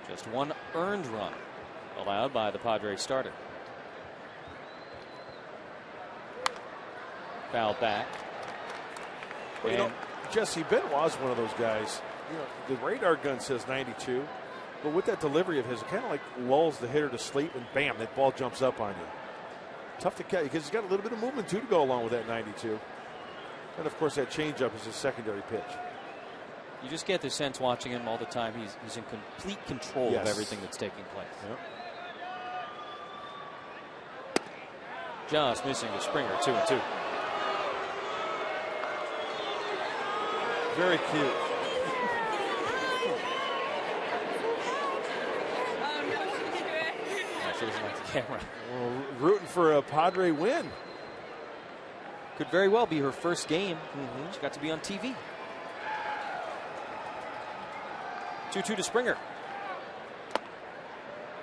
Just 1 earned run allowed by the Padres starter. Foul back. Well, you know, Jesse Benoit's one of those guys. You know, the radar gun says 92, but with that delivery of his, it kind of like lulls the hitter to sleep, and bam, that ball jumps up on you. Tough to catch because he's got a little bit of movement too to go along with that 92. And of course, that changeup is his secondary pitch. You just get the sense watching him all the time. He's in complete control of everything that's taking place. Yep. Just missing to Springer, 2-2. Very cute. She doesn't like the camera. Well, rooting for a Padre win. Could very well be her first game. She got to be on TV. 2-2 to Springer.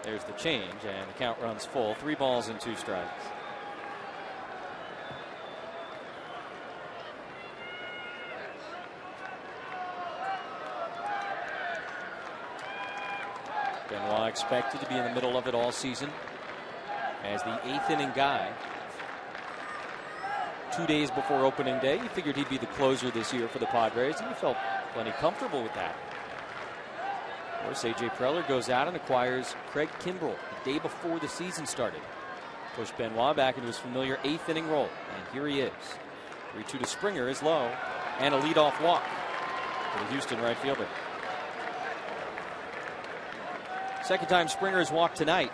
There's the change, and the count runs full. 3 balls and 2 strikes. Benoit expected to be in the middle of it all season as the 8th inning guy. 2 days before opening day, you figured he'd be the closer this year for the Padres, and you felt plenty comfortable with that. Of course, A.J. Preller goes out and acquires Craig Kimbrell the day before the season started. Pushed Benoit back into his familiar 8th inning role, and here he is. 3-2 to Springer is low, and a leadoff walk for the Houston right fielder. Second time Springer has walked tonight.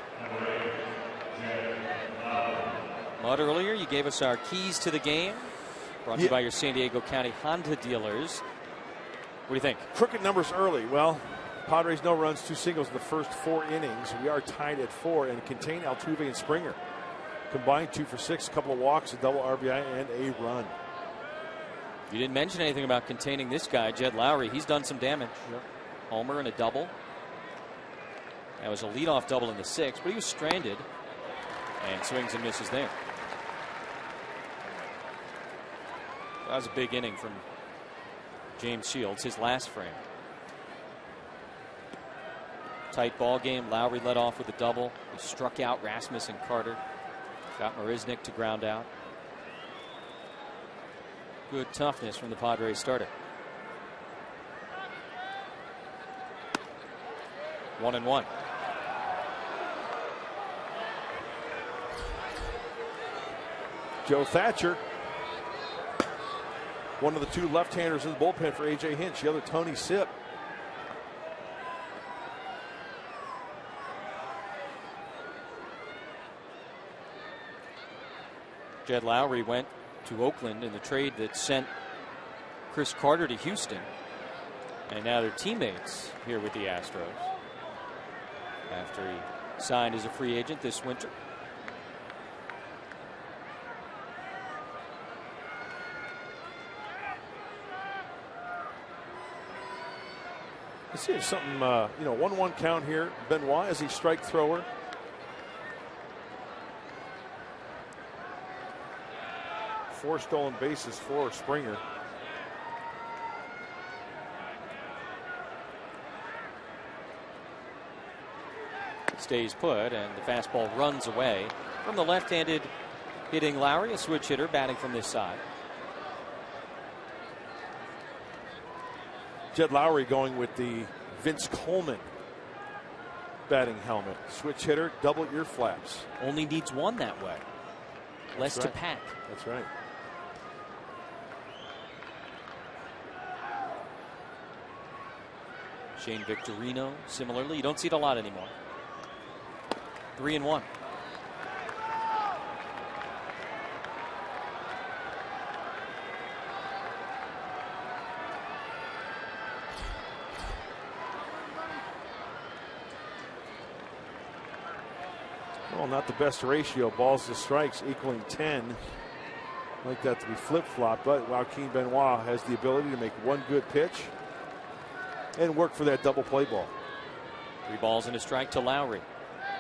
Mud, earlier you gave us our keys to the game, brought to you by your San Diego County Honda dealers. What do you think? Crooked numbers early. Well, Padres no runs, 2 singles in the first 4 innings. We are tied at 4 and contain Altuve and Springer. Combined 2 for 6, a couple of walks, a double RBI, and a run. You didn't mention anything about containing this guy, Jed Lowry. He's done some damage. Yep. Homer and a double. That was a leadoff double in the 6th, but he was stranded and swings and misses there. That was a big inning from James Shields, his last frame. Tight ball game. Lowry led off with a double. He struck out Rasmus and Carter. Got Marisnick to ground out. Good toughness from the Padres starter. 1-1. Joe Thatcher, one of the 2 left-handers in the bullpen for A.J. Hinch, the other Tony Sipp. Jed Lowry went to Oakland in the trade that sent Chris Carter to Houston. And now they're teammates here with the Astros after he signed as a free agent this winter. Let's see if something, 1-1 count here. Benoit as a strike thrower. Four stolen bases for Springer. Stays put, and the fastball runs away from the left-handed hitting Lowry, a switch hitter batting from this side. Jed Lowry going with the Vince Coleman batting helmet. Switch hitter, double ear flaps. Only needs one that way. Less to pack. That's right. Shane Victorino, similarly. You don't see it a lot anymore. 3-1. Well, not the best ratio. Balls to strikes equaling 10. I'd like that to be flip-flop, but Joaquin Benoit has the ability to make one good pitch and work for that double play ball. 3 balls and a strike to Lowry.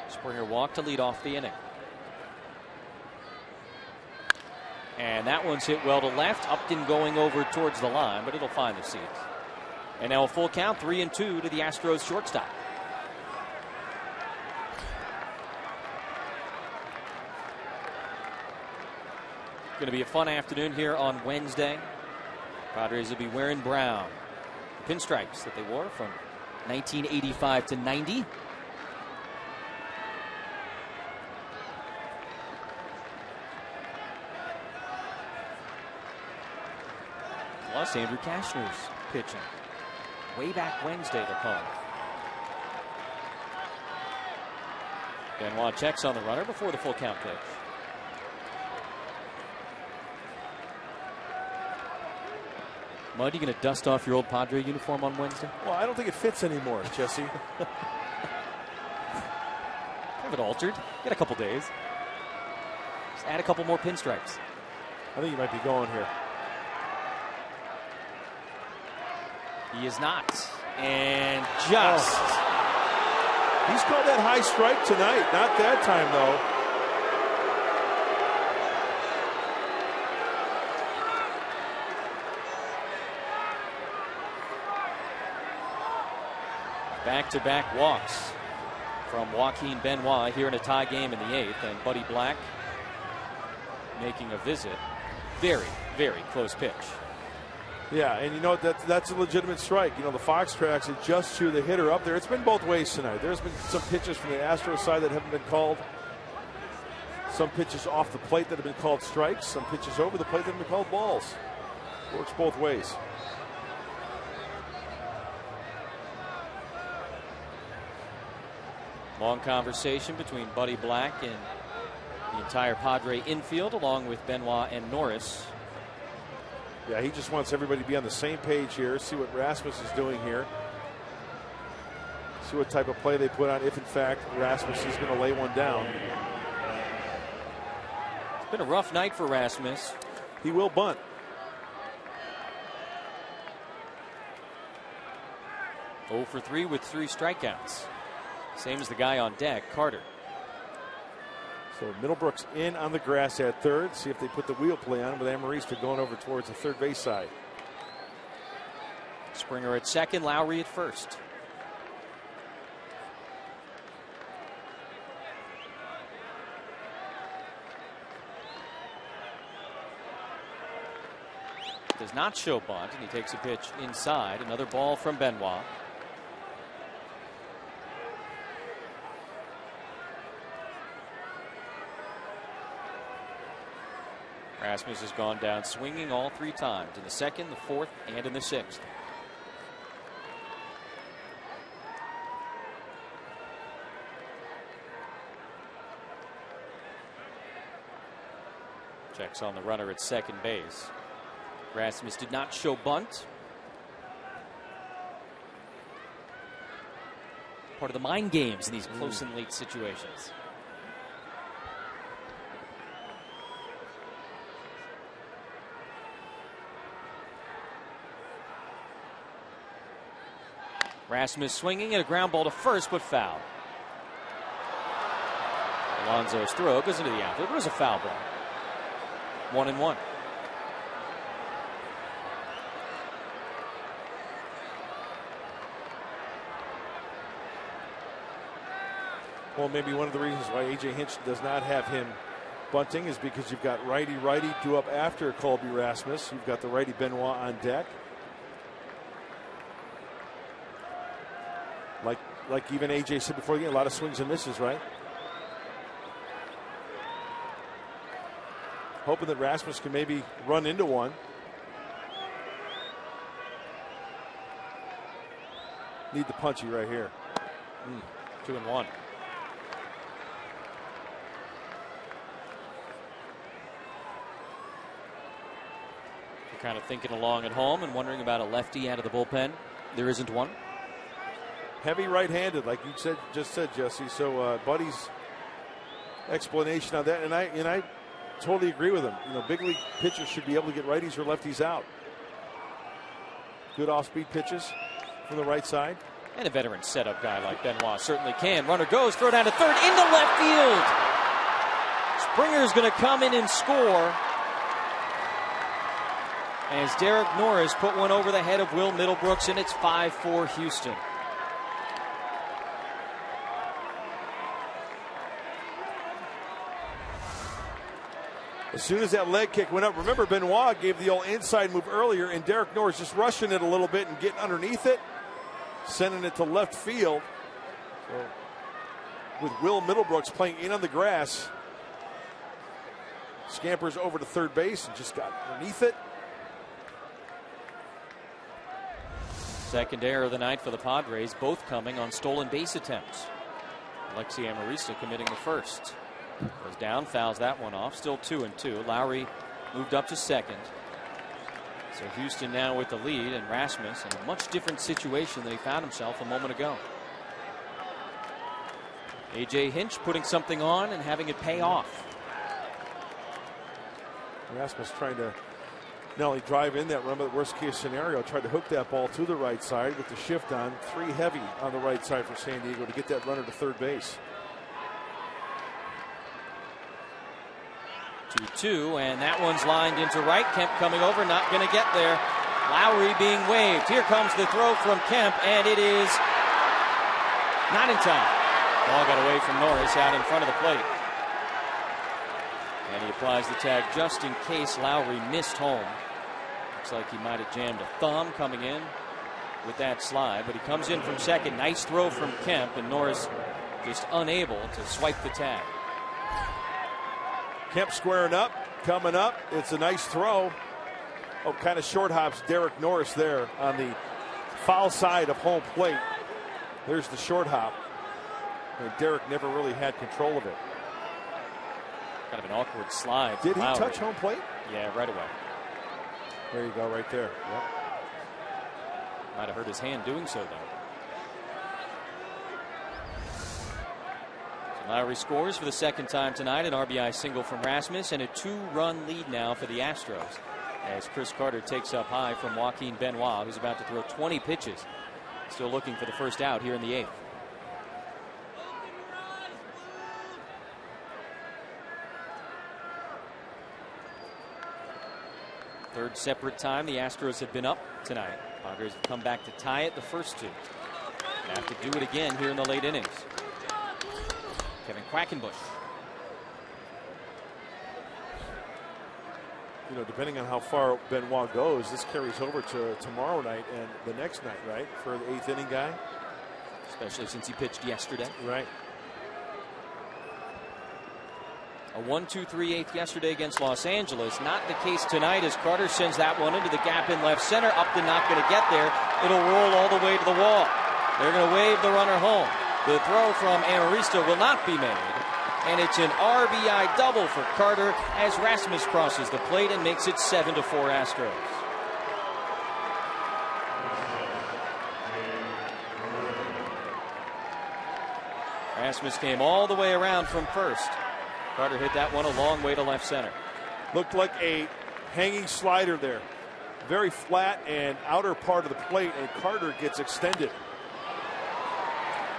Springer walked to lead off the inning. And that one's hit well to left. Upton going over towards the line, but it'll find the seats. And now a full count, 3-2 to the Astros shortstop. Going to be a fun afternoon here on Wednesday. Padres will be wearing brown. The pinstripes that they wore from 1985 to 90. Plus Andrew Kashner's pitching. Way back Wednesday, they're calling. Benoit checks on the runner before the full count pitch. Mud, you going to dust off your old Padre uniform on Wednesday? Well, I don't think it fits anymore, Jesse. Have it altered. Get a couple days. Just add a couple more pinstripes. I think you might be going here. He is not. And just. He's called that high strike tonight. Not that time, though. Back-to-back walks from Joaquin Benoit here in a tie game in the 8th. And Buddy Black making a visit. Very, very close pitch. Yeah, and you know that's a legitimate strike. You know, the Fox tracks it just to the hitter up there. It's been both ways tonight. There's been some pitches from the Astros side that haven't been called. Some pitches off the plate that have been called strikes. Some pitches over the plate that have been called balls. Works both ways. Long conversation between Buddy Black and the entire Padre infield, along with Benoit and Norris. Yeah, he just wants everybody to be on the same page here. See what Rasmus is doing here. See what type of play they put on if, in fact, Rasmus is going to lay one down. It's been a rough night for Rasmus. He will bunt. Oh for 3 with 3 strikeouts. Same as the guy on deck, Carter. So Middlebrook's in on the grass at third. See if they put the wheel play on with Amarista going over towards the third base side. Springer at second, Lowry at first. Does not show bunt, and he takes a pitch inside. Another ball from Benoit. Rasmus has gone down swinging all 3 times, in the 2nd, the 4th, and in the 6th. Checks on the runner at second base. Rasmus did not show bunt. Part of the mind games in these close and late situations. Rasmus swinging and a ground ball to first, but foul. Alonso's throw goes into the outfield. It was a foul ball. 1-1. Well, maybe one of the reasons why A.J. Hinch does not have him bunting is because you've got righty due up after Colby Rasmus. You've got the righty Benoit on deck. Like even A.J. said before the game, a lot of swings and misses, right? Hoping that Rasmus can maybe run into one. Need the punchy right here. 2-1. You're kind of thinking along at home and wondering about a lefty out of the bullpen. There isn't one. Heavy right-handed, like you just said, Jesse. So Buddy's explanation on that, and I totally agree with him. You know, big league pitchers should be able to get righties or lefties out. Good off-speed pitches from the right side. And a veteran setup guy like Benoit certainly can. Runner goes, throw down to third, into left field. Springer's going to come in and score. as Derek Norris put one over the head of Will Middlebrooks, and it's 5-4 Houston. As soon as that leg kick went up, remember Benoit gave the old inside move earlier, and Derek Norris just rushing it a little bit and getting underneath it, sending it to left field. So, with Will Middlebrooks playing in on the grass, scampers over to third base and just got underneath it. Second error of the night for the Padres, both coming on stolen base attempts. Alexi Amarista committing the first. Goes down, fouls that one off. Still 2-2. Lowry moved up to second. So Houston now with the lead, and Rasmus in a much different situation than he found himself a moment ago. A.J. Hinch putting something on and having it pay off. Rasmus trying to not only drive in that run, but worst case scenario, tried to hook that ball to the right side with the shift on. 3 heavy on the right side for San Diego to get that runner to third base. 2-2, and that one's lined into right. Kemp coming over, not going to get there. Lowry being waved. Here comes the throw from Kemp, and it is not in time. Ball got away from Norris out in front of the plate. And he applies the tag just in case Lowry missed home. Looks like he might have jammed a thumb coming in with that slide, but he comes in from second. Nice throw from Kemp, and Norris just unable to swipe the tag. Kemp squaring up, coming up. It's a nice throw. Oh, kind of short hops Derek Norris there on the foul side of home plate. There's the short hop. And Derek never really had control of it. Kind of an awkward slide. Did he touch home plate? Yeah, right away. There you go, right there. Yep. Might have hurt his hand doing so, though. Lowry scores for the second time tonight, an RBI single from Rasmus, and a 2-run lead now for the Astros as Chris Carter takes up high from Joaquin Benoit, who's about to throw 20 pitches. Still looking for the first out here in the 8th. Third separate time the Astros have been up tonight. Padres have come back to tie it the first 2. And have to do it again here in the late innings. Kevin Quackenbush. You know, depending on how far Benoit goes, this carries over to tomorrow night and the next night, right? For the 8th inning guy. Especially since he pitched yesterday. Right. A 1-2-3-8 yesterday against Los Angeles. Not the case tonight as Carter sends that one into the gap in left center. Upton not going to get there. It'll roll all the way to the wall. They're going to wave the runner home. The throw from Amarista will not be made, and it's an RBI double for Carter as Rasmus crosses the plate and makes it 7-4 Astros. Rasmus came all the way around from first. Carter hit that one a long way to left center. Looked like a hanging slider there. Very flat and outer part of the plate, and Carter gets extended.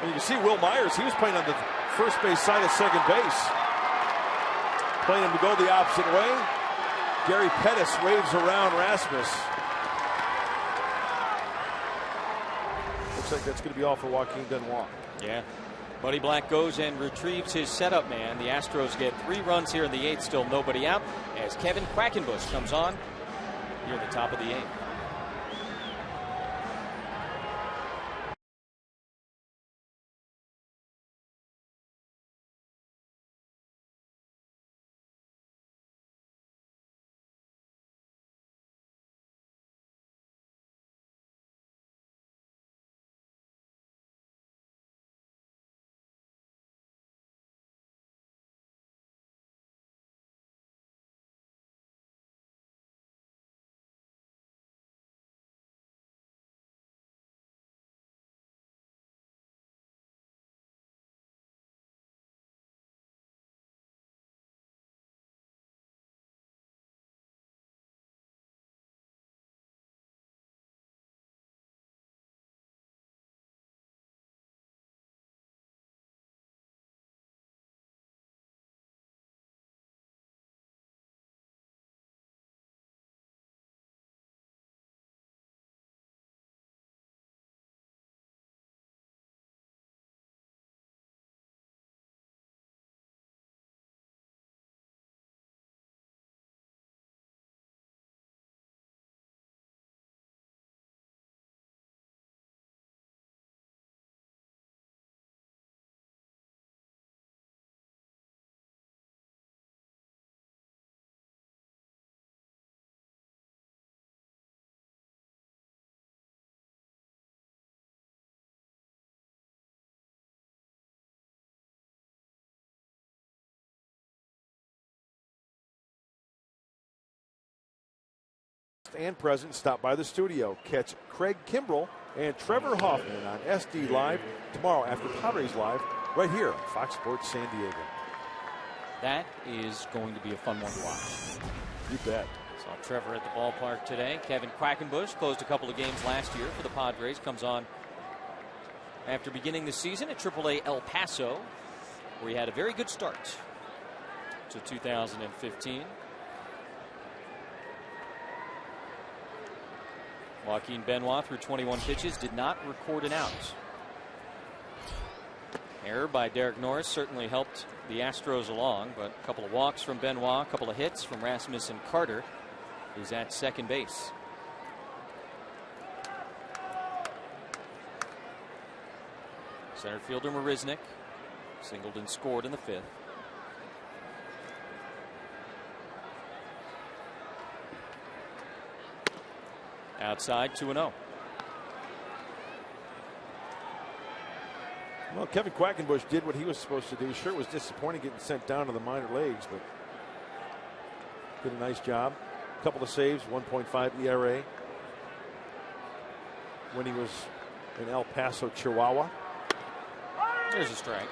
And you can see Will Myers, he was playing on the first base side of second base. Playing him to go the opposite way. Gary Pettis waves around Rasmus. Looks like that's going to be all for Joaquin Benoit. Yeah. Buddy Black goes and retrieves his setup man. The Astros get 3 runs here in the 8th, still nobody out, as Kevin Quackenbush comes on here at the top of the 8th. and present, stop by the studio. Catch Craig Kimbrell and Trevor Hoffman on SD Live tomorrow after Padres Live right here on Fox Sports San Diego. That is going to be a fun one to watch. You bet. Saw Trevor at the ballpark today. Kevin Quackenbush closed a couple of games last year for the Padres. Comes on after beginning the season at AAA El Paso, where he had a very good start to 2015. Joaquin Benoit threw 21 pitches, did not record an out. Error by Derek Norris certainly helped the Astros along, but a couple of walks from Benoit, a couple of hits from Rasmussen Carter, who's at second base. Center fielder Marisnick singled and scored in the 5th. Outside 2-0. Well, Kevin Quackenbush did what he was supposed to do. Sure, it was disappointing getting sent down to the minor leagues, but did a nice job. A couple of saves, 1.5 ERA when he was in El Paso, Chihuahua. There's a strike.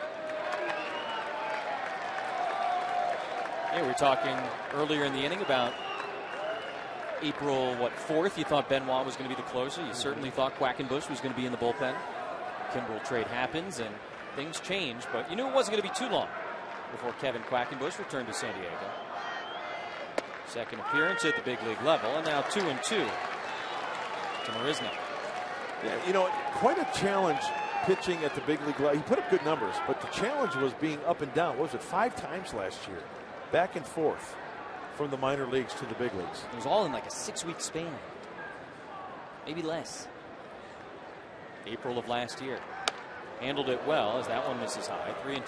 Yeah, we were talking earlier in the inning about April 4th. You thought Benoit was going to be the closer. You certainly thought Quackenbush was going to be in the bullpen. Kimbrell trade happens and things change, but you knew it wasn't going to be too long before Kevin Quackenbush returned to San Diego. Second appearance at the big league level, and now 2-2 to Marisnick. Yeah, you know, quite a challenge pitching at the big league level. He put up good numbers, but the challenge was being up and down. What was it, 5 times last year? Back and forth from the minor leagues to the big leagues. It was all in like a 6-week span. Maybe less. April of last year. Handled it well as that one misses high, 3-2.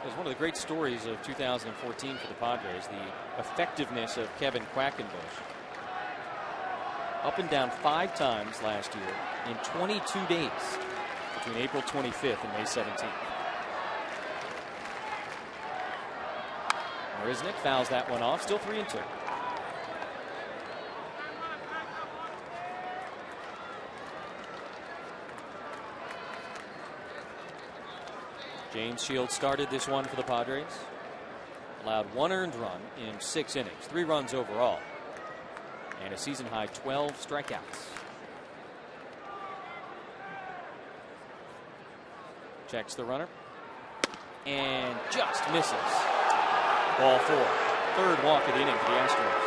It was one of the great stories of 2014 for the Padres, the effectiveness of Kevin Quackenbush. Up and down 5 times last year in 22 days between April 25th and May 17th. Marisnick fouls that one off, still 3-2. James Shields started this one for the Padres. Allowed 1 earned run in 6 innings, 3 runs overall, and a season high 12 strikeouts. Checks the runner and just misses. Ball 4. 3rd walk of the inning for the Astros.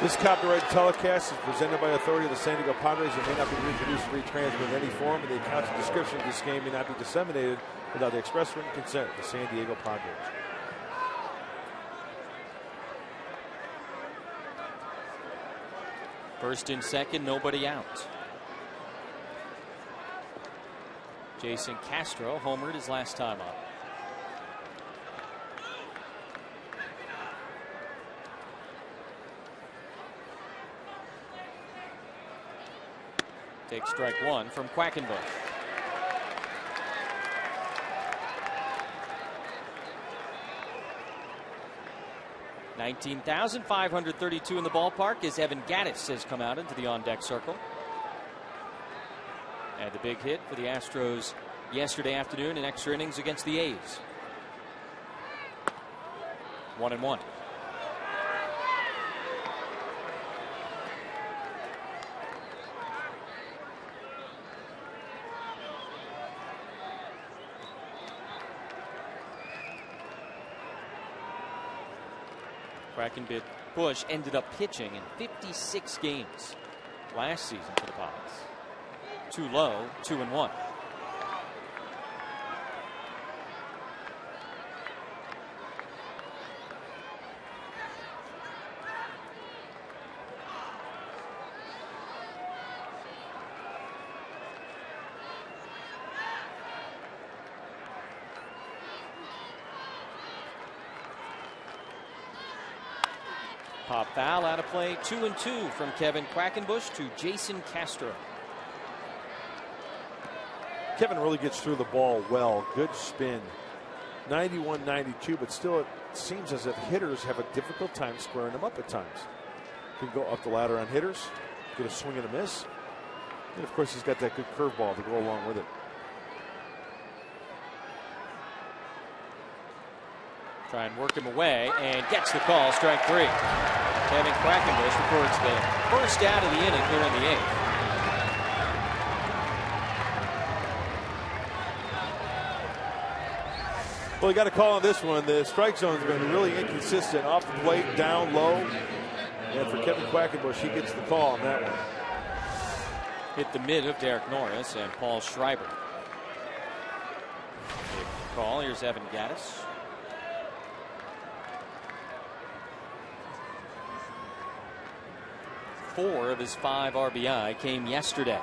This copyrighted telecast is presented by authority of the San Diego Padres and may not be reproduced or retransmitted in any form, and the accounts and description of this game may not be disseminated without the express written consent of the San Diego Padres. First and second, nobody out. Jason Castro homered his last time up. Take strike 1 from Quackenbush. $19,532 in the ballpark as Evan Gattis has come out into the on-deck circle. And the big hit for the Astros yesterday afternoon in extra innings against the A's. 1-1. Quackenbush ended up pitching in 56 games last season for the Padres. Too low, 2-1. Pop foul out of play. 2-2 from Kevin Quackenbush to Jason Castro. Kevin really gets through the ball well. Good spin. 91-92, but still seems as if hitters have a difficult time squaring him up at times. Can go up the ladder on hitters, get a swing and a miss. And of course, he's got that good curveball to go along with it. Try and work him away and gets the call, strike 3. Kevin Quackenbush records the first out of the inning here in the 8th. Well, you got a call on this one. The strike zone's been really inconsistent. Off the plate, down low. And for Kevin Quackenbush, he gets the call on that one. Hit the mid of Derek Norris and Paul Schreiber. Call. Here's Evan Gattis. Four of his 5 RBI came yesterday.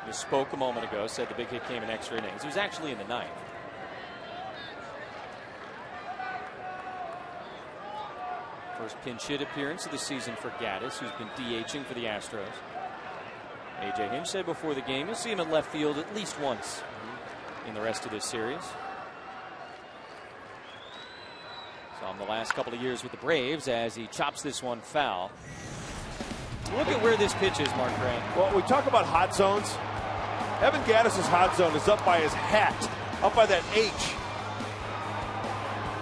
You spoke a moment ago, said the big hit came in extra innings. It was actually in the 9th. First pinch hit appearance of the season for Gattis, who's been DHing for the Astros. A.J. Hinch said before the game, you'll see him at left field at least once in the rest of this series. Saw him the last couple of years with the Braves as he chops this one foul. Look at where this pitch is, Mark Grant. Well, we talk about hot zones. Evan Gattis' hot zone is up by his hat, up by that H.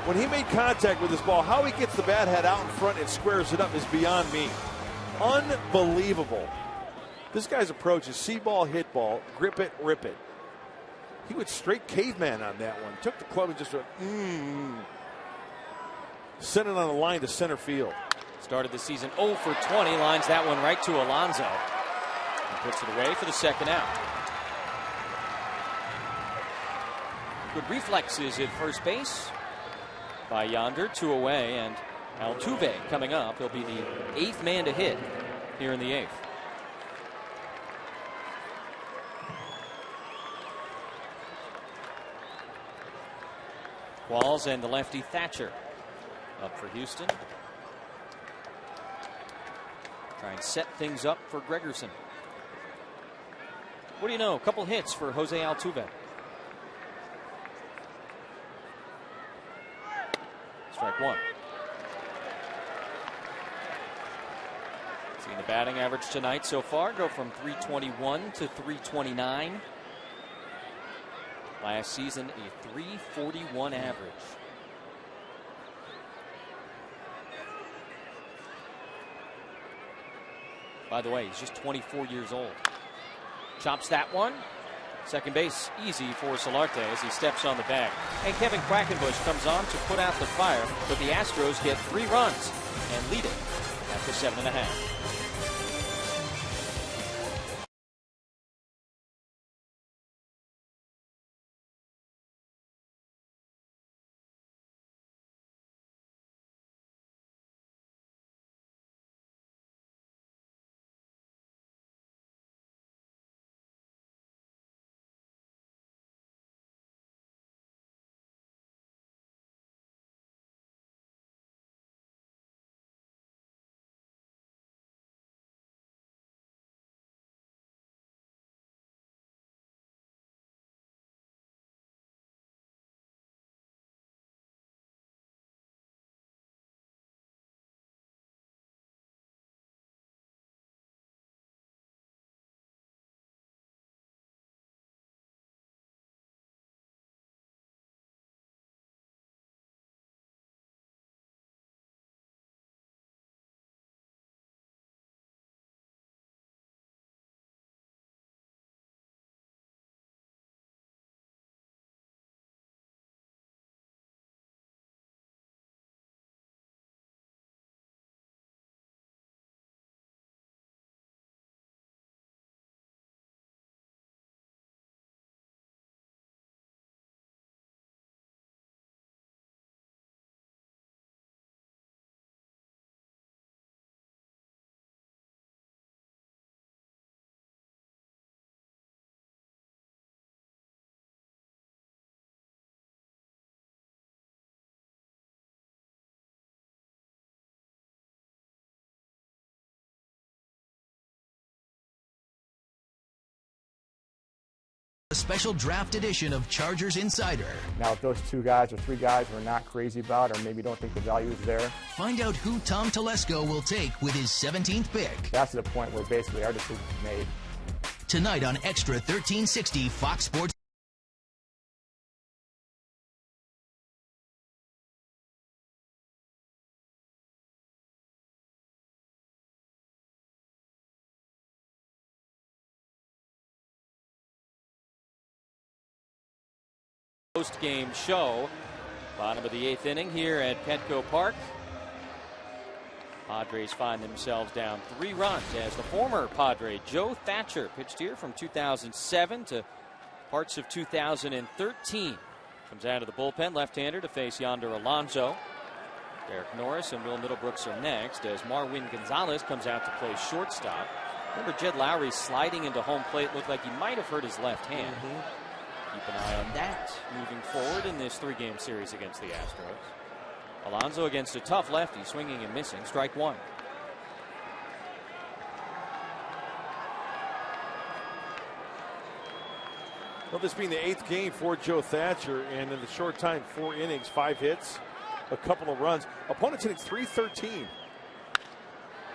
When he made contact with this ball, how he gets the bat head out in front and squares it up is beyond me. Unbelievable. This guy's approach is see ball, hit ball, grip it, rip it. He went straight caveman on that one. Took the club and just went, sent it on the line to center field. Started the season 0 for 20, lines that one right to Alonso. And puts it away for the second out. Good reflexes at first base by Yonder, 2 away, and Altuve coming up. He'll be the 8th man to hit here in the 8th. Walls and the lefty Thatcher up for Houston. Try and set things up for Gregerson. What do you know? A couple hits for Jose Altuve. Strike 1. Seeing the batting average tonight so far go from 321 to 329. Last season, a 341 average. By the way, he's just 24 years old. Chops that one. Second base easy for Solarte as he steps on the bag. And Kevin Quackenbush comes on to put out the fire, but the Astros get 3 runs and lead it after 7.5. a special draft edition of Chargers Insider. Now, if those 2 guys or 3 guys we're not crazy about or maybe don't think the value is there. Find out who Tom Telesco will take with his 17th pick. That's the point where basically our decision is made. Tonight on Extra 1360 Fox Sports. Post-game show, bottom of the 8th inning here at Petco Park. Padres find themselves down 3 runs as the former Padre Joe Thatcher pitched here from 2007 to parts of 2013. Comes out of the bullpen, left-hander to face Yonder Alonso. Derek Norris and Will Middlebrooks are next as Marwin Gonzalez comes out to play shortstop. Remember, Jed Lowry sliding into home plate looked like he might have hurt his left hand. Keep an eye on that moving forward in this 3-game series against the Astros. Alonso against a tough lefty, swinging and missing. Strike 1. Well, this being the 8th game for Joe Thatcher, and in the short time, 4 innings, 5 hits, a couple of runs. Opponents hitting .313.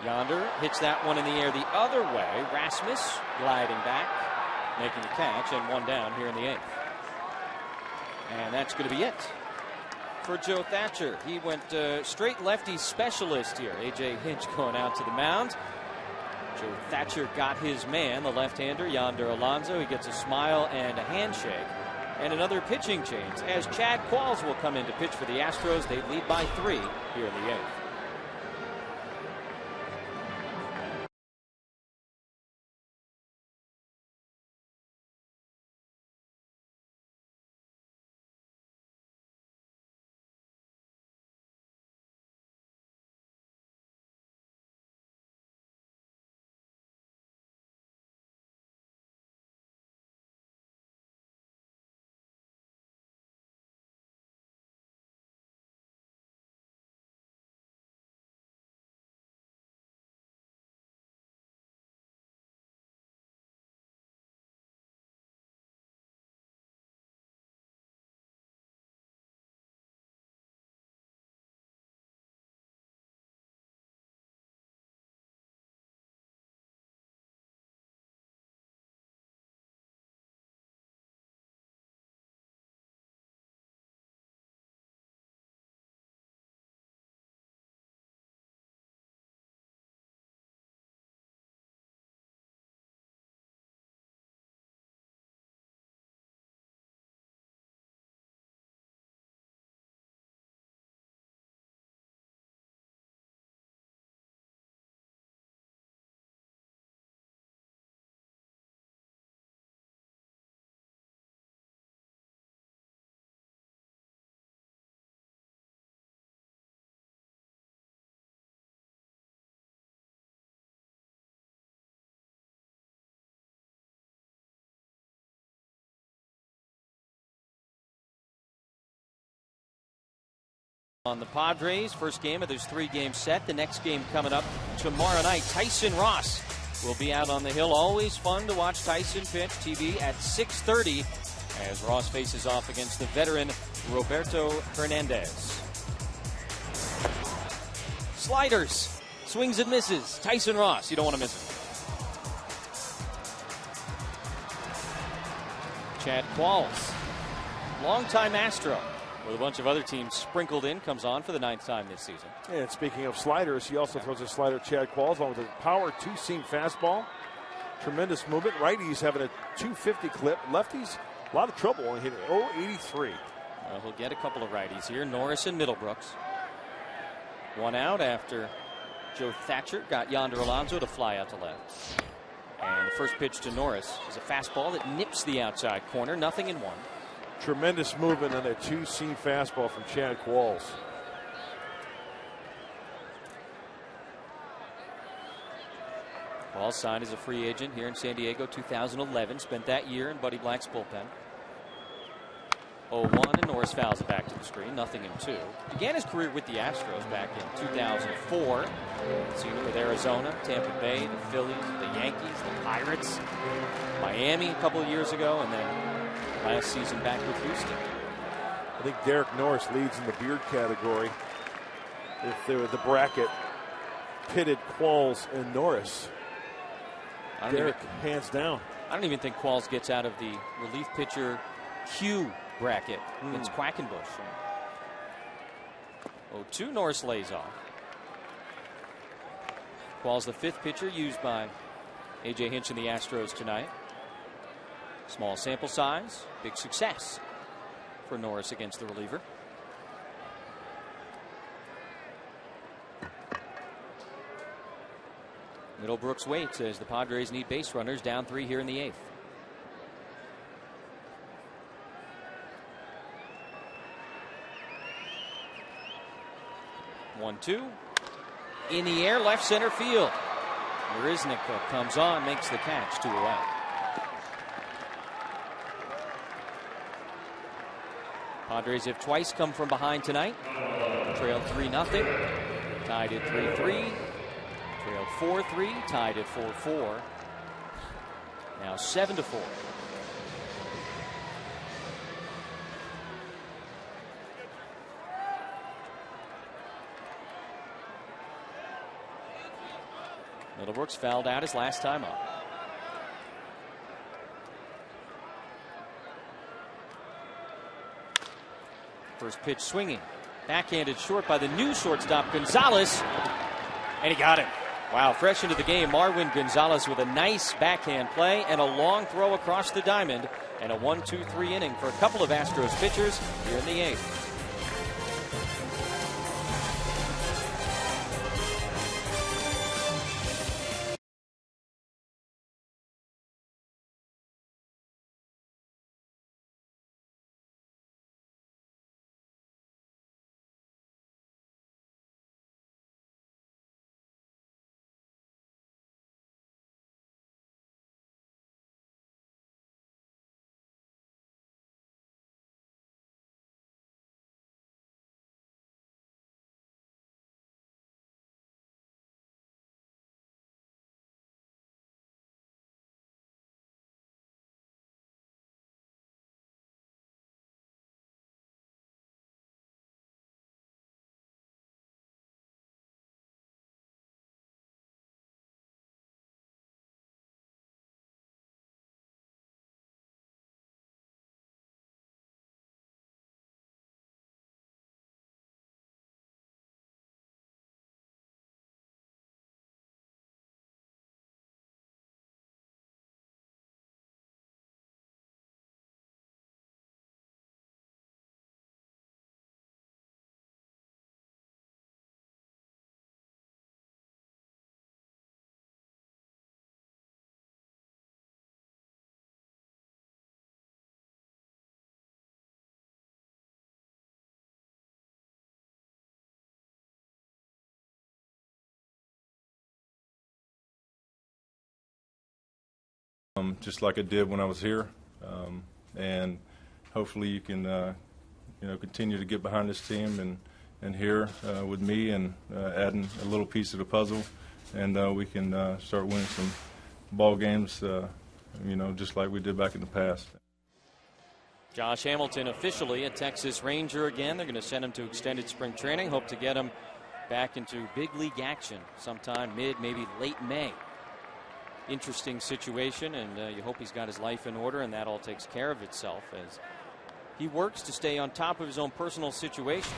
Yonder hits that one in the air the other way. Rasmus gliding back, making the catch, and 1 down here in the 8th. And that's going to be it for Joe Thatcher. He went straight lefty specialist here. A.J. Hinch going out to the mound. Joe Thatcher got his man, the left-hander, Yonder Alonso. He gets a smile and a handshake. And another pitching change as Chad Qualls will come in to pitch for the Astros. They lead by 3 here in the 8th. On the Padres, first game of this 3-game set. The next game coming up tomorrow night. Tyson Ross will be out on the hill. Always fun to watch Tyson pitch. TV at 6:30 as Ross faces off against the veteran Roberto Hernandez. Sliders, swings and misses. Tyson Ross, you don't want to miss it. Chad Qualls, longtime Astro, with a bunch of other teams sprinkled in, comes on for the 9th time this season. And speaking of sliders, he also throws a slider, Chad Qualls, along with a power 2-seam fastball. Tremendous movement. Righties having a 250 clip. Lefties, a lot of trouble, only hitting .083. Well, he'll get a couple of righties here. Norris and Middlebrooks. 1 out after Joe Thatcher got Yonder Alonso to fly out to left. And the first pitch to Norris is a fastball that nips the outside corner. 0-1. Tremendous movement on a 2-seam fastball from Chad Qualls. Qualls signed as a free agent here in San Diego 2011. Spent that year in Buddy Black's bullpen. 0-1, and Norris fouls it back to the screen. 0-2. Began his career with the Astros back in 2004. Seen it with Arizona, Tampa Bay, the Phillies, the Yankees, the Pirates, Miami a couple of years ago, and then last season back with Houston. I think Derek Norris leads in the beard category. If the bracket pitted Qualls and Norris, Derek hands down. I don't even think Qualls gets out of the relief pitcher Q bracket against Quackenbush. 0-2, Norris lays off. Qualls the 5th pitcher used by A.J. Hinch and the Astros tonight. Small sample size, big success for Norris against the reliever. Middlebrooks waits as the Padres need base runners, down 3 here in the 8th. One-two. In the air, left center field. Marisnica comes on, makes the catch, 2 away. Padres have twice come from behind tonight. Trailed 3-0. Tied at 3-3. Trailed 4-3. Tied at 4-4. Now 7-4. Middlebrooks fouled out his last time up. First pitch swinging. Backhanded short by the new shortstop Gonzalez. And he got him. Wow, fresh into the game, Marwin Gonzalez with a nice backhand play and a long throw across the diamond. And a 1-2-3 inning for a couple of Astros pitchers here in the 8th. Just like I did when I was here, and hopefully you can, continue to get behind this team and here with me and adding a little piece of the puzzle, and we can start winning some ball games, just like we did back in the past. Josh Hamilton officially a Texas Ranger again. They're going to send him to extended spring training. Hope to get him back into big league action sometime maybe late May. Interesting situation, and you hope he's got his life in order and that all takes care of itself as he works to stay on top of his own personal situation.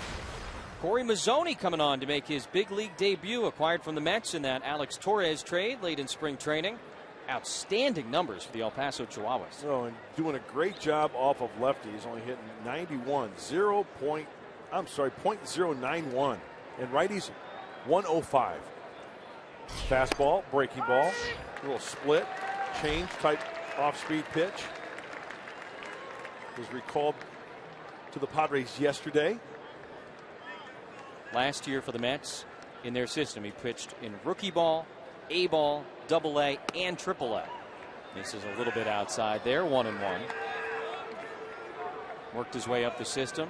Corey Mazzoni coming on to make his big league debut, acquired from the Mets in that Alex Torres trade late in spring training. Outstanding numbers for the El Paso Chihuahuas. Oh, and doing a great job off of lefty. He's only hitting 0.091, and righties 105. Fastball, breaking ball, a little split, change type off-speed pitch. Was recalled to the Padres yesterday. Last year for the Mets in their system, he pitched in rookie ball, A ball, Double A, and Triple A. This is a little bit outside there, 1-1. Worked his way up the system.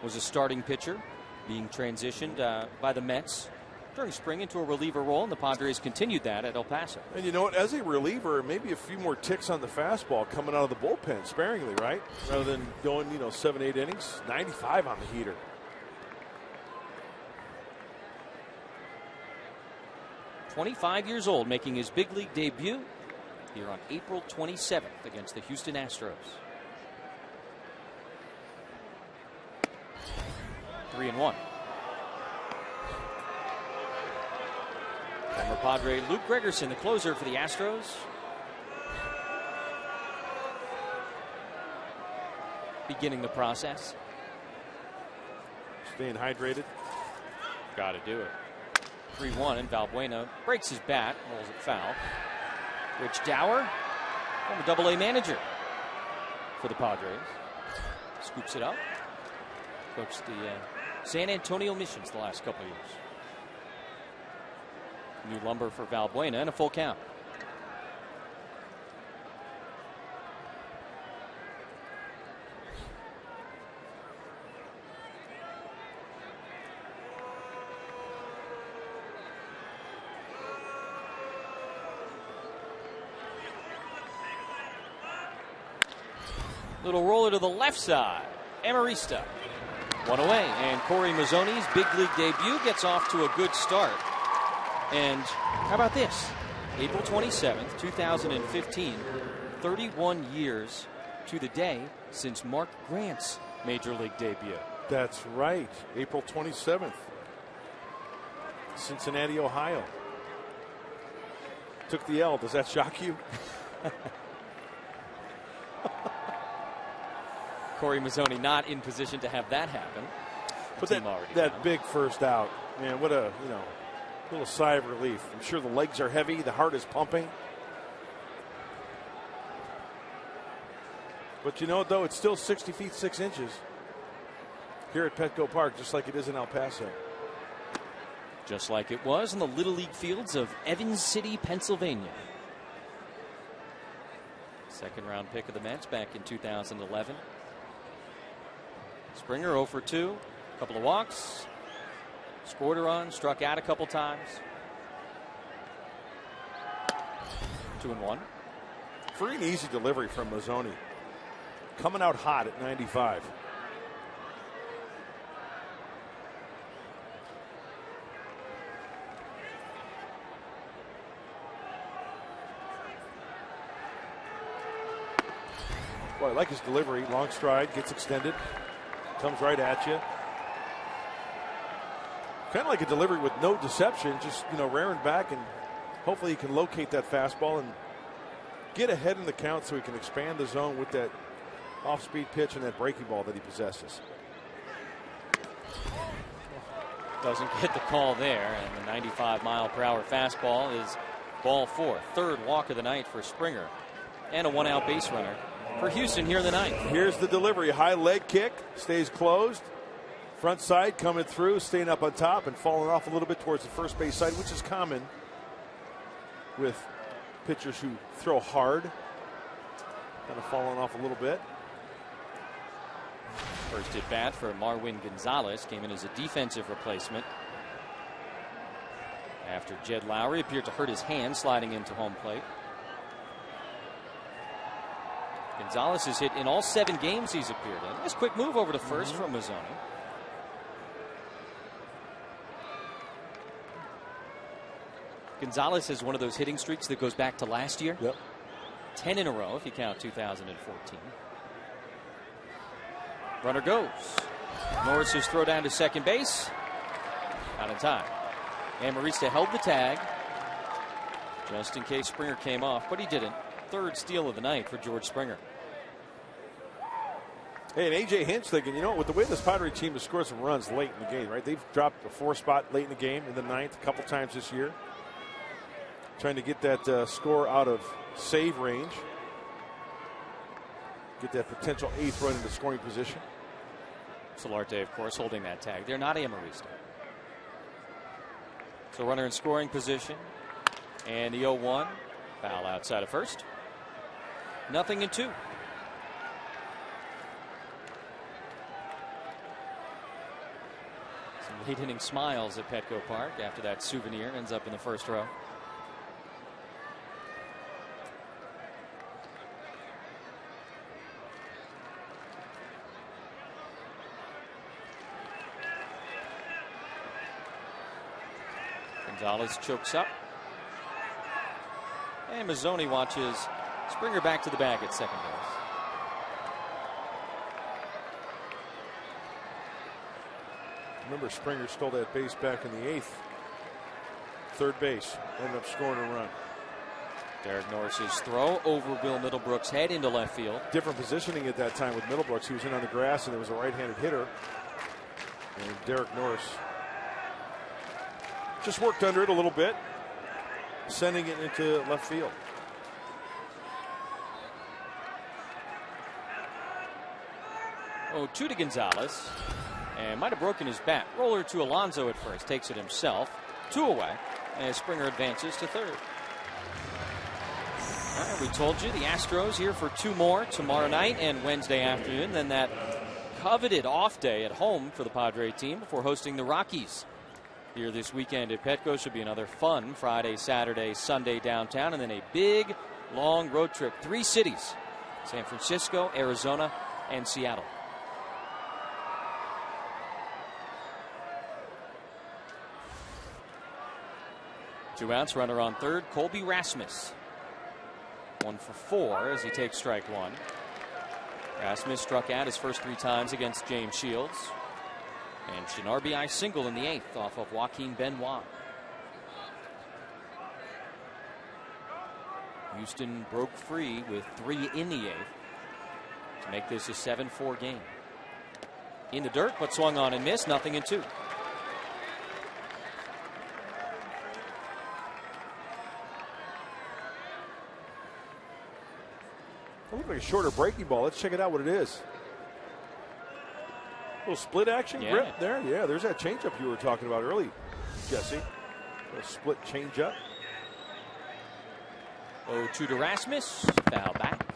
Was a starting pitcher, being transitioned by the Mets during spring into a reliever role, and the Padres continued that at El Paso. And you know what? As a reliever, maybe a few more ticks on the fastball coming out of the bullpen sparingly, right? Rather than going, 7-8 innings. 95 on the heater. "25 years old, making his big league debut here on April 27th against the Houston Astros. 3-1. Former Padre Luke Gregerson, the closer for the Astros. Beginning the process. Staying hydrated. Got to do it. 3-1, and Valbuena breaks his bat, rolls it foul. Rich Dower, former Double-A manager for the Padres, scoops it up. Coached the San Antonio Missions the last couple of years. New lumber for Valbuena and a full count. Little roller to the left side. Amarista. One away, and Corey Mazzoni's big league debut gets off to a good start. And how about this? April 27th, 2015, 31 years to the day since Mark Grant's major league debut. That's right. April 27th. Cincinnati, Ohio. Took the L. Does that shock you? Corey Mazzoni not in position to have that happen. But that big first out, man, what a, little sigh of relief. I'm sure the legs are heavy, the heart is pumping. But you know what, though? It's still 60 feet 6 inches here at Petco Park, just like it is in El Paso. Just like it was in the Little League fields of Evans City, Pennsylvania. Second round pick of the Mets back in 2011. Springer 0 for 2, a couple of walks, scored a run, struck out a couple times. 2-1. Free and easy delivery from Mazzoni. Coming out hot at 95. Boy, I like his delivery. Long stride, gets extended. Comes right at you. Kind of like a delivery with no deception, just, rearing back, and hopefully he can locate that fastball and get ahead in the count so he can expand the zone with that off-speed pitch and that breaking ball that he possesses. Doesn't get the call there, and the 95-mile-per-hour fastball is ball 4. Third walk of the night for Springer, and a one-out base runner for Houston here in the ninth. Here's the delivery. High leg kick. Stays closed. Front side coming through. Staying up on top and falling off a little bit towards the first base side, which is common with pitchers who throw hard. Kind of falling off a little bit. First at bat for Marwin Gonzalez came in as a defensive replacement after Jed Lowry appeared to hurt his hand sliding into home plate. Gonzalez has hit in all 7 games he's appeared in. Nice quick move over to first from Mazzoni. Gonzalez has one of those hitting streaks that goes back to last year. Yep. 10 in a row if you count 2014. Runner goes. Norris's throw down to second base. Out in time. Amarista held the tag just in case Springer came off, but he didn't. Third steal of the night for George Springer. Hey, and A.J. Hinch thinking, with the way this Padre team has scored some runs late in the game, right? They've dropped a 4 spot late in the game in the ninth a couple times this year. Trying to get that score out of save range. Get that potential 8th run into scoring position. Solarte, of course, holding that tag. They're not Amarista. So runner in scoring position. And the 0-1. Foul outside of first. 0-2. Some late inning smiles at Petco Park after that souvenir ends up in the first row. Gonzalez chokes up. And Mazzoni watches Springer back to the bag at second base. Remember, Springer stole that base back in the 8th. Third base, ended up scoring a run. Derek Norris's throw over Bill Middlebrooks' head into left field. Different positioning at that time with Middlebrooks. He was in on the grass, and there was a right-handed hitter. And Derek Norris just worked under it a little bit, sending it into left field. Oh, 2 to Gonzalez. And might have broken his bat. Roller to Alonso at first. Takes it himself. 2 away. And Springer advances to third. All right, we told you the Astros here for 2 more tomorrow night and Wednesday afternoon. Then that coveted off day at home for the Padres team before hosting the Rockies here this weekend at Petco. Should be another fun Friday, Saturday, Sunday downtown. And then a big, long road trip. 3 cities. San Francisco, Arizona, and Seattle. 2 outs, runner on third. Colby Rasmus. 1 for 4 as he takes strike 1. Rasmus struck out his first 3 times against James Shields. And an RBI single in the 8th off of Joaquin Benoit. Houston broke free with 3 in the 8th to make this a 7-4 game. In the dirt, but swung on and missed. 0-2. It looked like a shorter breaking ball. Let's check it out what it is. A little split action grip there. Yeah, there's that changeup you were talking about early, Jesse. A split changeup. 0-2 to Rasmus. Foul back.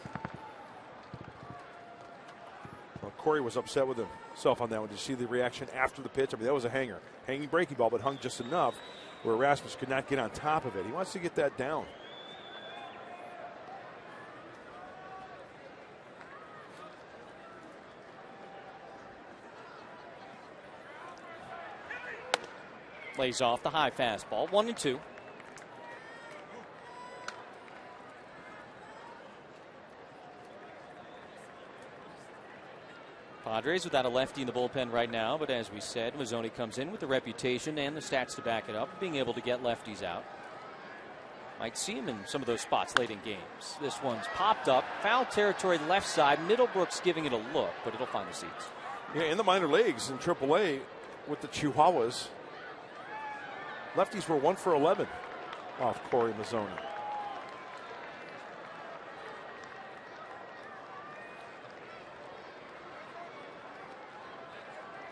Well, Corey was upset with himself on that one. Did you see the reaction after the pitch? I mean, that was a hanger. Hanging breaking ball, but hung just enough where Rasmus could not get on top of it. He wants to get that down. Plays off the high fastball. 1-2. Padres without a lefty in the bullpen right now, but as we said, Mazzoni comes in with the reputation and the stats to back it up, being able to get lefties out. Might see him in some of those spots late in games. This one's popped up. Foul territory left side. Middlebrooks giving it a look, but it'll find the seats. Yeah, in the minor leagues in AAA with the Chihuahuas, lefties were 1 for 11 off Corey Mazzoni.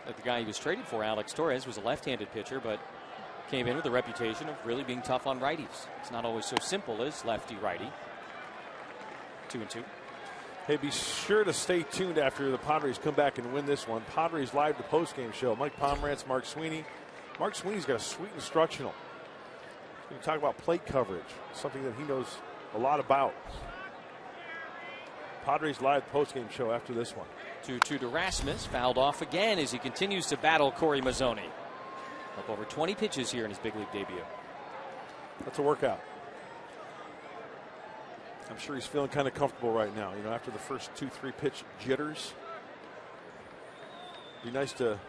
Like the guy he was traded for, Alex Torres, was a left-handed pitcher, but came in with a reputation of really being tough on righties. It's not always so simple as lefty-righty. 2-2. Hey, be sure to stay tuned after the Padres come back and win this one. Padres Live, the postgame show. Mike Pomerantz, Mark Sweeney. Mark Sweeney's got a sweet instructional. He's going to talk about plate coverage, something that he knows a lot about. Padres Live postgame show after this one. 2-2 to Rasmus. Fouled off again as he continues to battle Corey Mazzoni. Up over 20 pitches here in his big league debut. That's a workout. I'm sure he's feeling kind of comfortable right now. You know, after the first 2-3 pitch jitters. Be nice to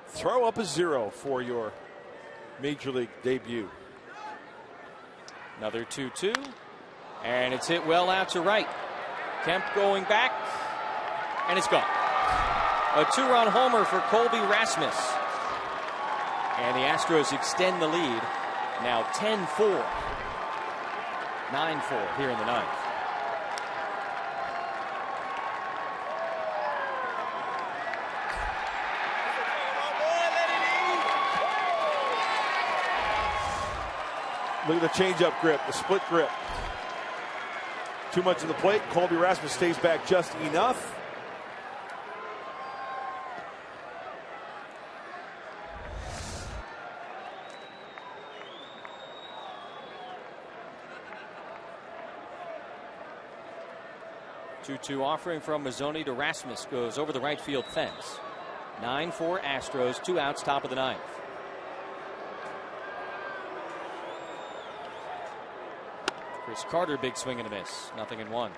throw up a 0 for your major league debut. Another 2-2. And it's hit well out to right. Kemp going back. And it's gone. A 2-run homer for Colby Rasmus. And the Astros extend the lead. Now 10-4. 9-4 here in the 9th. Look at the changeup grip, the split grip. Too much of the plate. Colby Rasmus stays back just enough. 2-2 offering from Mazzoni to Rasmus goes over the right field fence. 9-4 Astros, 2 outs, top of the 9th. Chris Carter, big swing and a miss. 0-1.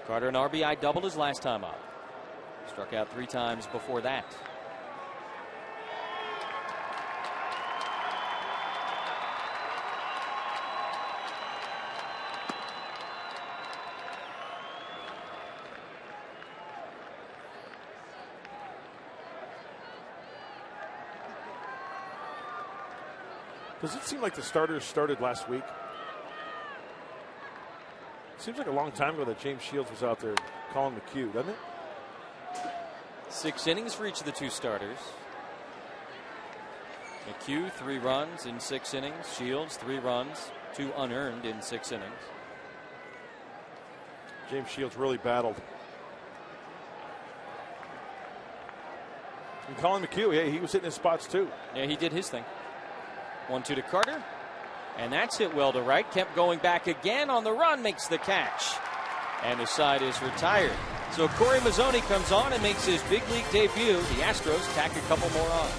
Carter, an RBI doubled his last time up. Struck out 3 times before that. Does it seem like the starters started last week? Seems like a long time ago that James Shields was out there calling the cue, doesn't it? 6 innings for each of the 2 starters. McHugh, 3 runs in 6 innings. Shields, 3 runs, 2 unearned in 6 innings. James Shields really battled. And Colin McHugh, yeah, he was hitting his spots too. Yeah, he did his thing. 1-2 to Carter. And that's hit well to right. Kept going back again on the run. Makes the catch. And the side is retired. So Corey Mazzoni comes on and makes his big league debut. The Astros tack a couple more on.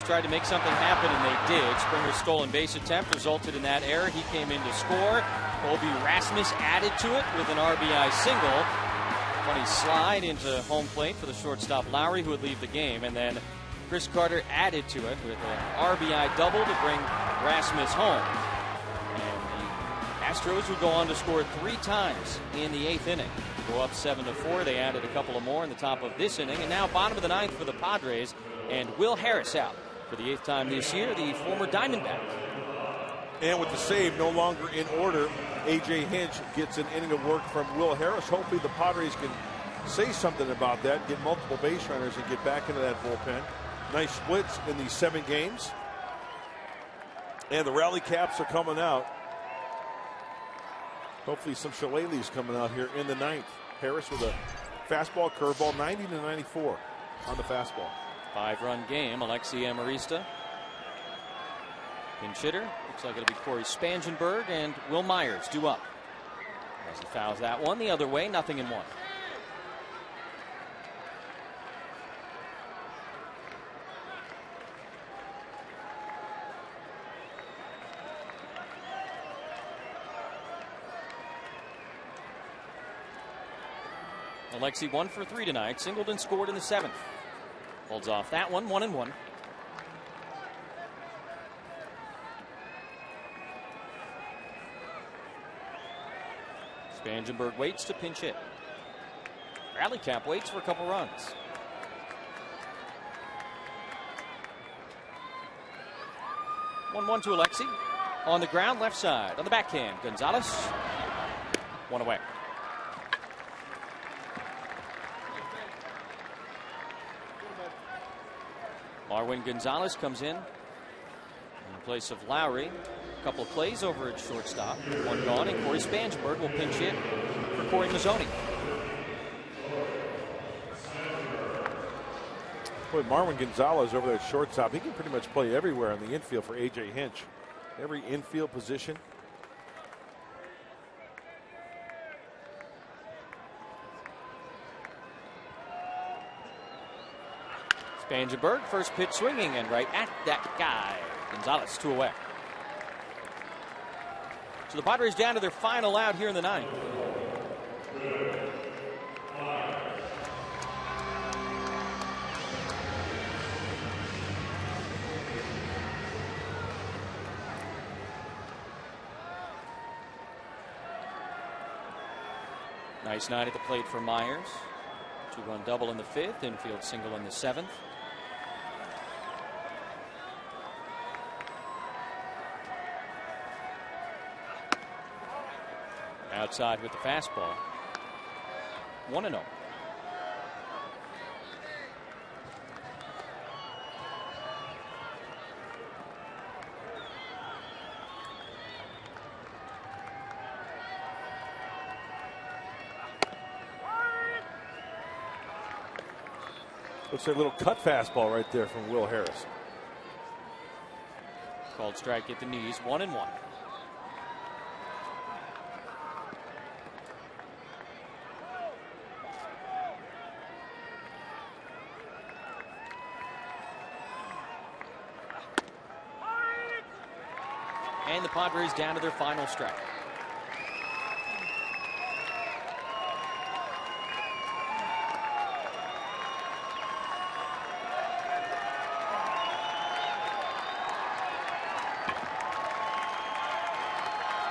Tried to make something happen, and they did. Springer's stolen base attempt resulted in that error. He came in to score. Colby Rasmus added to it with an RBI single. Funny slide into home plate for the shortstop Lowry, who would leave the game. And then Chris Carter added to it with an RBI double to bring Rasmus home. And the Astros would go on to score 3 times in the 8th inning. Go up 7-4. They added a couple of more in the top of this inning. And now bottom of the 9th for the Padres. And Will Harris out for the 8th time this year, the former Diamondback. And with the save no longer in order, A.J. Hinch gets an inning of work from Will Harris. Hopefully the Padres can say something about that, get multiple base runners, and get back into that bullpen. Nice splits in these 7 games. And the rally caps are coming out. Hopefully some shillelaghs coming out here in the 9th. Harris with a fastball, curveball, 90-94 on the fastball. 5-run game. Alexi Amarista. Pinch hitter. Looks like it'll be Corey Spangenberg and Will Myers due up. As he fouls that one the other way, 0-1. Alexi 1 for 3 tonight. Singled and scored in the 7th. Holds off that one, 1-1. Spangenberg waits to pinch hit. Rally cap waits for a couple runs. One to Alexi. On the ground, left side. On the backhand, Gonzalez. 1 away. Marwin Gonzalez comes in place of Lowry. A couple of plays over at shortstop. One gone, and Corey Spansberg will pinch hit for Corey Mazzoni. Boy, Marwin Gonzalez over there at shortstop. He can pretty much play everywhere in the infield for A.J. Hinch. Every infield position. Spansberg, first pitch swinging and right at that guy. Gonzalez, 2 away. So the Padres down to their final out here in the 9th. Nice night at the plate for Myers. 2-run double in the 5th, infield single in the 7th. Outside with the fastball. 1-0. Looks like a little cut fastball right there from Will Harris. Called strike at the knees. 1-1. And the Padres down to their final strike.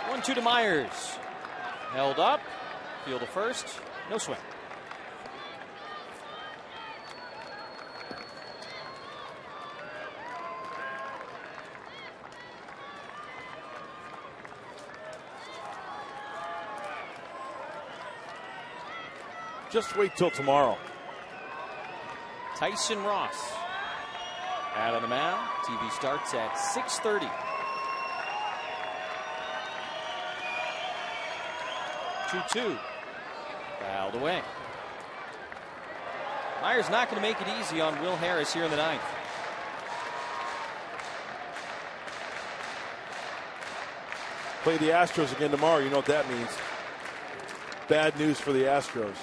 One-two to Myers. Held up. Field to first. No swing. Just wait till tomorrow. Tyson Ross out on the mound. TV starts at 6:30. 2-2. Fouled away. Myers not going to make it easy on Will Harris here in the 9th. Play the Astros again tomorrow. You know what that means. Bad news for the Astros.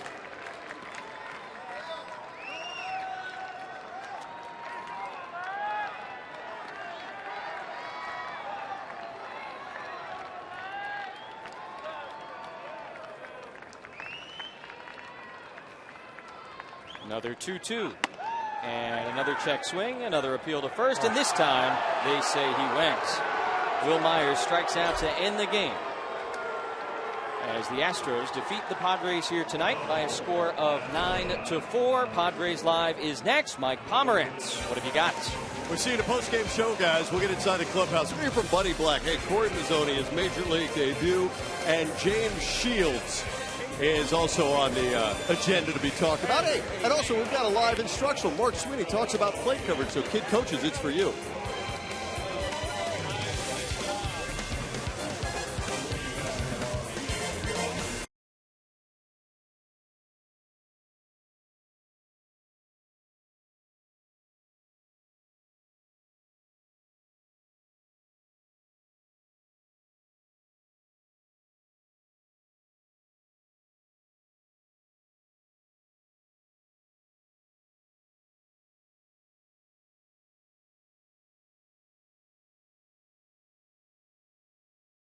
Another 2-2. And another check swing, another appeal to first, and this time they say he went. Will Myers strikes out to end the game as the Astros defeat the Padres here tonight by a score of 9-4. Padres Live is next. Mike Pomerantz, what have you got? We're seeing a post-game show, guys. We'll get inside the clubhouse. We're here from Buddy Black. Hey, Corey Mazzoni, his Major League debut, and James Shields is also on the agenda to be talked about. Hey, and also we've got a live instructional. Mark Sweeney talks about plate coverage, so kid coaches, it's for you.